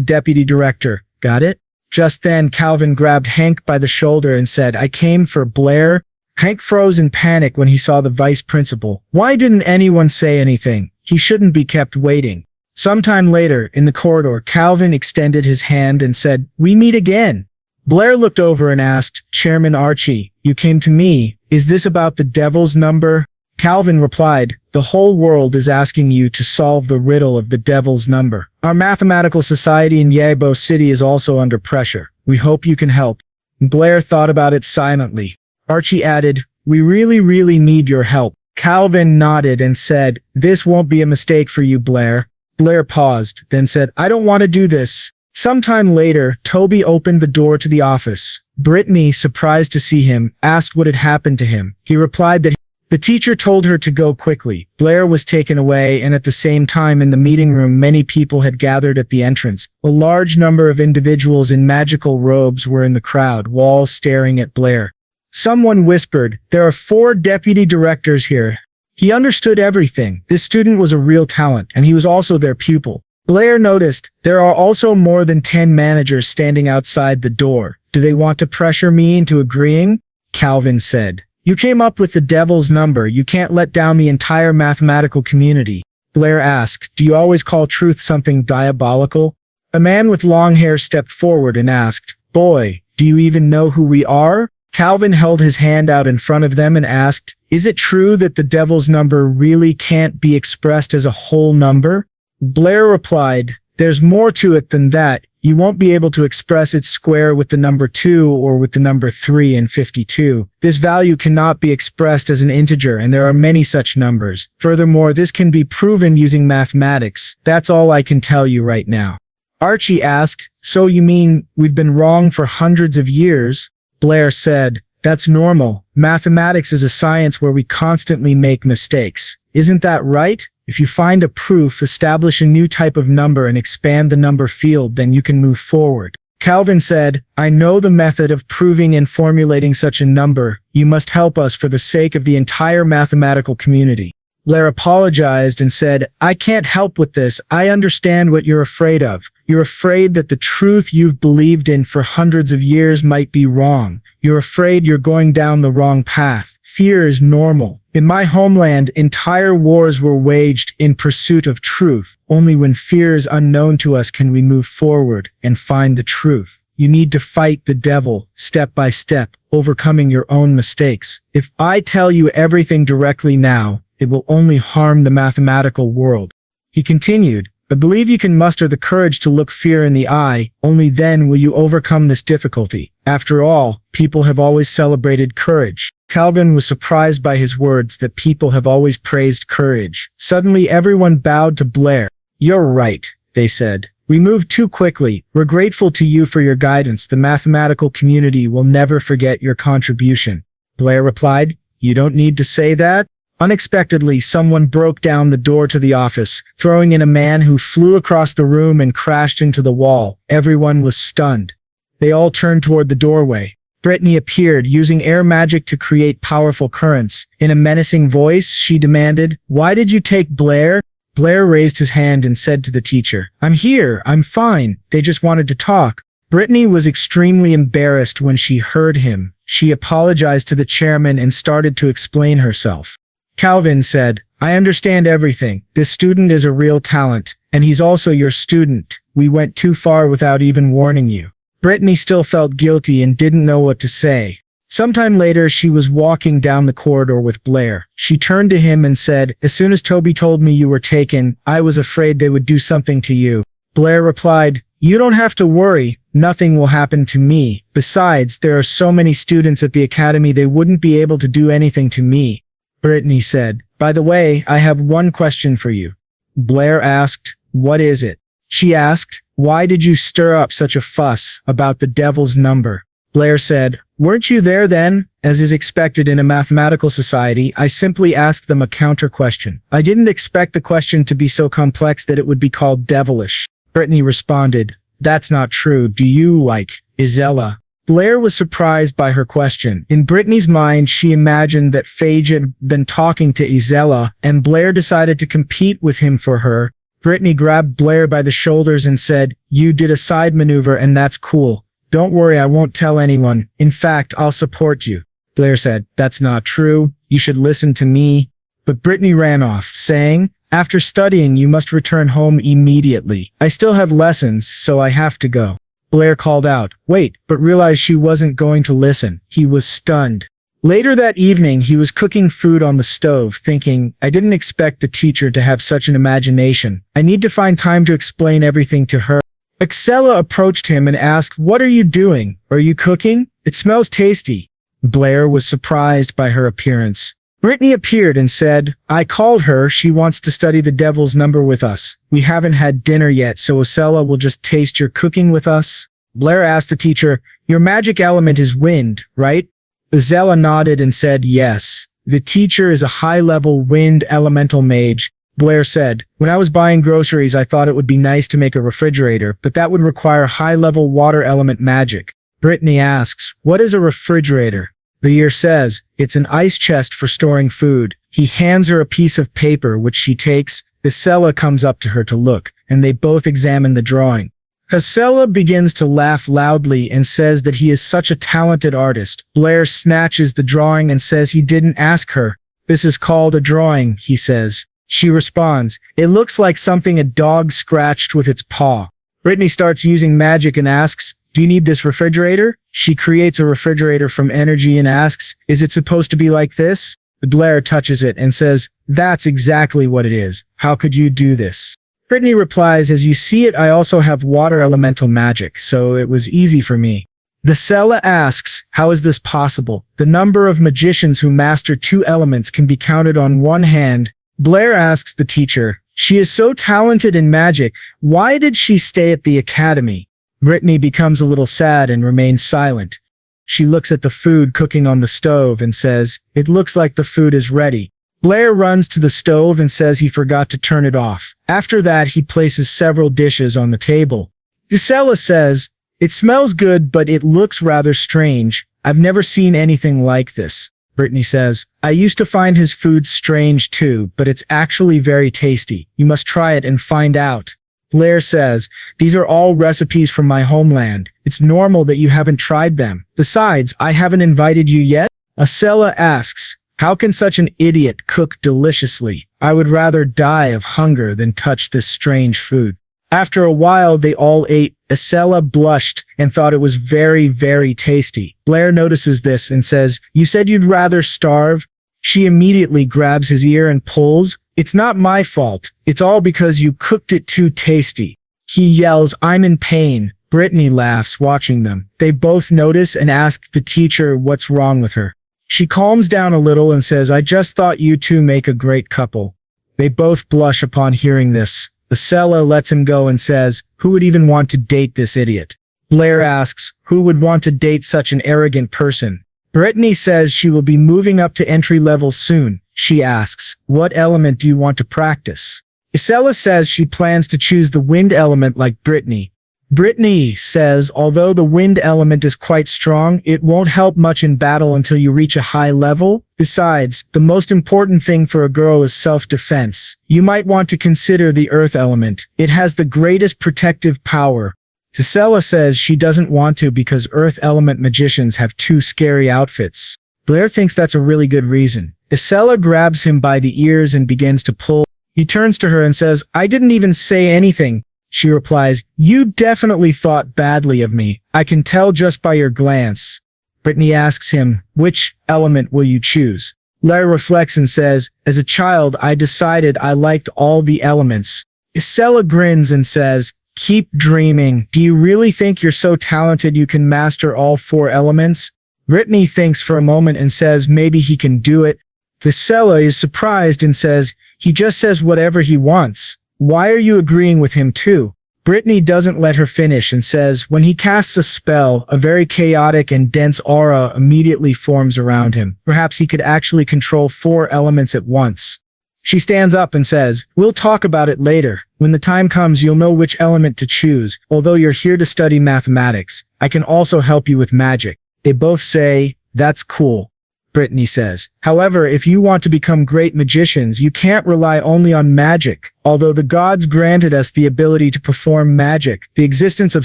deputy director. Got it? Just then, Calvin grabbed Hank by the shoulder and said, I came for Blair. Hank froze in panic when he saw the vice principal. Why didn't anyone say anything? He shouldn't be kept waiting. Sometime later, in the corridor, Calvin extended his hand and said, We meet again. Blair looked over and asked, Chairman Archie, you came to me. Is this about the devil's number? Calvin replied, The whole world is asking you to solve the riddle of the devil's number. Our mathematical society in Yabo City is also under pressure. We hope you can help. Blair thought about it silently. Archie added, We really need your help. Calvin nodded and said, This won't be a mistake for you, Blair. Blair paused, then said, I don't want to do this. Sometime later, Toby opened the door to the office. Brittany, surprised to see him, asked what had happened to him. He replied that the teacher told her to go quickly. Blair was taken away, and at the same time in the meeting room many people had gathered at the entrance. A large number of individuals in magical robes were in the crowd, all staring at Blair. Someone whispered, There are 4 deputy directors here. He understood everything. This student was a real talent, and he was also their pupil. Blair noticed, There are also more than 10 managers standing outside the door. Do they want to pressure me into agreeing? Calvin said. You came up with the devil's number. You can't let down the entire mathematical community. Blair asked, Do you always call truth something diabolical? A man with long hair stepped forward and asked, Boy, do you even know who we are? Calvin held his hand out in front of them and asked, Is it true that the devil's number really can't be expressed as a whole number? Blair replied, There's more to it than that. You won't be able to express its square with the number 2 or with the number 3 and 52. This value cannot be expressed as an integer, and there are many such numbers. Furthermore, this can be proven using mathematics. That's all I can tell you right now. Archie asked, So you mean we've been wrong for hundreds of years? Blair said, That's normal. Mathematics is a science where we constantly make mistakes. Isn't that right? If you find a proof, establish a new type of number and expand the number field, then you can move forward. Calvin said, I know the method of proving and formulating such a number. You must help us for the sake of the entire mathematical community. Blair apologized and said, I can't help with this. I understand what you're afraid of. You're afraid that the truth you've believed in for hundreds of years might be wrong. You're afraid you're going down the wrong path. Fear is normal. In my homeland, entire wars were waged in pursuit of truth. Only when fear is unknown to us can we move forward and find the truth. You need to fight the devil, step by step, overcoming your own mistakes. If I tell you everything directly now, it will only harm the mathematical world. He continued, I believe you can muster the courage to look fear in the eye. Only then will you overcome this difficulty. After all, people have always celebrated courage. Calvin was surprised by his words that people have always praised courage. Suddenly everyone bowed to Blair. You're right, they said. We moved too quickly. We're grateful to you for your guidance. The mathematical community will never forget your contribution. Blair replied, You don't need to say that. Unexpectedly, someone broke down the door to the office, throwing in a man who flew across the room and crashed into the wall. Everyone was stunned. They all turned toward the doorway. Brittany appeared, using air magic to create powerful currents. In a menacing voice, she demanded, Why did you take Blair? Blair raised his hand and said to the teacher, I'm here, I'm fine, they just wanted to talk. Brittany was extremely embarrassed when she heard him. She apologized to the chairman and started to explain herself. Calvin said, I understand everything. This student is a real talent, and he's also your student. We went too far without even warning you. Brittany still felt guilty and didn't know what to say. Sometime later, she was walking down the corridor with Blair. She turned to him and said, As soon as Toby told me you were taken, I was afraid they would do something to you. Blair replied, You don't have to worry. Nothing will happen to me. Besides, there are so many students at the academy they wouldn't be able to do anything to me. Brittany said, By the way, I have one question for you. Blair asked, What is it? She asked, Why did you stir up such a fuss about the devil's number? Blair said, "Weren't you there then?" As is expected in a mathematical society, I simply asked them a counter question. I didn't expect the question to be so complex that it would be called devilish. Brittany responded, "That's not true. Do you like Isella?" Blair was surprised by her question. In Brittany's mind, she imagined that Phage had been talking to Isella, and Blair decided to compete with him for her. Brittany grabbed Blair by the shoulders and said, "You did a side maneuver and that's cool. Don't worry, I won't tell anyone. In fact, I'll support you." Blair said, "That's not true. You should listen to me." But Brittany ran off, saying, "After studying, you must return home immediately. I still have lessons, so I have to go." Blair called out, "Wait," but realized she wasn't going to listen. He was stunned. Later that evening, he was cooking food on the stove, thinking, "I didn't expect the teacher to have such an imagination. I need to find time to explain everything to her." Isella approached him and asked, "What are you doing? Are you cooking? It smells tasty." Blair was surprised by her appearance. Brittany appeared and said, "I called her. She wants to study the devil's number with us. We haven't had dinner yet, so Isella will just taste your cooking with us." Blair asked the teacher, "Your magic element is wind, right?" Isella nodded and said, "Yes. The teacher is a high-level wind elemental mage." Blair said, "When I was buying groceries, I thought it would be nice to make a refrigerator, but that would require high-level water element magic." Brittany asks, "What is a refrigerator?" The year says, "It's an ice chest for storing food." He hands her a piece of paper, which she takes. Isella comes up to her to look, and they both examine the drawing. Isella begins to laugh loudly and says that he is such a talented artist. Blair snatches the drawing and says he didn't ask her. "This is called a drawing," he says. She responds, "It looks like something a dog scratched with its paw." Brittany starts using magic and asks, "Do you need this refrigerator?" She creates a refrigerator from energy and asks, "Is it supposed to be like this?" Blair touches it and says, "That's exactly what it is. How could you do this?" Brittany replies, "As you see it, I also have water elemental magic, so it was easy for me." Isella asks, "How is this possible? The number of magicians who master two elements can be counted on one hand." Blair asks the teacher, "She is so talented in magic. Why did she stay at the academy?" Brittany becomes a little sad and remains silent. She looks at the food cooking on the stove and says, "It looks like the food is ready." Blair runs to the stove and says he forgot to turn it off. After that, he places several dishes on the table. Isella says, "It smells good, but it looks rather strange. I've never seen anything like this." Brittany says, "I used to find his food strange too, but it's actually very tasty. You must try it and find out." Blair says, "These are all recipes from my homeland. It's normal that you haven't tried them. Besides, I haven't invited you yet." Isella asks, "How can such an idiot cook deliciously? I would rather die of hunger than touch this strange food." After a while, they all ate. Isella blushed and thought it was very, very tasty. Blair notices this and says, "You said you'd rather starve?" She immediately grabs his ear and pulls. "It's not my fault. It's all because you cooked it too tasty." He yells, "I'm in pain." Brittany laughs watching them. They both notice and ask the teacher what's wrong with her. She calms down a little and says, "I just thought you two make a great couple." They both blush upon hearing this. Isella lets him go and says, "Who would even want to date this idiot?" Blair asks, "Who would want to date such an arrogant person?" Brittany says she will be moving up to entry level soon. She asks, "What element do you want to practice?" Isella says she plans to choose the wind element like Brittany. Brittany says although the wind element is quite strong, it won't help much in battle until you reach a high level. Besides, the most important thing for a girl is self-defense. You might want to consider the earth element. It has the greatest protective power. Isella says she doesn't want to because earth element magicians have too scary outfits. Blair thinks that's a really good reason. Isella grabs him by the ears and begins to pull. He turns to her and says, "I didn't even say anything." She replies, "You definitely thought badly of me. I can tell just by your glance." Brittany asks him, "Which element will you choose?" Blair reflects and says, "As a child, I decided I liked all the elements." Isella grins and says, "Keep dreaming. Do you really think you're so talented you can master all four elements?" Brittany thinks for a moment and says maybe he can do it. Isella is surprised and says, "He just says whatever he wants. Why are you agreeing with him too?" Brittany doesn't let her finish and says, when he casts a spell, a very chaotic and dense aura immediately forms around him. Perhaps he could actually control 4 elements at once. She stands up and says, we'll talk about it later. When the time comes, you'll know which element to choose. Although you're here to study mathematics, I can also help you with magic. They both say, that's cool. Brittany says, however, if you want to become great magicians, you can't rely only on magic. Although the gods granted us the ability to perform magic, the existence of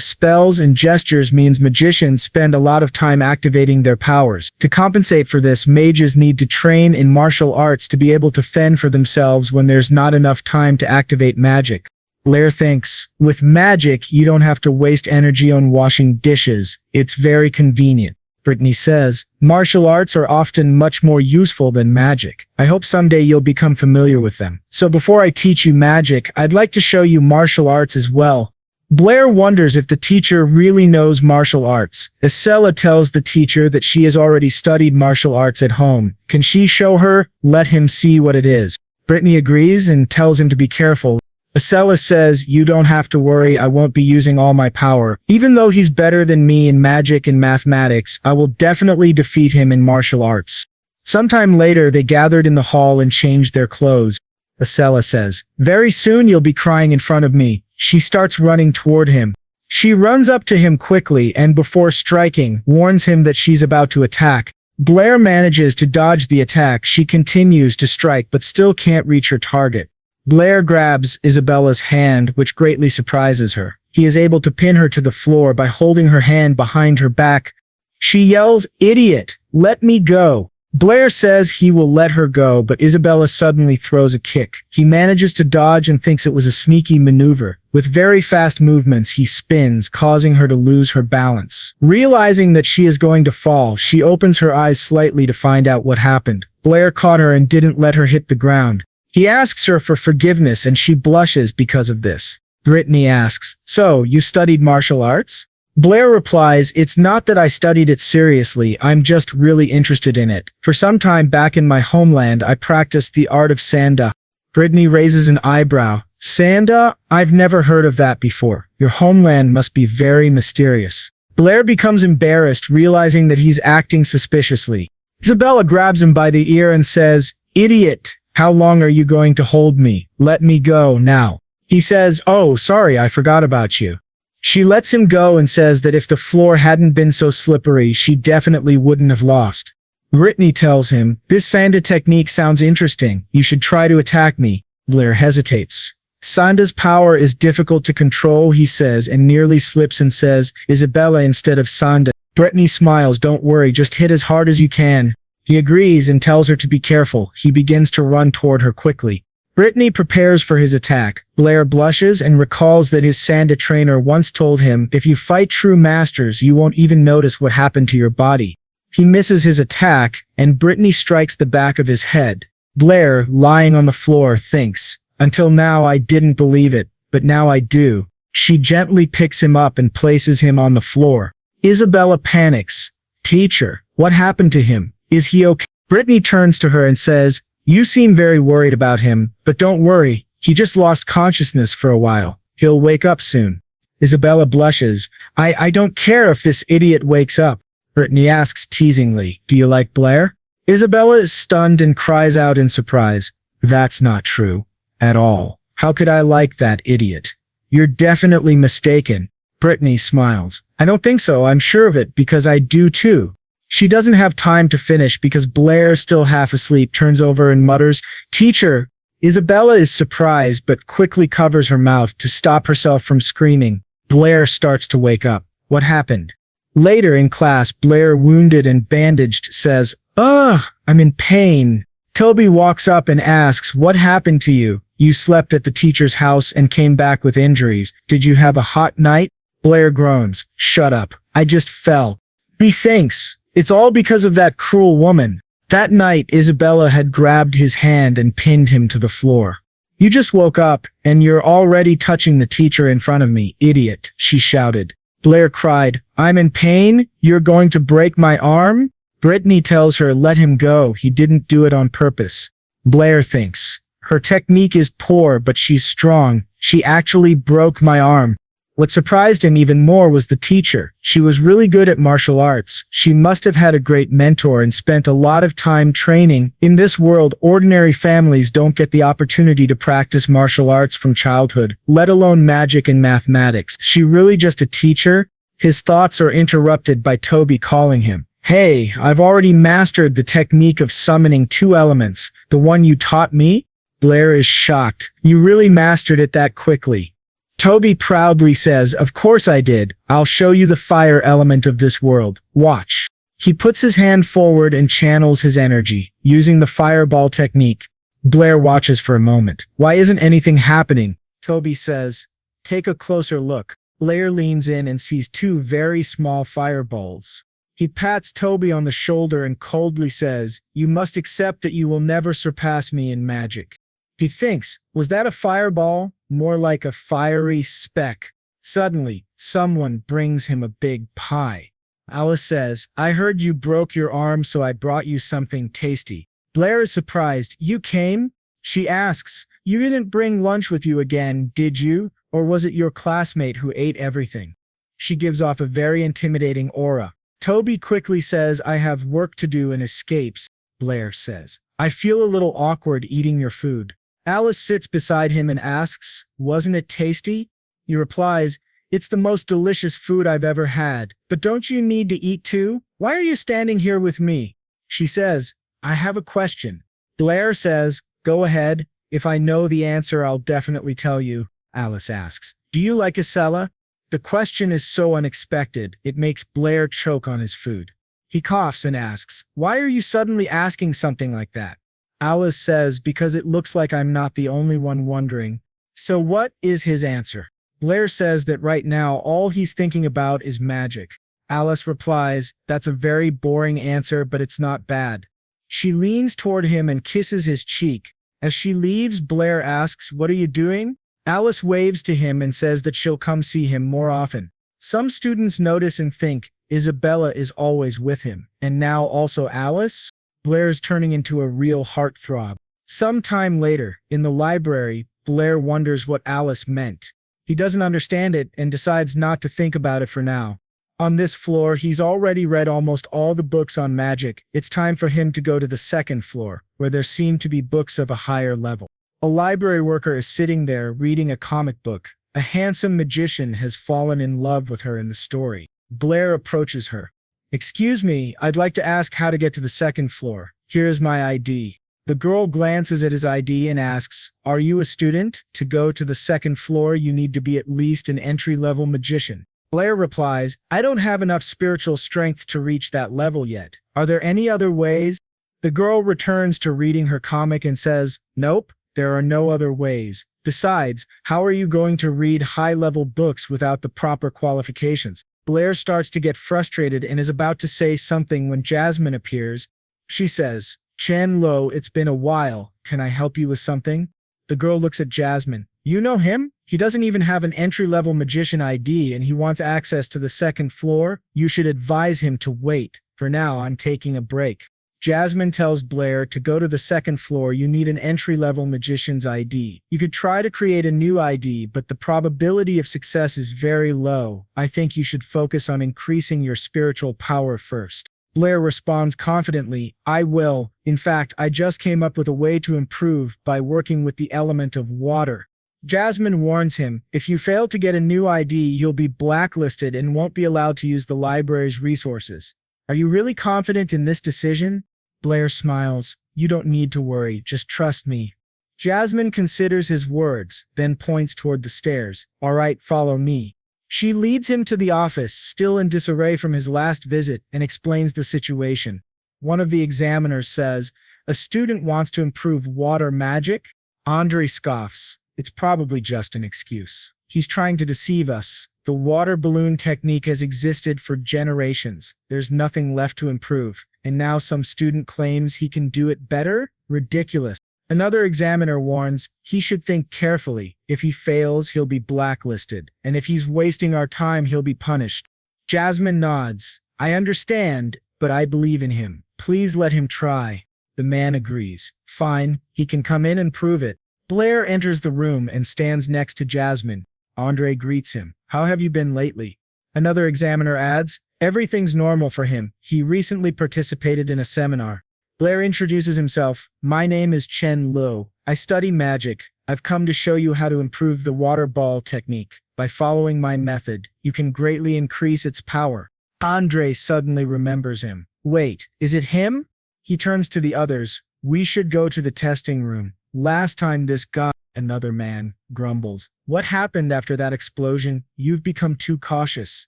spells and gestures means magicians spend a lot of time activating their powers. To compensate for this, mages need to train in martial arts to be able to fend for themselves when there's not enough time to activate magic. Blair thinks, with magic, you don't have to waste energy on washing dishes. It's very convenient. Brittany says, martial arts are often much more useful than magic. I hope someday you'll become familiar with them. So before I teach you magic, I'd like to show you martial arts as well. Blair wonders if the teacher really knows martial arts. Isela tells the teacher that she has already studied martial arts at home. Can she show her? Let him see what it is. Brittany agrees and tells him to be careful. Isela says, you don't have to worry, I won't be using all my power. Even though he's better than me in magic and mathematics, I will definitely defeat him in martial arts. Sometime later, they gathered in the hall and changed their clothes. Isela says, very soon you'll be crying in front of me. She starts running toward him. She runs up to him quickly and before striking, warns him that she's about to attack. Blair manages to dodge the attack. She continues to strike but still can't reach her target. Blair grabs Isabella's hand, which greatly surprises her. He is able to pin her to the floor by holding her hand behind her back. She yells, idiot, let me go. Blair says he will let her go, but Isabella suddenly throws a kick. He manages to dodge and thinks it was a sneaky maneuver. With very fast movements, he spins, causing her to lose her balance. Realizing that she is going to fall, she opens her eyes slightly to find out what happened. Blair caught her and didn't let her hit the ground. He asks her for forgiveness and she blushes because of this. Brittany asks, so, you studied martial arts? Blair replies, it's not that I studied it seriously, I'm just really interested in it. For some time back in my homeland, I practiced the art of sanda. Brittany raises an eyebrow. Sanda? I've never heard of that before. Your homeland must be very mysterious. Blair becomes embarrassed, realizing that he's acting suspiciously. Isabella grabs him by the ear and says, idiot. How long are you going to hold me? Let me go now. He says, oh, sorry, I forgot about you. She lets him go and says that if the floor hadn't been so slippery, she definitely wouldn't have lost. Brittany tells him, this Sanda technique sounds interesting. You should try to attack me. Blair hesitates. Sanda's power is difficult to control, he says, and nearly slips and says, Isabella instead of Sanda. Brittany smiles, don't worry, just hit as hard as you can. He agrees and tells her to be careful. He begins to run toward her quickly. Brittany prepares for his attack. Blair blushes and recalls that his Sanda trainer once told him, if you fight true masters, you won't even notice what happened to your body. He misses his attack, and Brittany strikes the back of his head. Blair, lying on the floor, thinks, until now I didn't believe it, but now I do. She gently picks him up and places him on the floor. Isabella panics. Teacher, what happened to him? Is he okay? Brittany turns to her and says, you seem very worried about him, but don't worry, he just lost consciousness for a while. He'll wake up soon. Isabella blushes. I don't care if this idiot wakes up. Brittany asks teasingly, do you like Blair? Isabella is stunned and cries out in surprise. That's not true. At all. How could I like that idiot? You're definitely mistaken. Brittany smiles. I don't think so, I'm sure of it, because I do too. She doesn't have time to finish because Blair, still half asleep, turns over and mutters, teacher. Isabella is surprised but quickly covers her mouth to stop herself from screaming. Blair starts to wake up. What happened? Later in class, Blair, wounded and bandaged, says, ugh, I'm in pain. Toby walks up and asks, what happened to you? You slept at the teacher's house and came back with injuries. Did you have a hot night? Blair groans. Shut up. I just fell. He thinks. It's all because of that cruel woman. That night, Isabella had grabbed his hand and pinned him to the floor. You just woke up, and you're already touching the teacher in front of me, idiot, she shouted. Blair cried, I'm in pain? You're going to break my arm? Brittany tells her, let him go, he didn't do it on purpose. Blair thinks. Her technique is poor, but she's strong. She actually broke my arm. What surprised him even more was the teacher. She was really good at martial arts. She must have had a great mentor and spent a lot of time training. In this world, ordinary families don't get the opportunity to practice martial arts from childhood, let alone magic and mathematics. She really just a teacher? His thoughts are interrupted by Toby calling him. Hey, I've already mastered the technique of summoning two elements. The one you taught me? Blair is shocked. You really mastered it that quickly. Toby proudly says, of course I did. I'll show you the fire element of this world. Watch. He puts his hand forward and channels his energy, using the fireball technique. Blair watches for a moment. Why isn't anything happening? Toby says, take a closer look. Blair leans in and sees two very small fireballs. He pats Toby on the shoulder and coldly says, you must accept that you will never surpass me in magic. He thinks, was that a fireball? More like a fiery speck. Suddenly, someone brings him a big pie. Alice says, I heard you broke your arm, so I brought you something tasty. Blair is surprised. You came? She asks, you didn't bring lunch with you again, did you? Or was it your classmate who ate everything? She gives off a very intimidating aura. Toby quickly says, I have work to do and escapes. Blair says, I feel a little awkward eating your food. Alice sits beside him and asks, wasn't it tasty? He replies, it's the most delicious food I've ever had. But don't you need to eat too? Why are you standing here with me? She says, I have a question. Blair says, go ahead. If I know the answer, I'll definitely tell you. Alice asks, do you like Isella? The question is so unexpected, it makes Blair choke on his food. He coughs and asks, why are you suddenly asking something like that? Alice says, because it looks like I'm not the only one wondering. So what is his answer? Blair says that right now all he's thinking about is magic. Alice replies, that's a very boring answer, but it's not bad. She leans toward him and kisses his cheek. As she leaves, Blair asks, what are you doing? Alice waves to him and says that she'll come see him more often. Some students notice and think, Isabella is always with him. And now also Alice? Blair's turning into a real heartthrob. Some time later, in the library, Blair wonders what Alice meant. He doesn't understand it and decides not to think about it for now. On this floor, he's already read almost all the books on magic. It's time for him to go to the second floor, where there seem to be books of a higher level. A library worker is sitting there reading a comic book. A handsome magician has fallen in love with her in the story. Blair approaches her. Excuse me, I'd like to ask how to get to the second floor. Here's my ID. The girl glances at his ID and asks, are you a student? To go to the second floor, you need to be at least an entry-level magician. Blair replies, I don't have enough spiritual strength to reach that level yet. Are there any other ways? The girl returns to reading her comic and says, nope, there are no other ways. Besides, how are you going to read high-level books without the proper qualifications? Blair starts to get frustrated and is about to say something when Jasmine appears. She says, Chan Lo, it's been a while. Can I help you with something? The girl looks at Jasmine. You know him? He doesn't even have an entry-level magician ID and he wants access to the second floor. You should advise him to wait. For now, I'm taking a break. Jasmine tells Blair to go to the second floor. You need an entry-level magician's ID. You could try to create a new ID, but the probability of success is very low. I think you should focus on increasing your spiritual power first. Blair responds confidently, I will. In fact, I just came up with a way to improve by working with the element of water. Jasmine warns him, if you fail to get a new ID, you'll be blacklisted and won't be allowed to use the library's resources. Are you really confident in this decision? Blair smiles. You don't need to worry, just trust me. Jasmine considers his words, then points toward the stairs. All right, follow me. She leads him to the office, still in disarray from his last visit, and explains the situation. One of the examiners says, a student wants to improve water magic? Andre scoffs. It's probably just an excuse. He's trying to deceive us. The water balloon technique has existed for generations. There's nothing left to improve. And now some student claims he can do it better? Ridiculous. Another examiner warns, he should think carefully. If he fails, he'll be blacklisted. And if he's wasting our time, he'll be punished. Jasmine nods. I understand, but I believe in him. Please let him try. The man agrees. Fine, he can come in and prove it. Blair enters the room and stands next to Jasmine. Andre greets him. How have you been lately? Another examiner adds, everything's normal for him. He recently participated in a seminar. Blair introduces himself. My name is Chen Lu. I study magic. I've come to show you how to improve the water ball technique. By following my method, you can greatly increase its power. Andre suddenly remembers him. Wait, is it him? He turns to the others. We should go to the testing room. Last time this guy, another man, grumbles. What happened after that explosion? You've become too cautious.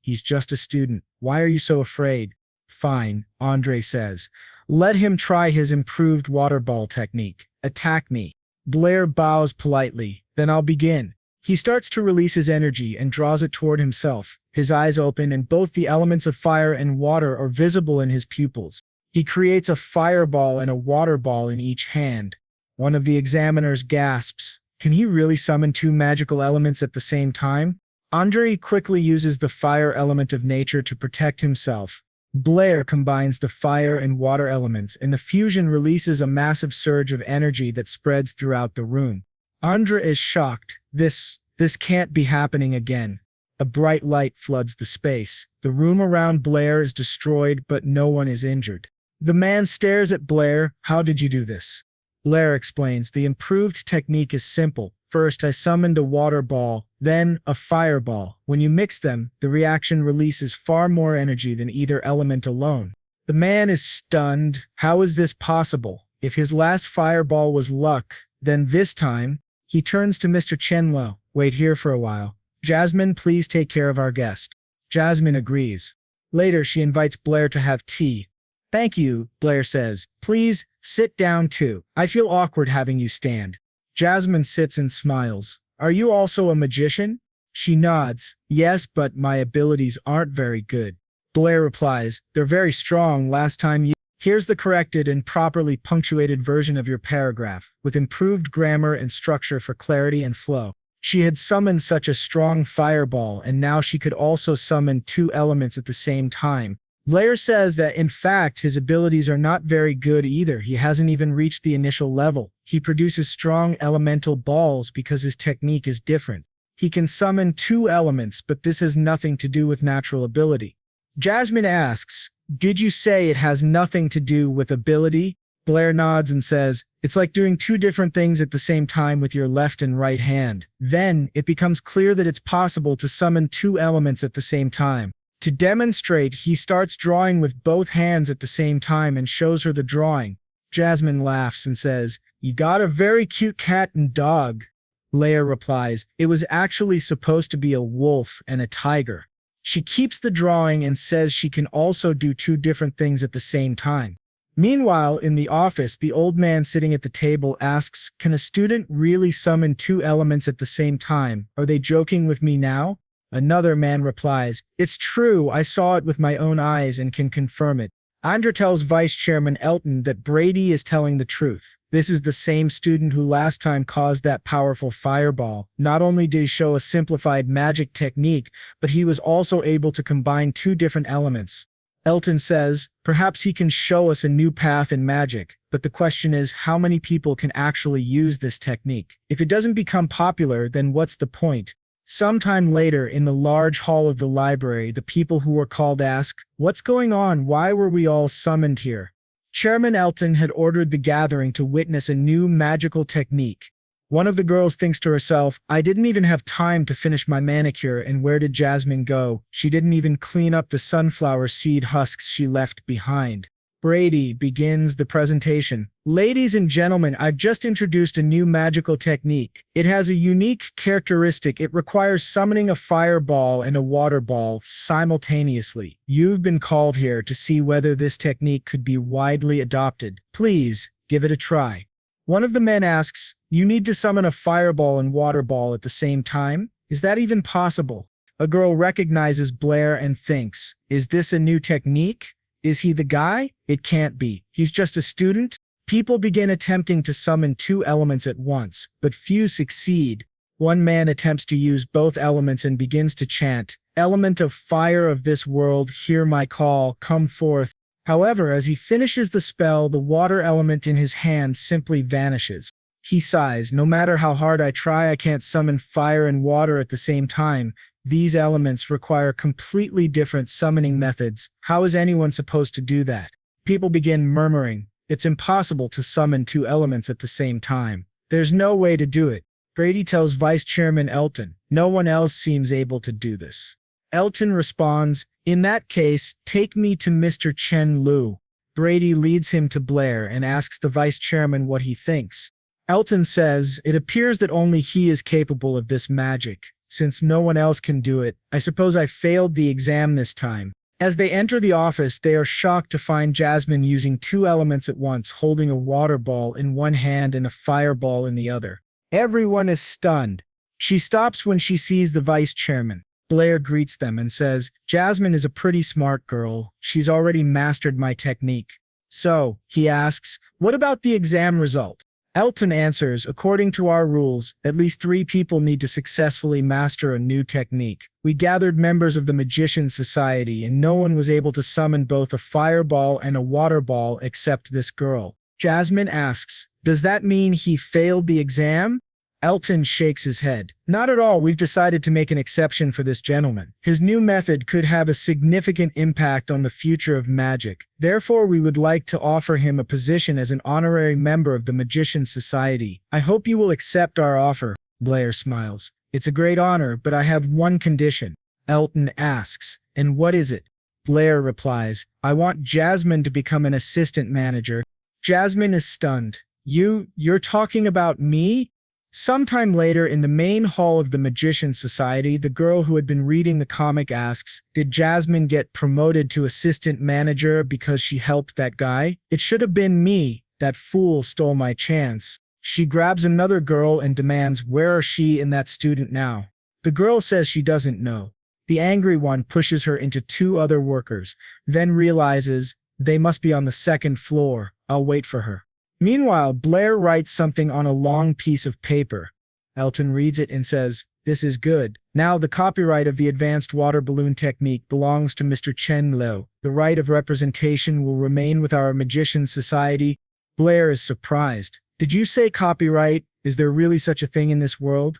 He's just a student. Why are you so afraid? Fine, Andre says. Let him try his improved water ball technique. Attack me. Blair bows politely. Then I'll begin. He starts to release his energy and draws it toward himself. His eyes open and both the elements of fire and water are visible in his pupils. He creates a fireball and a water ball in each hand. One of the examiners gasps. Can he really summon two magical elements at the same time? Andre quickly uses the fire element of nature to protect himself. Blair combines the fire and water elements, and the fusion releases a massive surge of energy that spreads throughout the room. Andre is shocked. This can't be happening again. A bright light floods the space. The room around Blair is destroyed, but no one is injured. The man stares at Blair. How did you do this? Blair explains, the improved technique is simple. First, I summoned a water ball, then a fireball. When you mix them, the reaction releases far more energy than either element alone. The man is stunned. How is this possible? If his last fireball was luck, then this time, he turns to Mr. Chenlo. Wait here for a while. Jasmine, please take care of our guest. Jasmine agrees. Later, she invites Blair to have tea. Thank you, Blair says. Please, sit down too. I feel awkward having you stand. Jasmine sits and smiles. Are you also a magician? She nods. Yes, but my abilities aren't very good. Blair replies, they're very strong. Last time you... Here's the corrected and properly punctuated version of your paragraph, with improved grammar and structure for clarity and flow. She had summoned such a strong fireball, and now she could also summon two elements at the same time. Blair says that in fact his abilities are not very good either. He hasn't even reached the initial level. He produces strong elemental balls because his technique is different. He can summon two elements, but this has nothing to do with natural ability. Jasmine asks, did you say it has nothing to do with ability? Blair nods and says, it's like doing two different things at the same time with your left and right hand. Then, it becomes clear that it's possible to summon two elements at the same time. To demonstrate, he starts drawing with both hands at the same time and shows her the drawing. Jasmine laughs and says, you got a very cute cat and dog. Blair replies, it was actually supposed to be a wolf and a tiger. She keeps the drawing and says she can also do two different things at the same time. Meanwhile, in the office, the old man sitting at the table asks, can a student really summon two elements at the same time? Are they joking with me now? Another man replies, it's true, I saw it with my own eyes and can confirm it. Andre tells Vice Chairman Elton that Brady is telling the truth. This is the same student who last time caused that powerful fireball. Not only did he show a simplified magic technique, but he was also able to combine two different elements. Elton says, perhaps he can show us a new path in magic, but the question is how many people can actually use this technique? If it doesn't become popular, then what's the point? Sometime later, in the large hall of the library, the people who were called ask, what's going on? Why were we all summoned here? Chairman Elton had ordered the gathering to witness a new magical technique. One of the girls thinks to herself, I didn't even have time to finish my manicure, and where did Jasmine go? She didn't even clean up the sunflower seed husks she left behind. Brady begins the presentation. Ladies and gentlemen, I've just introduced a new magical technique. It has a unique characteristic. It requires summoning a fireball and a water ball simultaneously. You've been called here to see whether this technique could be widely adopted. Please, give it a try. One of the men asks, you need to summon a fireball and water ball at the same time? Is that even possible? A girl recognizes Blair and thinks, is this a new technique? Is he the guy? It can't be. He's just a student? People begin attempting to summon two elements at once, but few succeed. One man attempts to use both elements and begins to chant, element of fire of this world, hear my call, come forth. However, as he finishes the spell, the water element in his hand simply vanishes. He sighs. No matter how hard I try, I can't summon fire and water at the same time. These elements require completely different summoning methods. How is anyone supposed to do that? People begin murmuring. It's impossible to summon two elements at the same time. There's no way to do it. Brady tells Vice Chairman Elton. No one else seems able to do this. Elton responds, in that case, take me to Mr. Chen Lu. Brady leads him to Blair and asks the vice chairman what he thinks. Elton says, it appears that only he is capable of this magic. Since no one else can do it, I suppose I failed the exam this time. As they enter the office, they are shocked to find Jasmine using two elements at once, holding a water ball in one hand and a fireball in the other. Everyone is stunned. She stops when she sees the vice chairman. Blair greets them and says, Jasmine is a pretty smart girl. She's already mastered my technique. So, he asks, what about the exam result? Elton answers, according to our rules, at least 3 people need to successfully master a new technique. We gathered members of the Magician Society and no one was able to summon both a fireball and a water ball except this girl. Jasmine asks, does that mean he failed the exam? Elton shakes his head. Not at all. We've decided to make an exception for this gentleman. His new method could have a significant impact on the future of magic. Therefore, we would like to offer him a position as an honorary member of the Magician Society. I hope you will accept our offer. Blair smiles. It's a great honor, but I have one condition. Elton asks, and what is it? Blair replies, I want Jasmine to become an assistant manager. Jasmine is stunned. You're talking about me? Sometime later, in the main hall of the Magician Society, the girl who had been reading the comic asks, did Jasmine get promoted to assistant manager because she helped that guy? It should have been me. That fool stole my chance. She grabs another girl and demands, where are she and that student now? The girl says she doesn't know. The angry one pushes her into 2 other workers, then realizes they must be on the 2nd floor. I'll wait for her. Meanwhile, Blair writes something on a long piece of paper. Elton reads it and says, this is good. Now the copyright of the advanced water balloon technique belongs to Mr. Chen Lu. The right of representation will remain with our Magician Society. Blair is surprised. Did you say copyright? Is there really such a thing in this world?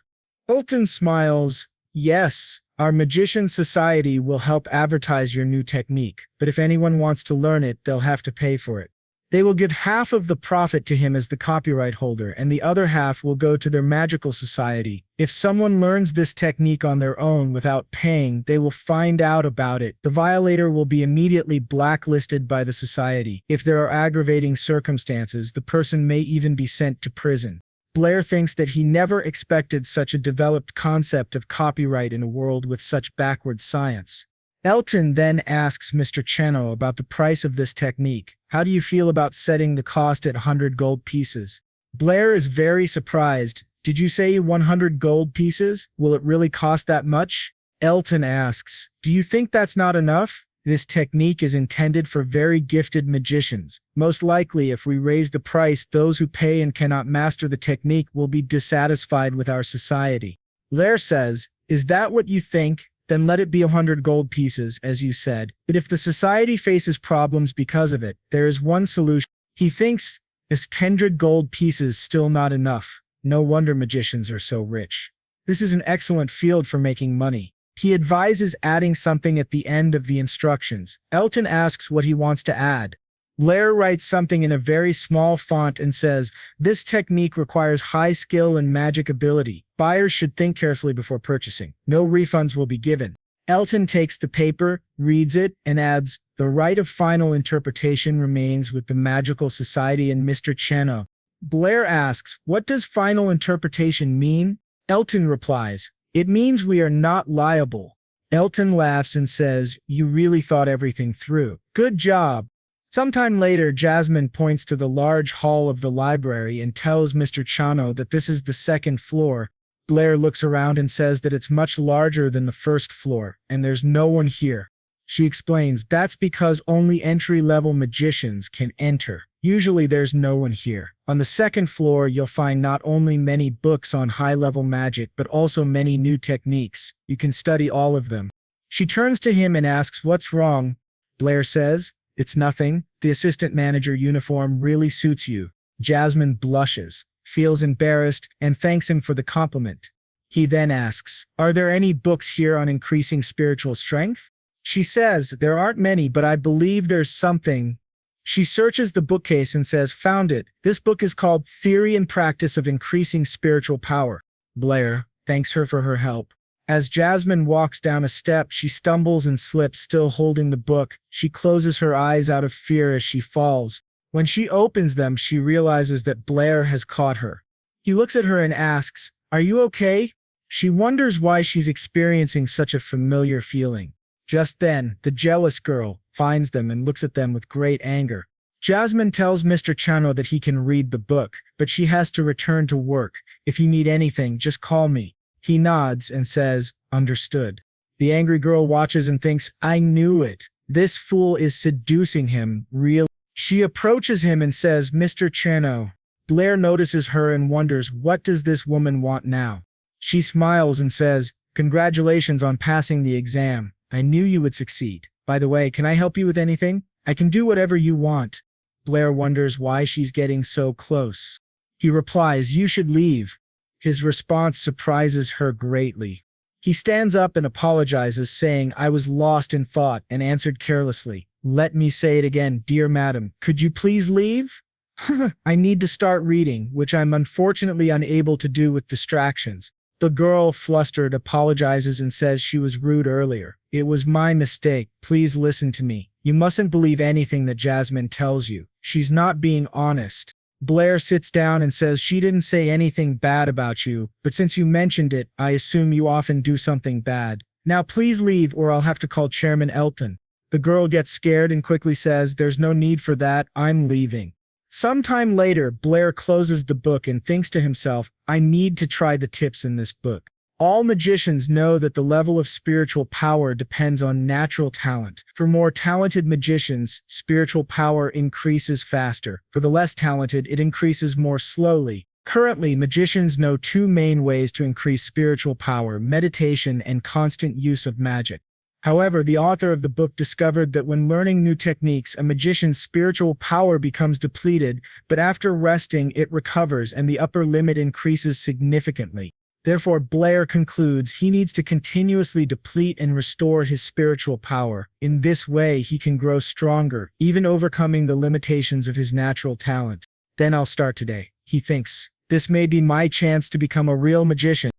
Elton smiles. Yes, our Magician Society will help advertise your new technique, but if anyone wants to learn it, they'll have to pay for it. They will give half of the profit to him as the copyright holder, and the other half will go to their magical society. If someone learns this technique on their own without paying, they will find out about it. The violator will be immediately blacklisted by the society. If there are aggravating circumstances, the person may even be sent to prison. Blair thinks that he never expected such a developed concept of copyright in a world with such backward science. Elton then asks Mr. Cheno about the price of this technique. How do you feel about setting the cost at 100 gold pieces? Blair is very surprised. Did you say 100 gold pieces? Will it really cost that much? Elton asks, do you think that's not enough? This technique is intended for very gifted magicians. Most likely, if we raise the price, those who pay and cannot master the technique will be dissatisfied with our society. Blair says, is that what you think? Then let it be 100 gold pieces, as you said. But if the society faces problems because of it, there is one solution. He thinks, is 100 gold pieces still not enough? No wonder magicians are so rich. This is an excellent field for making money. He advises adding something at the end of the instructions. Elton asks what he wants to add. Blair writes something in a very small font and says, this technique requires high skill and magic ability. Buyers should think carefully before purchasing. No refunds will be given. Elton takes the paper, reads it, and adds, the right of final interpretation remains with the Magical Society and Mr. Cheno. Blair asks, what does final interpretation mean? Elton replies, it means we are not liable. Elton laughs and says, you really thought everything through. Good job. Sometime later, Jasmine points to the large hall of the library and tells Mr. Chano that this is the 2nd floor. Blair looks around and says that it's much larger than the 1st floor, and there's no one here. She explains that's because only entry-level magicians can enter. Usually there's no one here. On the 2nd floor, you'll find not only many books on high-level magic, but also many new techniques. You can study all of them. She turns to him and asks, what's wrong? Blair says, it's nothing. The assistant manager uniform really suits you. Jasmine blushes. feels embarrassed, and thanks him for the compliment. He then asks, "Are there any books here on increasing spiritual strength?" She says, "There aren't many, but I believe there's something." She searches the bookcase and says, "Found it. This book is called Theory and Practice of Increasing Spiritual Power." Blair thanks her for her help. As Jasmine walks down a step, she stumbles and slips, still holding the book. She closes her eyes out of fear as she falls. When she opens them, she realizes that Blair has caught her. He looks at her and asks, "Are you okay?" She wonders why she's experiencing such a familiar feeling. Just then, the jealous girl finds them and looks at them with great anger. Jasmine tells Mr. Chano that he can read the book, but she has to return to work. "If you need anything, just call me." He nods and says, "Understood." The angry girl watches and thinks, "I knew it. This fool is seducing him, really." She approaches him and says, "Mr. Chano." Blair notices her and wonders, what does this woman want now? She smiles and says, "Congratulations on passing the exam. I knew you would succeed. By the way, can I help you with anything? I can do whatever you want." Blair wonders why she's getting so close. He replies, "You should leave." His response surprises her greatly. He stands up and apologizes, saying, "I was lost in thought," and answered carelessly, "Let me say it again, dear madam. Could you please leave?" "I need to start reading, which I'm unfortunately unable to do with distractions." The girl, flustered, apologizes and says she was rude earlier. "It was my mistake. Please listen to me. You mustn't believe anything that Jasmine tells you. She's not being honest." Blair sits down and says, "She didn't say anything bad about you, but since you mentioned it, I assume you often do something bad. Now please leave or I'll have to call Chairman Elton." The girl gets scared and quickly says, "There's no need for that. I'm leaving." Sometime later, Blair closes the book and thinks to himself, "I need to try the tips in this book." All magicians know that the level of spiritual power depends on natural talent. For more talented magicians, spiritual power increases faster. For the less talented, it increases more slowly. Currently, magicians know two main ways to increase spiritual power: meditation and constant use of magic. However, the author of the book discovered that when learning new techniques, a magician's spiritual power becomes depleted, but after resting, it recovers and the upper limit increases significantly. Therefore, Blair concludes he needs to continuously deplete and restore his spiritual power. In this way, he can grow stronger, even overcoming the limitations of his natural talent. "Then I'll start today," he thinks. "This may be my chance to become a real magician."